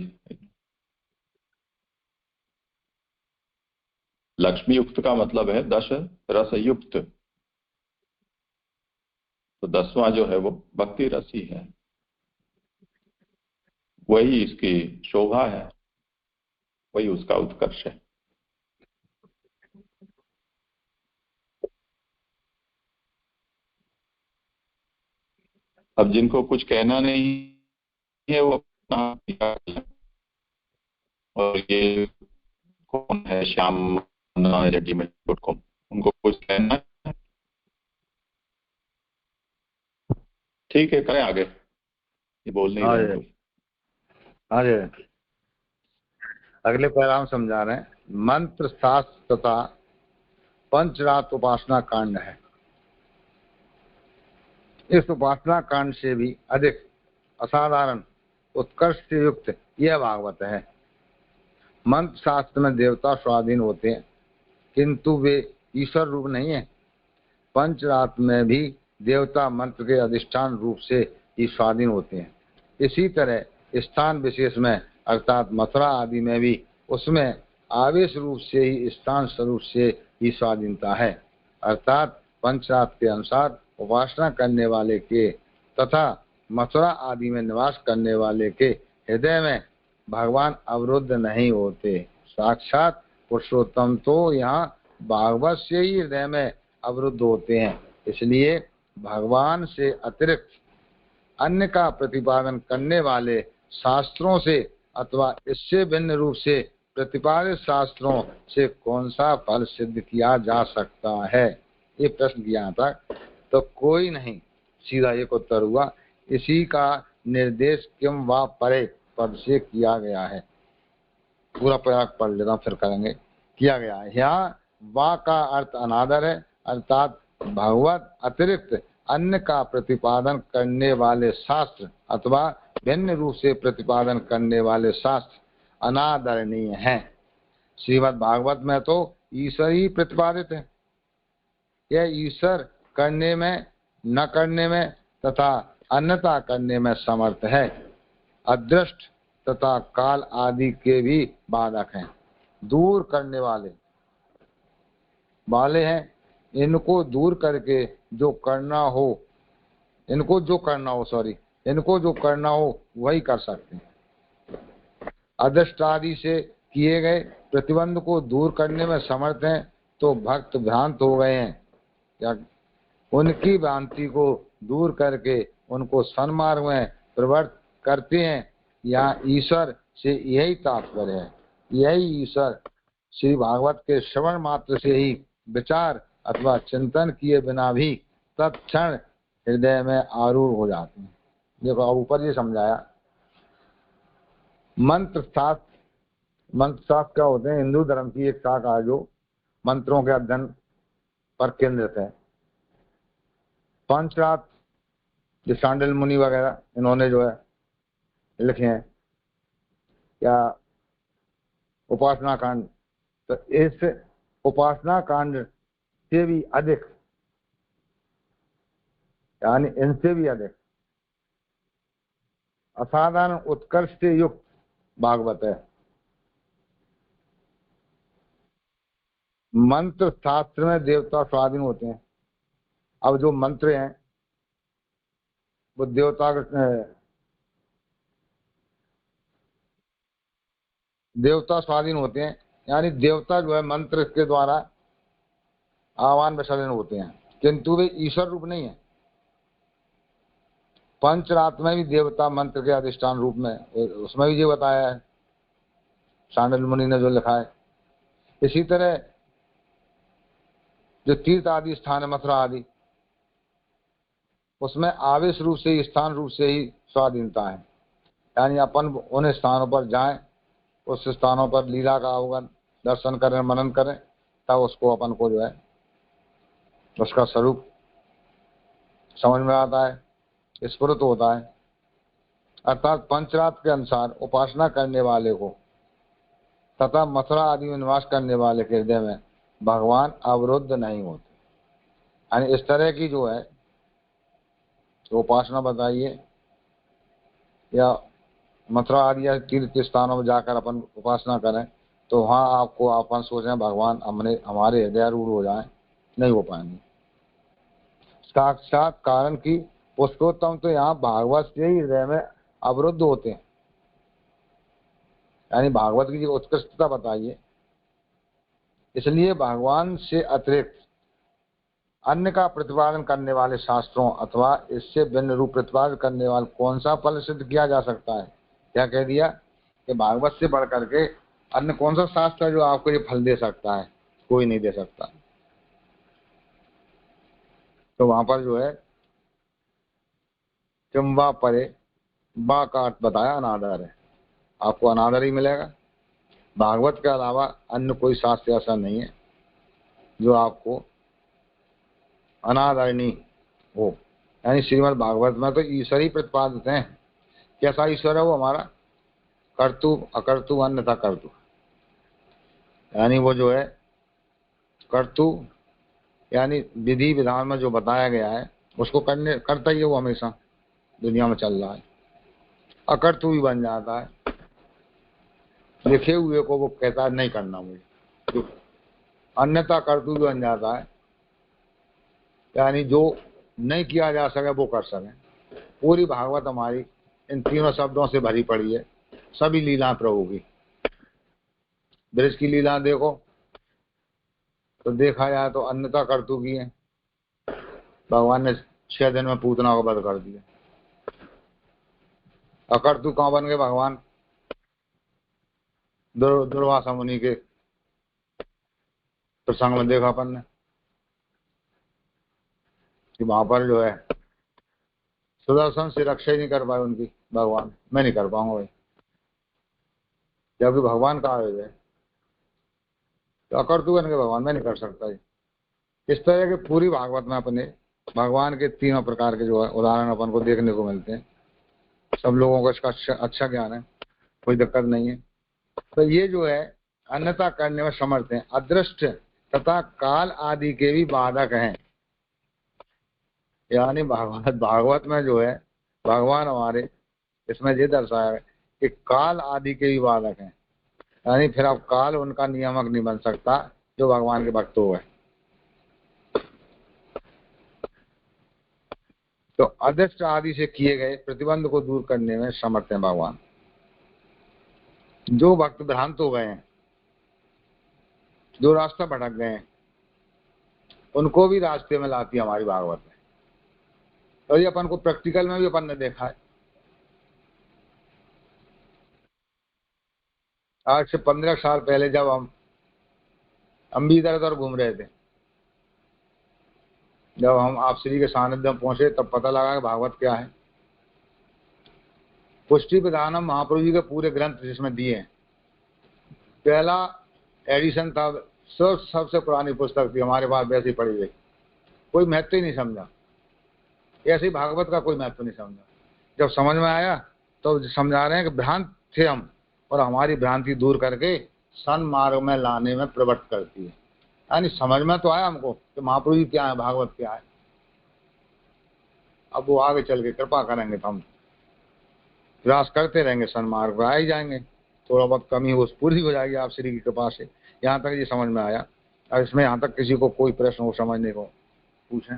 लक्ष्मी युक्त का मतलब है 10 रस युक्त, तो 10वां जो है वो भक्ति रस ही है, वही इसकी शोभा है, वही उसका उत्कर्ष है। अब जिनको कुछ कहना नहीं है वो अपना, और ये कौन है श्याम रेड्डी.com, उनको कुछ कहना है? ठीक है, करें आगे, ये बोल नहीं रहे। हाँ जी, अगले पैराम समझा रहे हैं। मंत्र शास्त्र तथा पंचरात उपासना कांड है। इस उपासना कांड से भी अधिक असाधारण उत्कर्ष से युक्त यह भागवत है। मंत्र शास्त्र में देवता स्वाधीन होते हैं, किंतु वे ईश्वर रूप नहीं है। पंचरात में भी देवता मंत्र के अधिष्ठान रूप से ही स्वाधीन होते हैं। इसी तरह स्थान विशेष में अर्थात मथुरा आदि में भी उसमें आवेश रूप से ही स्थान स्वरूप से ही स्वाधीनता है। अर्थात पंचरात के अनुसार उपासना करने वाले के तथा मथुरा आदि में निवास करने वाले के हृदय में भगवान अवरुद्ध नहीं होते। साक्षात पुरुषोत्तम तो यहाँ भागवत से ही हृदय में अवरुद्ध होते हैं। इसलिए भगवान से अतिरिक्त अन्य का प्रतिपादन करने वाले शास्त्रों से अथवा इससे भिन्न रूप से प्रतिपादित शास्त्रों से कौन सा फल सिद्ध किया जा सकता है, ये प्रश्न किया था। तो कोई नहीं, सीधा एक उत्तर हुआ, इसी का निर्देश किम वा परे पद से किया गया है। पूरा प्रयाग पढ़ लेता हूं, फिर करेंगे। किया गया है, यहाँ वा का अर्थ अनादर है, अर्थात भगवत अतिरिक्त अन्य का प्रतिपादन करने वाले शास्त्र अथवा भिन्न रूप से प्रतिपादन करने वाले शास्त्र अनादरणीय हैं। श्रीमद् भागवत में तो ईश्वर ही प्रतिपादित है। यह ईश्वर करने में, न करने में तथा अन्यथा करने में समर्थ है। अदृष्ट तथा काल आदि के भी बाधक हैं, दूर करने वाले हैं। इनको दूर करके जो करना हो, इनको जो करना हो वही कर सकते हैं। अदृष्ट आदि से किए गए प्रतिबंध को दूर करने में समर्थ हैं, तो भक्त भ्रांत हो गए हैं, या उनकी भ्रांति को दूर करके उनको सन्मार्ग में प्रवृत्त करते हैं। यहाँ ईश्वर से यही तात्पर्य है। यही ईश्वर श्री भागवत के श्रवण मात्र से ही विचार अथवा चिंतन किए बिना भी तत्क्षण हृदय में आरूढ़ हो जाते हैं। देखो अब ऊपर ये समझाया, मंत्र शास्त्र क्या होते हैं? हिंदू धर्म की एक शाखा है जो मंत्रों के अध्ययन पर केंद्रित है। पंचरात जो शांडिल मुनि वगैरह इन्होंने जो है लिखे हैं, या उपासना कांड, तो इस उपासना कांड से भी अधिक, यानी इनसे भी अधिक असाधारण उत्कर्ष से युक्त भागवत है। मंत्र शास्त्र में देवता स्वाधीन होते हैं। अब जो मंत्र हैं वो देवता स्वाधीन होते हैं, यानी देवता जो है मंत्र के द्वारा आह्वान विसर्जन होते हैं, किंतु वे ईश्वर रूप नहीं है। पंचरात में भी देवता मंत्र के अधिष्ठान रूप में, उसमें भी ये बताया है शांडिल मुनि ने जो लिखा है। इसी तरह जो तीर्थ आदि स्थान है, मथुरा आदि, उसमें आवेश रूप से, स्थान रूप से ही स्वाधीनता है। यानी अपन उन स्थानों पर जाएं, उस स्थानों पर लीला का अवगत दर्शन करें, मनन करें, तब उसको अपन को जो है उसका स्वरूप समझ में आता है, स्फुरित होता है। अर्थात पंचरात के अनुसार उपासना करने वाले को तथा मथुरा आदि में निवास करने वाले के हृदय में भगवान अवरुद्ध नहीं होते। यानी इस तरह की जो है तो उपासना बताइए, या मथुरा आदि या तीर्थ स्थानों में जाकर अपन उपासना करें, तो वहाँ आपको अपन सोचें भगवान हमारे हृदय रूढ़ हो जाए, नहीं हो पाएंगे। साक्षात कारण की पुरुषोत्तम तो यहाँ भागवत से ही हृदय में अवरुद्ध होते हैं। यानी भागवत की जो उत्कृष्टता बताइए, इसलिए भगवान से अतिरिक्त अन्य का प्रतिपादन करने वाले शास्त्रों अथवा इससे भिन्न रूप प्रतिपादन करने वाले कौन सा फल सिद्ध किया जा सकता है? क्या कह दिया कि भागवत से बढ़ करके अन्य कौन सा शास्त्र है जो आपको ये फल दे सकता है? कोई नहीं दे सकता। तो वहां पर जो है चुम्बा परे बा का अर्थ बताया अनादर है, आपको अनादर ही मिलेगा। भागवत के अलावा अन्य कोई शास्त्र ऐसा नहीं है जो आपको अनादरणीय हो। यानी श्रीमद् भागवत में तो ईश्वर ही प्रतिपादित हैं। कैसा ईश्वर है वो? हमारा कर्तु अकर्तु अन्यथा कर्तु, यानी वो जो है कर्तु यानी विधि विधान में जो बताया गया है उसको करता ही है वो, हमेशा दुनिया में चल रहा है। अकर्तु भी बन जाता है, लिखे हुए को वो कहता है नहीं करना मुझे, अन्यथा कर्तु भी बन जाता है, यानी जो नहीं किया जा सके वो कर सके। पूरी भागवत हमारी इन तीनों शब्दों से भरी पड़ी है, सभी लीला प्रभु की। ब्रज की लीला देखो तो देखा जाए तो अन्यथा कर्तु की है। भगवान ने 6 दिन में पूतना को वध कर दिया। अकर्तु कहाँ बन गए भगवान? दुर्वासा मुनि के प्रसंग में देखा अपन ने कि वहां पर जो है सुदर्शन से रक्षा ही नहीं कर पाए उनकी भगवान। मैं नहीं कर पाऊंगा भाई, जबकि भगवान का आयोग है, तो अकर्तु बन के भगवान मैं नहीं कर सकता। इस तरह के पूरी भागवत में अपने भगवान के तीनों प्रकार के जो है उदाहरण अपन को देखने को मिलते हैं। सब लोगों को इसका अच्छा ज्ञान है, कोई दिक्कत नहीं है। तो ये जो है अन्यथा करने में समर्थ हैं, अदृष्ट तथा काल आदि के भी बाधक हैं। यानी भागवत में जो है भगवान हमारे इसमें ये दर्शाया है कि काल आदि के भी बाधक हैं। यानी फिर अब काल उनका नियामक नहीं बन सकता जो भगवान के भक्त हो गए। तो अदृष्ट आदि से किए गए प्रतिबंध को दूर करने में समर्थ हैं भगवान। जो भक्त भ्रांत हो गए हैं, जो रास्ता भटक गए हैं, उनको भी रास्ते में लाती है हमारी भागवत में। और ये अपन को प्रैक्टिकल में भी अपन ने देखा है। आज से 15 साल पहले जब हम भी इधर उधर घूम रहे थे, जब हम आप श्री के सानिध्य में पहुंचे तब पता लगा कि भागवत क्या है। पुष्टि विधानम महाप्रभु जी के पूरे ग्रंथ जिसमें दिए हैं, पहला एडिशन था, सबसे पुरानी पुस्तक थी हमारे पास, वैसे ही पड़ी गई, कोई महत्व ही नहीं समझा। ऐसे ही भागवत का कोई महत्व नहीं समझा। जब समझ में आया तो समझा रहे हैं कि भ्रांत थे हम, और हमारी भ्रांति दूर करके सन्मार्ग में लाने में प्रवृत्त करती है। यानी समझ में तो आया हमको कि महाप्रभु जी क्या है, भागवत क्या है। अब वो आगे चल के कृपा करेंगे तो हम प्रयास करते रहेंगे, सन्मार्ग पर आ ही जाएंगे। थोड़ा बहुत कमी हो पूरी हो जाएगी आप श्री की कृपा से। यहाँ तक ये समझ में आया। और इसमें यहाँ तक किसी को कोई प्रश्न हो समझने को पूछें।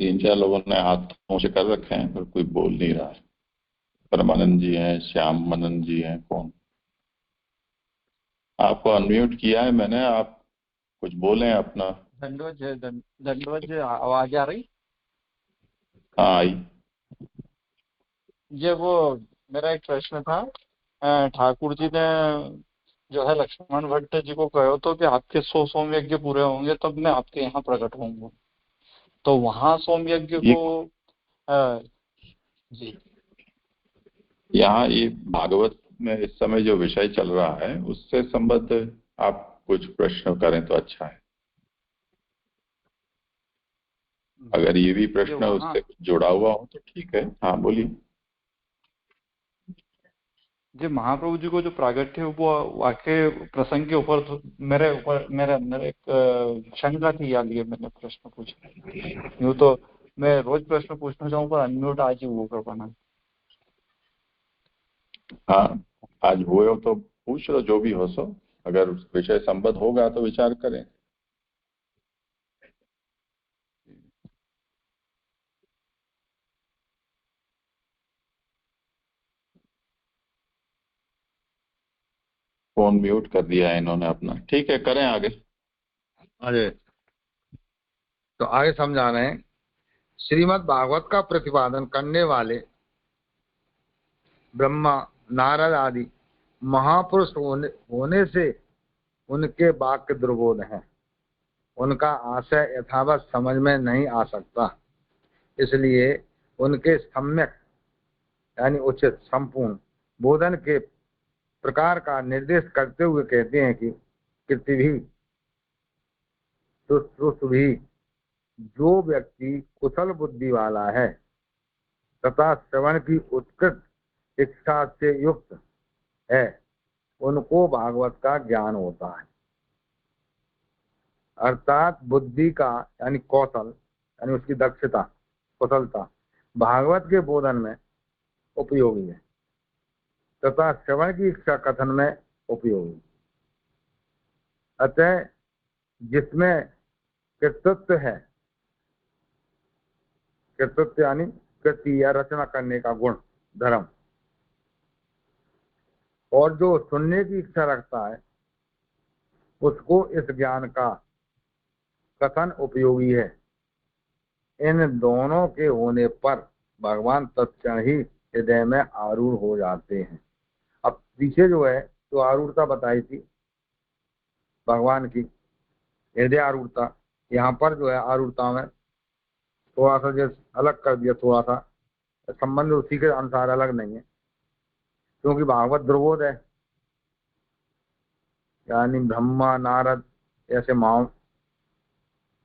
तीन चार लोगों ने हाथों से कर रखे हैं पर कोई बोल नहीं रहा है। परमानंद जी हैं, श्याम मनन जी हैं, कौन? आपको अनम्यूट किया है मैंने, आप कुछ बोलें अपना। दंडवत जी, आवाज आ रही? हाँ आई। ये वो मेरा एक प्रश्न था। ठाकुर जी ने जो है लक्ष्मण भट्ट जी को कहो तो कि आपके 100 सोम यज्ञ पूरे होंगे तब मैं आपके यहाँ प्रकट होऊंगा, तो वहां सोम यज्ञ को जी यहाँ ये भागवत में इस समय जो विषय चल रहा है उससे संबद्ध आप कुछ प्रश्न करें तो अच्छा है। अगर ये भी प्रश्न उससे जुड़ा हुआ हो तो ठीक है। हाँ बोलिए। जी महाप्रभु जी को जो प्रागट्य है वो वाक्य प्रसंग के ऊपर तो मेरे अंदर एक शंका थी, याद लिए मैंने प्रश्न पूछा। यूँ तो मैं रोज प्रश्न पूछना चाहूँ पर अनम्यूट आज ही वो कर पाना। हाँ आज हुए हो तो पूछ लो, जो भी हो सो। अगर विषय संबद्ध होगा तो विचार करें। फोन म्यूट कर दिया है इन्होंने अपना। ठीक है, करें आगे। अरे तो आगे समझा रहे हैं, श्रीमद् भागवत का प्रतिपादन करने वाले ब्रह्मा नारद आदि महापुरुष होने से उनके वाक्य दुर्बोध हैं, उनका आशय यथावत समझ में नहीं आ सकता। इसलिए उनके सम्यक यानी उचित संपूर्ण बोधन के प्रकार का निर्देश करते हुए कहते हैं कि पृथ्वी भी जो व्यक्ति कुशल बुद्धि वाला है तथा श्रवण की उत्कृष्ट इच्छा से युक्त है, उनको भागवत का ज्ञान होता है। अर्थात बुद्धि का यानी कौशल यानी उसकी दक्षता कुशलता भागवत के बोधन में उपयोगी है तथा श्रवण की इच्छा कथन में उपयोगी। अतः जिसमें कृतित्व है, कृतित्व यानी कृति या रचना करने का गुण धर्म, और जो सुनने की इच्छा रखता है उसको इस ज्ञान का कथन उपयोगी है। इन दोनों के होने पर भगवान तत्क्षण ही हृदय में आरूढ़ हो जाते हैं। अब पीछे जो है तो आरूढ़ता बताई थी भगवान की, हृदय आरूढ़ता। यहाँ पर जो है आरूढ़ता में थोड़ा सा जैसे अलग कर दिया, थोड़ा सा संबंध उसी के अनुसार अलग नहीं है, क्योंकि भागवत दुर्बोध है। यानी ब्रह्मा नारद ऐसे महा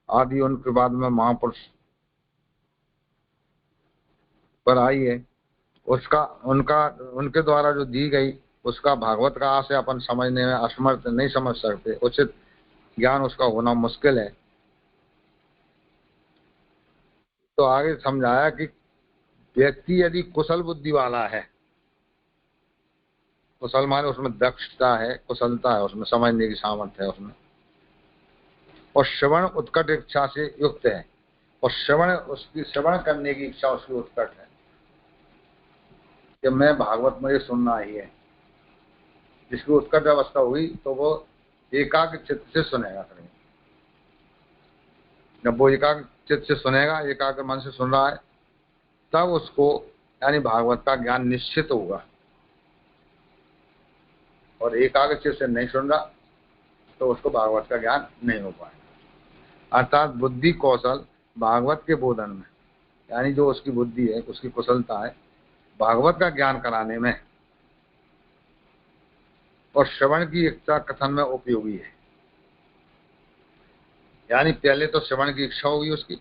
आदि उनके बाद में महापुरुष पर आई है, उसका उनके द्वारा जो दी गई उसका भागवत का आशय अपन समझने में असमर्थ नहीं समझ सकते, उचित ज्ञान उसका होना मुश्किल है। तो आगे समझाया कि व्यक्ति यदि कुशल बुद्धि वाला है, कुशल माने उसमें दक्षता है, कुशलता है, उसमें समझने की सामर्थ्य है उसमें, और श्रवण उत्कट इच्छा से युक्त है, और श्रवण करने की इच्छा उसकी उत्कट है। कि मैं भागवत मुझे सुनना ही है, जिसकी उत्कर्ष अवस्था हुई तो वो एकाग्र चित्त से सुनेगा। जब वो एकाग्र चित्त से सुनेगा, एकाग्र मन से सुन रहा है, तब उसको यानी भागवत का ज्ञान निश्चित होगा। और एकाग्र चित्त से नहीं सुन रहा तो उसको भागवत का ज्ञान नहीं हो पाएगा। अर्थात बुद्धि कौशल भागवत के बोधन में, यानी जो उसकी बुद्धि है, उसकी कुशलता है भागवत का ज्ञान कराने में और श्रवण की इच्छा कथन में उपयोगी है। यानी पहले तो श्रवण की इच्छा होगी उसकी,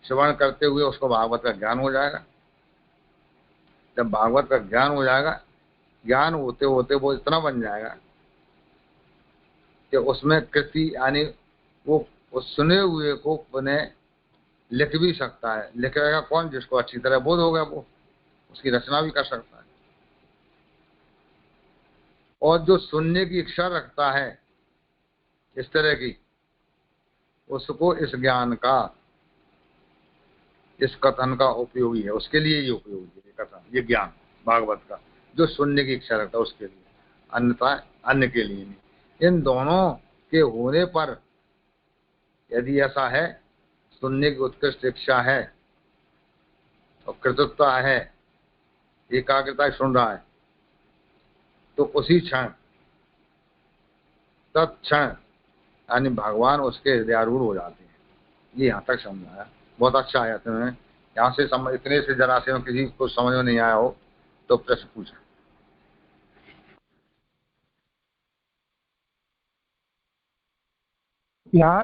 श्रवण करते हुए उसको भागवत का ज्ञान हो जाएगा। जब भागवत का ज्ञान हो जाएगा, ज्ञान होते होते वो इतना बन जाएगा कि उसमें कृति यानी वो उस सुने हुए को पुनः लिख भी सकता है। लिखेगा कौन? जिसको अच्छी तरह बोध हो गया, वो उसकी रचना भी कर सकता है। और जो सुनने की इच्छा रखता है इस तरह की, उसको इस ज्ञान का, इस कथन का उपयोगी है, उसके लिए ये उपयोगी है कथन, ये ज्ञान भागवत का, जो सुनने की इच्छा रखता है उसके लिए, अन्यथा अन्य के लिए नहीं। इन दोनों के होने पर यदि ऐसा है, सुनने की उत्कृष्ट इच्छा है और कृतज्ञता है, एकाग्रता सुन रहा है, तो उसी क्षण तत्क्षण यानी भगवान उसके हृदयारूढ़ हो जाते हैं। ये यहाँ तक समझाया, बहुत अच्छा आया तुम्हें। यहाँ से इतने से जरा से किसी को समझ में नहीं आया हो तो प्रश्न पूछा। यार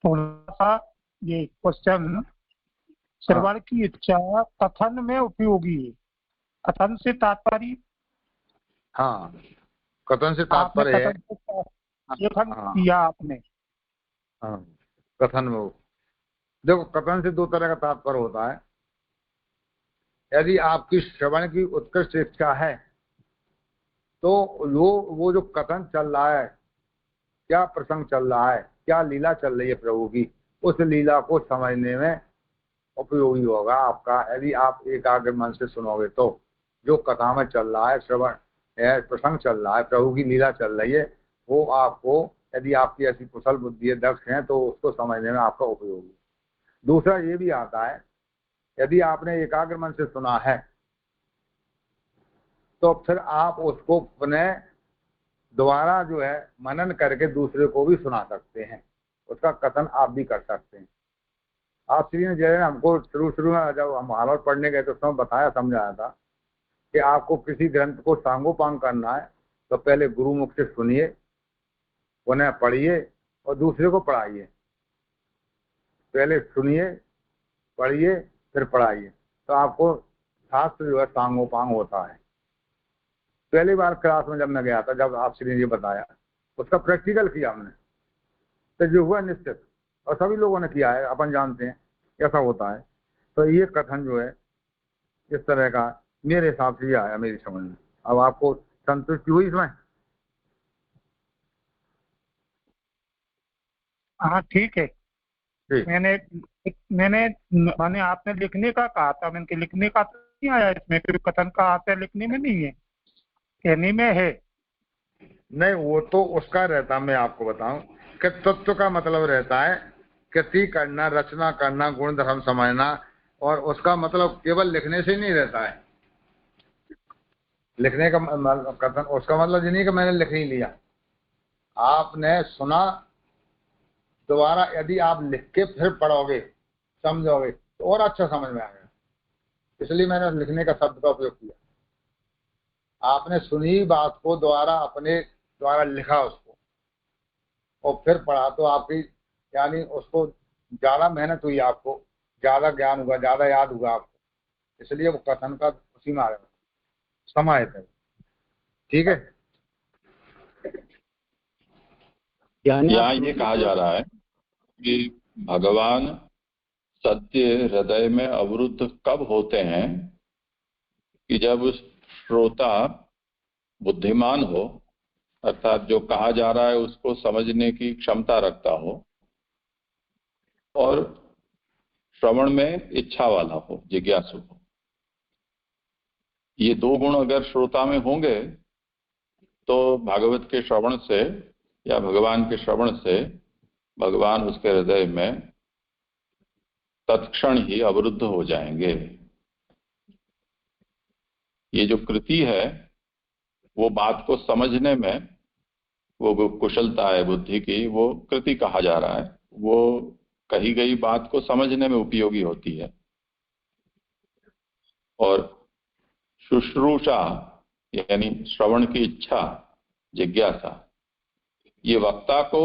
थोड़ा सा ये क्वेश्चन, श्रवण की इच्छा कथन में उपयोगी है, कथन से तात्पर्य? हाँ, कथन से तात्पर्य है कथन किया आपने। हाँ, कथन में हो। देखो, कथन से दो तरह का तात्पर्य होता है। यदि आपकी श्रवण की उत्कृष्ट इच्छा है तो वो जो कथन चल रहा है, क्या प्रसंग चल रहा है, क्या लीला चल रही है प्रभु की, उस लीला को समझने में उपयोगी होगा आपका। यदि आप एकाग्र मन से सुनोगे तो जो कथा में चल रहा है, श्रवण है, प्रसंग चल रहा है, प्रभु की लीला चल रही है, वो आपको, यदि आपकी ऐसी कुशल बुद्धि है, दक्ष है, तो उसको समझने में आपका उपयोगी। दूसरा ये भी आता है, यदि आपने एकाग्र मन से सुना है तो फिर आप उसको पुनः दोबारा जो है मनन करके दूसरे को भी सुना सकते हैं, उसका कथन आप भी कर सकते हैं। आप श्री ने जैसे हमको शुरू में जब हम हालत पढ़ने गए तो उसमें बताया, समझाया था कि आपको किसी ग्रंथ को सांगोपांग करना है तो पहले गुरुमुख से सुनिए, उन्हें पढ़िए और दूसरे को पढ़ाइए। पहले सुनिए, पढ़िए, फिर पढ़ाइए, तो आपको शास्त्र जो है सांगोपांग होता है। पहली बार क्लास में जब मैं गया था, जब आप श्री ने ये बताया, उसका प्रैक्टिकल किया हमने, तो जो हुआ निश्चित, और सभी लोगों ने किया है, अपन जानते हैं ऐसा होता है। तो ये कथन जो है इस तरह का मेरे हिसाब से ये आया मेरी समझ में। अब आपको संतुष्टि हुई इसमें? हाँ ठीक है। मैंने आपने लिखने का कहा था, मैंने लिखने का तो नहीं आया इसमें, क्योंकि कथन का आशय लिखने में नहीं है, कहने में है। नहीं, वो तो उसका रहता, मैं आपको बताऊं कि तत्व का मतलब रहता है कृति करना, रचना करना, गुण धर्म समझना, और उसका मतलब केवल लिखने से नहीं रहता है। लिखने का कथन, उसका मतलब ये नहीं कि मैंने लिख ही लिया। आपने सुना, दोबारा यदि आप लिख के फिर पढ़ोगे, समझोगे, तो और अच्छा समझ में आएगा। इसलिए मैंने लिखने का शब्द का उपयोग किया। आपने सुनी बात को दोबारा अपने द्वारा लिखा उसको और फिर पढ़ा, तो आपकी यानी उसको ज्यादा मेहनत हुई, आपको ज्यादा ज्ञान हुआ, ज्यादा याद हुआ आपको। इसलिए वो कथन का उसी में आ रहा समाहित है। ठीक है। यहाँ ये कहा जा रहा है कि भगवान सत्य हृदय में अवरुद्ध कब होते हैं कि जब श्रोता बुद्धिमान हो, अर्थात जो कहा जा रहा है उसको समझने की क्षमता रखता हो और श्रवण में इच्छा वाला हो, जिज्ञासु हो। ये दो गुण अगर श्रोता में होंगे तो भागवत के श्रवण से या भगवान के श्रवण से भगवान उसके हृदय में तत्क्षण ही अवरुद्ध हो जाएंगे। ये जो कृति है वो बात को समझने में वो कुशलता है बुद्धि की, वो कृति कहा जा रहा है। वो कही गई बात को समझने में उपयोगी होती है। और शुश्रूषा यानी श्रवण की इच्छा, जिज्ञासा, ये वक्ता को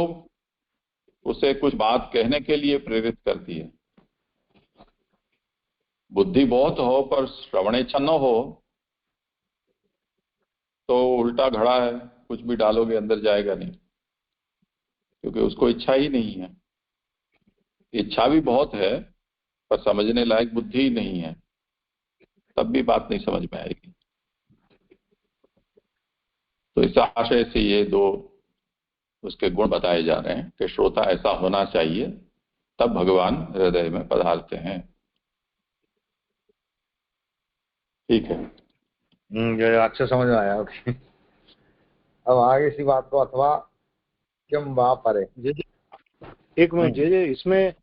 उसे कुछ बात कहने के लिए प्रेरित करती है। बुद्धि बहुत हो पर श्रवण इच्छा न हो तो उल्टा घड़ा है, कुछ भी डालोगे अंदर जाएगा नहीं, क्योंकि उसको इच्छा ही नहीं है। इच्छा भी बहुत है पर समझने लायक बुद्धि ही नहीं है, तब भी बात नहीं समझ में आएगी। तो इस आशय से ये दो उसके गुण बताए जा रहे हैं कि श्रोता ऐसा होना चाहिए, तब भगवान हृदय में पधारते हैं। ठीक है, ये अच्छे समझ में आया। ओके, अब आगे इसी बात को अथवा किम वा परे। एक मिनट जे इसमें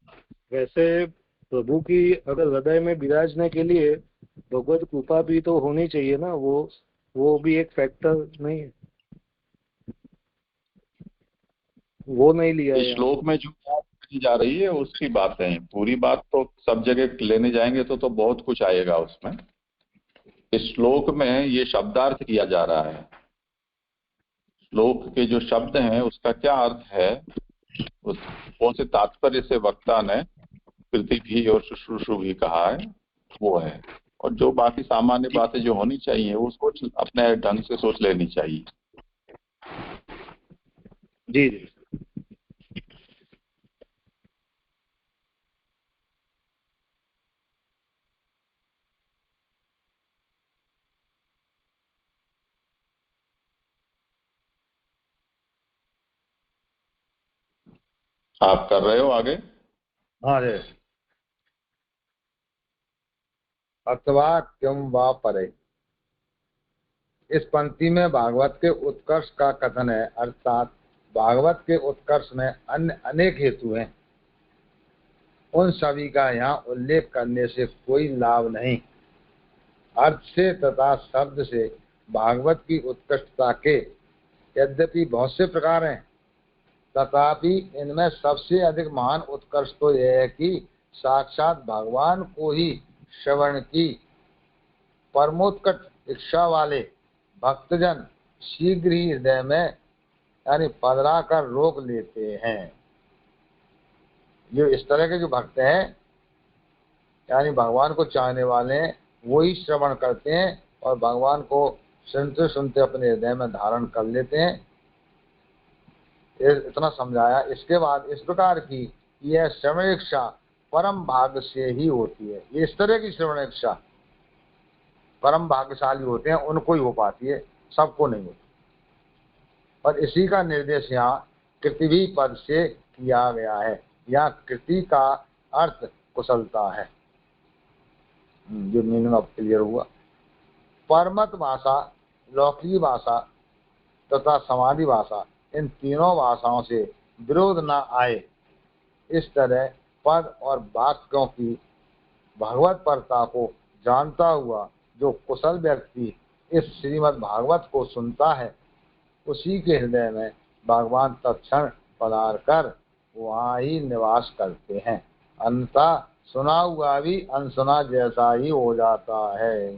वैसे प्रभु की अगर हृदय में विराजने के लिए भगवत कृपा भी तो होनी चाहिए ना, वो भी एक फैक्टर नहीं है, वो नहीं लिया इस श्लोक में जो बात की जा रही है उसकी बात है। पूरी बात तो सब जगह लेने जाएंगे तो बहुत कुछ आएगा उसमें। इस श्लोक में ये शब्दार्थ किया जा रहा है। श्लोक के जो शब्द हैं उसका क्या अर्थ है, उस कौन से तात्पर्य से वक्ता ने कृति भी और शुश्रूषु भी कहा है वो है। और जो बाकी सामान्य बातें जो होनी चाहिए उसको अपने ढंग से सोच लेनी चाहिए। जी जी। आप कर रहे हो आगे? हाँ जी। अथवा क्यों वा परे, इस पंक्ति में भागवत के उत्कर्ष का कथन है, अर्थात भागवत के उत्कर्ष में अन्य अनेक हेतु हैं, उन सभी का यहाँ उल्लेख करने से कोई लाभ नहीं। अर्थ से तथा शब्द से भागवत की उत्कृष्टता के यद्यपि बहुत से प्रकार हैं, तथापि इनमें सबसे अधिक महान उत्कर्ष तो यह है कि साक्षात भगवान को ही श्रवण की परमोत्कट इच्छा वाले भक्तजन शीघ्र ही हृदय में यानी पधरा कर रोक लेते हैं। जो इस तरह के जो भक्त हैं यानी भगवान को चाहने वाले हैं, वो ही श्रवण करते हैं और भगवान को सुनते सुनते अपने हृदय में धारण कर लेते हैं। इतना समझाया। इसके बाद इस प्रकार की यह श्रवण इच्छा परम भाग्य से ही होती है। ये इस तरह की श्रवण इच्छा परम भाग्यशाली होते हैं, उनको ही हो पाती है, सबको नहीं होती। और इसी का निर्देश यहाँ कृति पद से किया गया है। यहाँ कृति का अर्थ कुशलता है, जो मीनिंग अब क्लियर हुआ। परमत भाषा, लौकिक भाषा तथा समाधि भाषा, इन तीनों भाषाओं से विरोध न आए, इस तरह पद और वाक्यों की भगवत परता को जानता हुआ जो कुशल व्यक्ति इस श्रीमद् भागवत को सुनता है, उसी के हृदय में भगवान तत्क्षण पधार कर वहाँ ही निवास करते हैं। अन्यथा सुना हुआ भी अनसुना जैसा ही हो जाता है।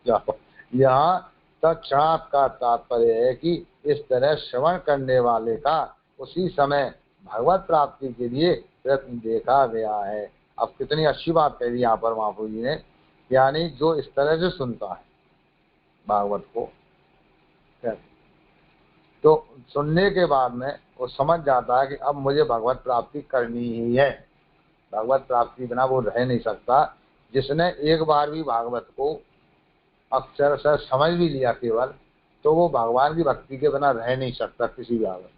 यहाँ तत्क्षणात् का तात्पर्य है कि इस तरह श्रवण करने वाले का उसी समय भगवत प्राप्ति के लिए प्रयत्न देखा गया है। अब कितनी अच्छी बात कह दी यहाँ पर महाप्रभु जी ने, यानी जो इस तरह से सुनता है भागवत को, तो सुनने के बाद में वो समझ जाता है कि अब मुझे भगवत प्राप्ति करनी ही है। भगवत प्राप्ति बिना वो रह नहीं सकता। जिसने एक बार भी भागवत को अक्षर से समझ भी लिया केवल, तो वो भगवान की भक्ति के बिना रह नहीं सकता किसी भी हालत।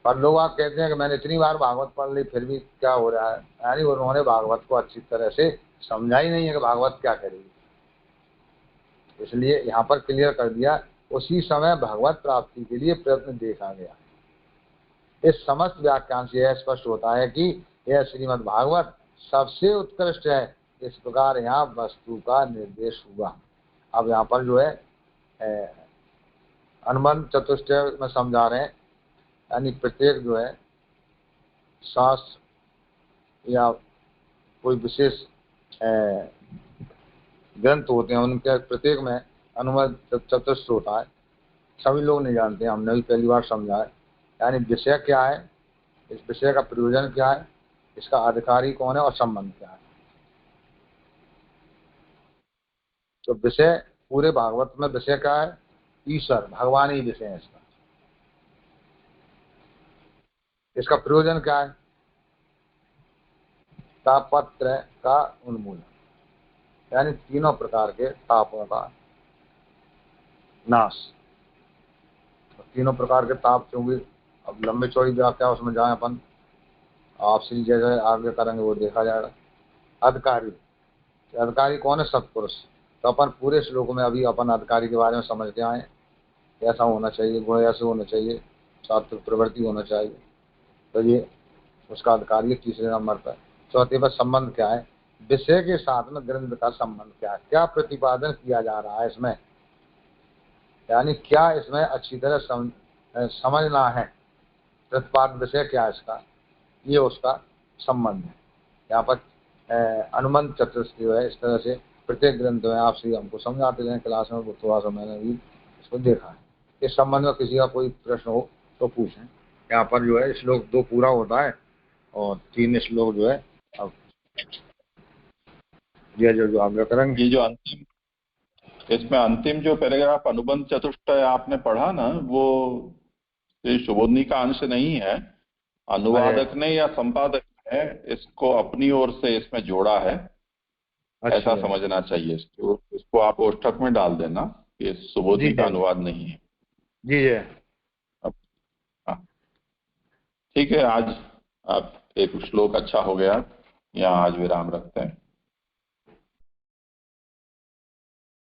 पर लोग आप कहते हैं कि मैंने इतनी बार भागवत पढ़ ली फिर भी क्या हो रहा है, यानी उन्होंने भागवत को अच्छी तरह से समझा ही नहीं है कि भागवत क्या करेगी। इसलिए यहाँ पर क्लियर कर दिया, उसी समय भगवत प्राप्ति के लिए प्रयत्न देखा गया। इस समस्त व्याख्यान से यह स्पष्ट होता है कि यह श्रीमद् भागवत सबसे उत्कृष्ट है। इस प्रकार यहाँ वस्तु का निर्देश हुआ। अब यहाँ पर जो है अनुबंध चतुष्टय में समझा रहे हैं, यानी प्रत्येक जो है शास्त्र या कोई विशेष ग्रंथ होते हैं, उनके प्रत्येक में अनुबंध चतुष्ट होता है। सभी लोग नहीं जानते, हमने भी पहली बार समझा है। यानी विषय क्या है, इस विषय का प्रयोजन क्या है, इसका अधिकारी कौन है और संबंध क्या है। तो विषय पूरे भागवत में विषय क्या है, ईश्वर भगवान ही विषय है इसका। इसका प्रयोजन क्या है, तापत्र का उन्मूलन, यानी तीनों प्रकार के तापों का नाश। तीनों प्रकार के ताप क्योंकि अब लंबे चौड़ी व्याख्या उसमें जाए अपन, आपसे जैसे आगे करेंगे वो देखा जाएगा। अधिकारी कौन है, सत्पुरुष। तो अपन पूरे श्लोक में अभी अपन अधिकारी के बारे में समझते आए, ऐसा होना चाहिए, गुण ऐसे होना चाहिए, सात्विक प्रवृत्ति होना चाहिए। तो ये उसका अधिकारी तीसरे नंबर पर। चौथे पर संबंध क्या है, विषय के साथ में ग्रंथ का संबंध क्या है, क्या प्रतिपादन किया जा रहा है इसमें, यानी क्या इसमें अच्छी तरह समझना है, प्रतिपाद विषय क्या है इसका, ये उसका संबंध है। यहाँ पर अनुबंध चतुष्ट जो है इस तरह से प्रत्येक ग्रंथ में आपसे हमको समझाते रहे क्लास में, वो थोड़ा सा मैंने भी इसको देखा है। इस संबंध में किसी का कोई प्रश्न हो तो पूछें। यहाँ पर जो है श्लोक 2 पूरा होता है और 3 श्लोक जो है अब ये जो आगे करेंगे। ये जो अंतिम, इसमें अंतिम जो पैराग्राफ अनुबंध चतुष्ट आपने पढ़ा ना, वो सुबोधनी का अंश नहीं है, अनुवादक ने या संपादक ने इसको अपनी ओर से इसमें जोड़ा है। अच्छा, ऐसा समझना चाहिए इसको आप कोष्ठक में डाल देना, ये सुबोधनी का अनुवाद नहीं है। जी जी ठीक है, आज आप एक श्लोक अच्छा हो गया, यहाँ आज विराम रखते हैं।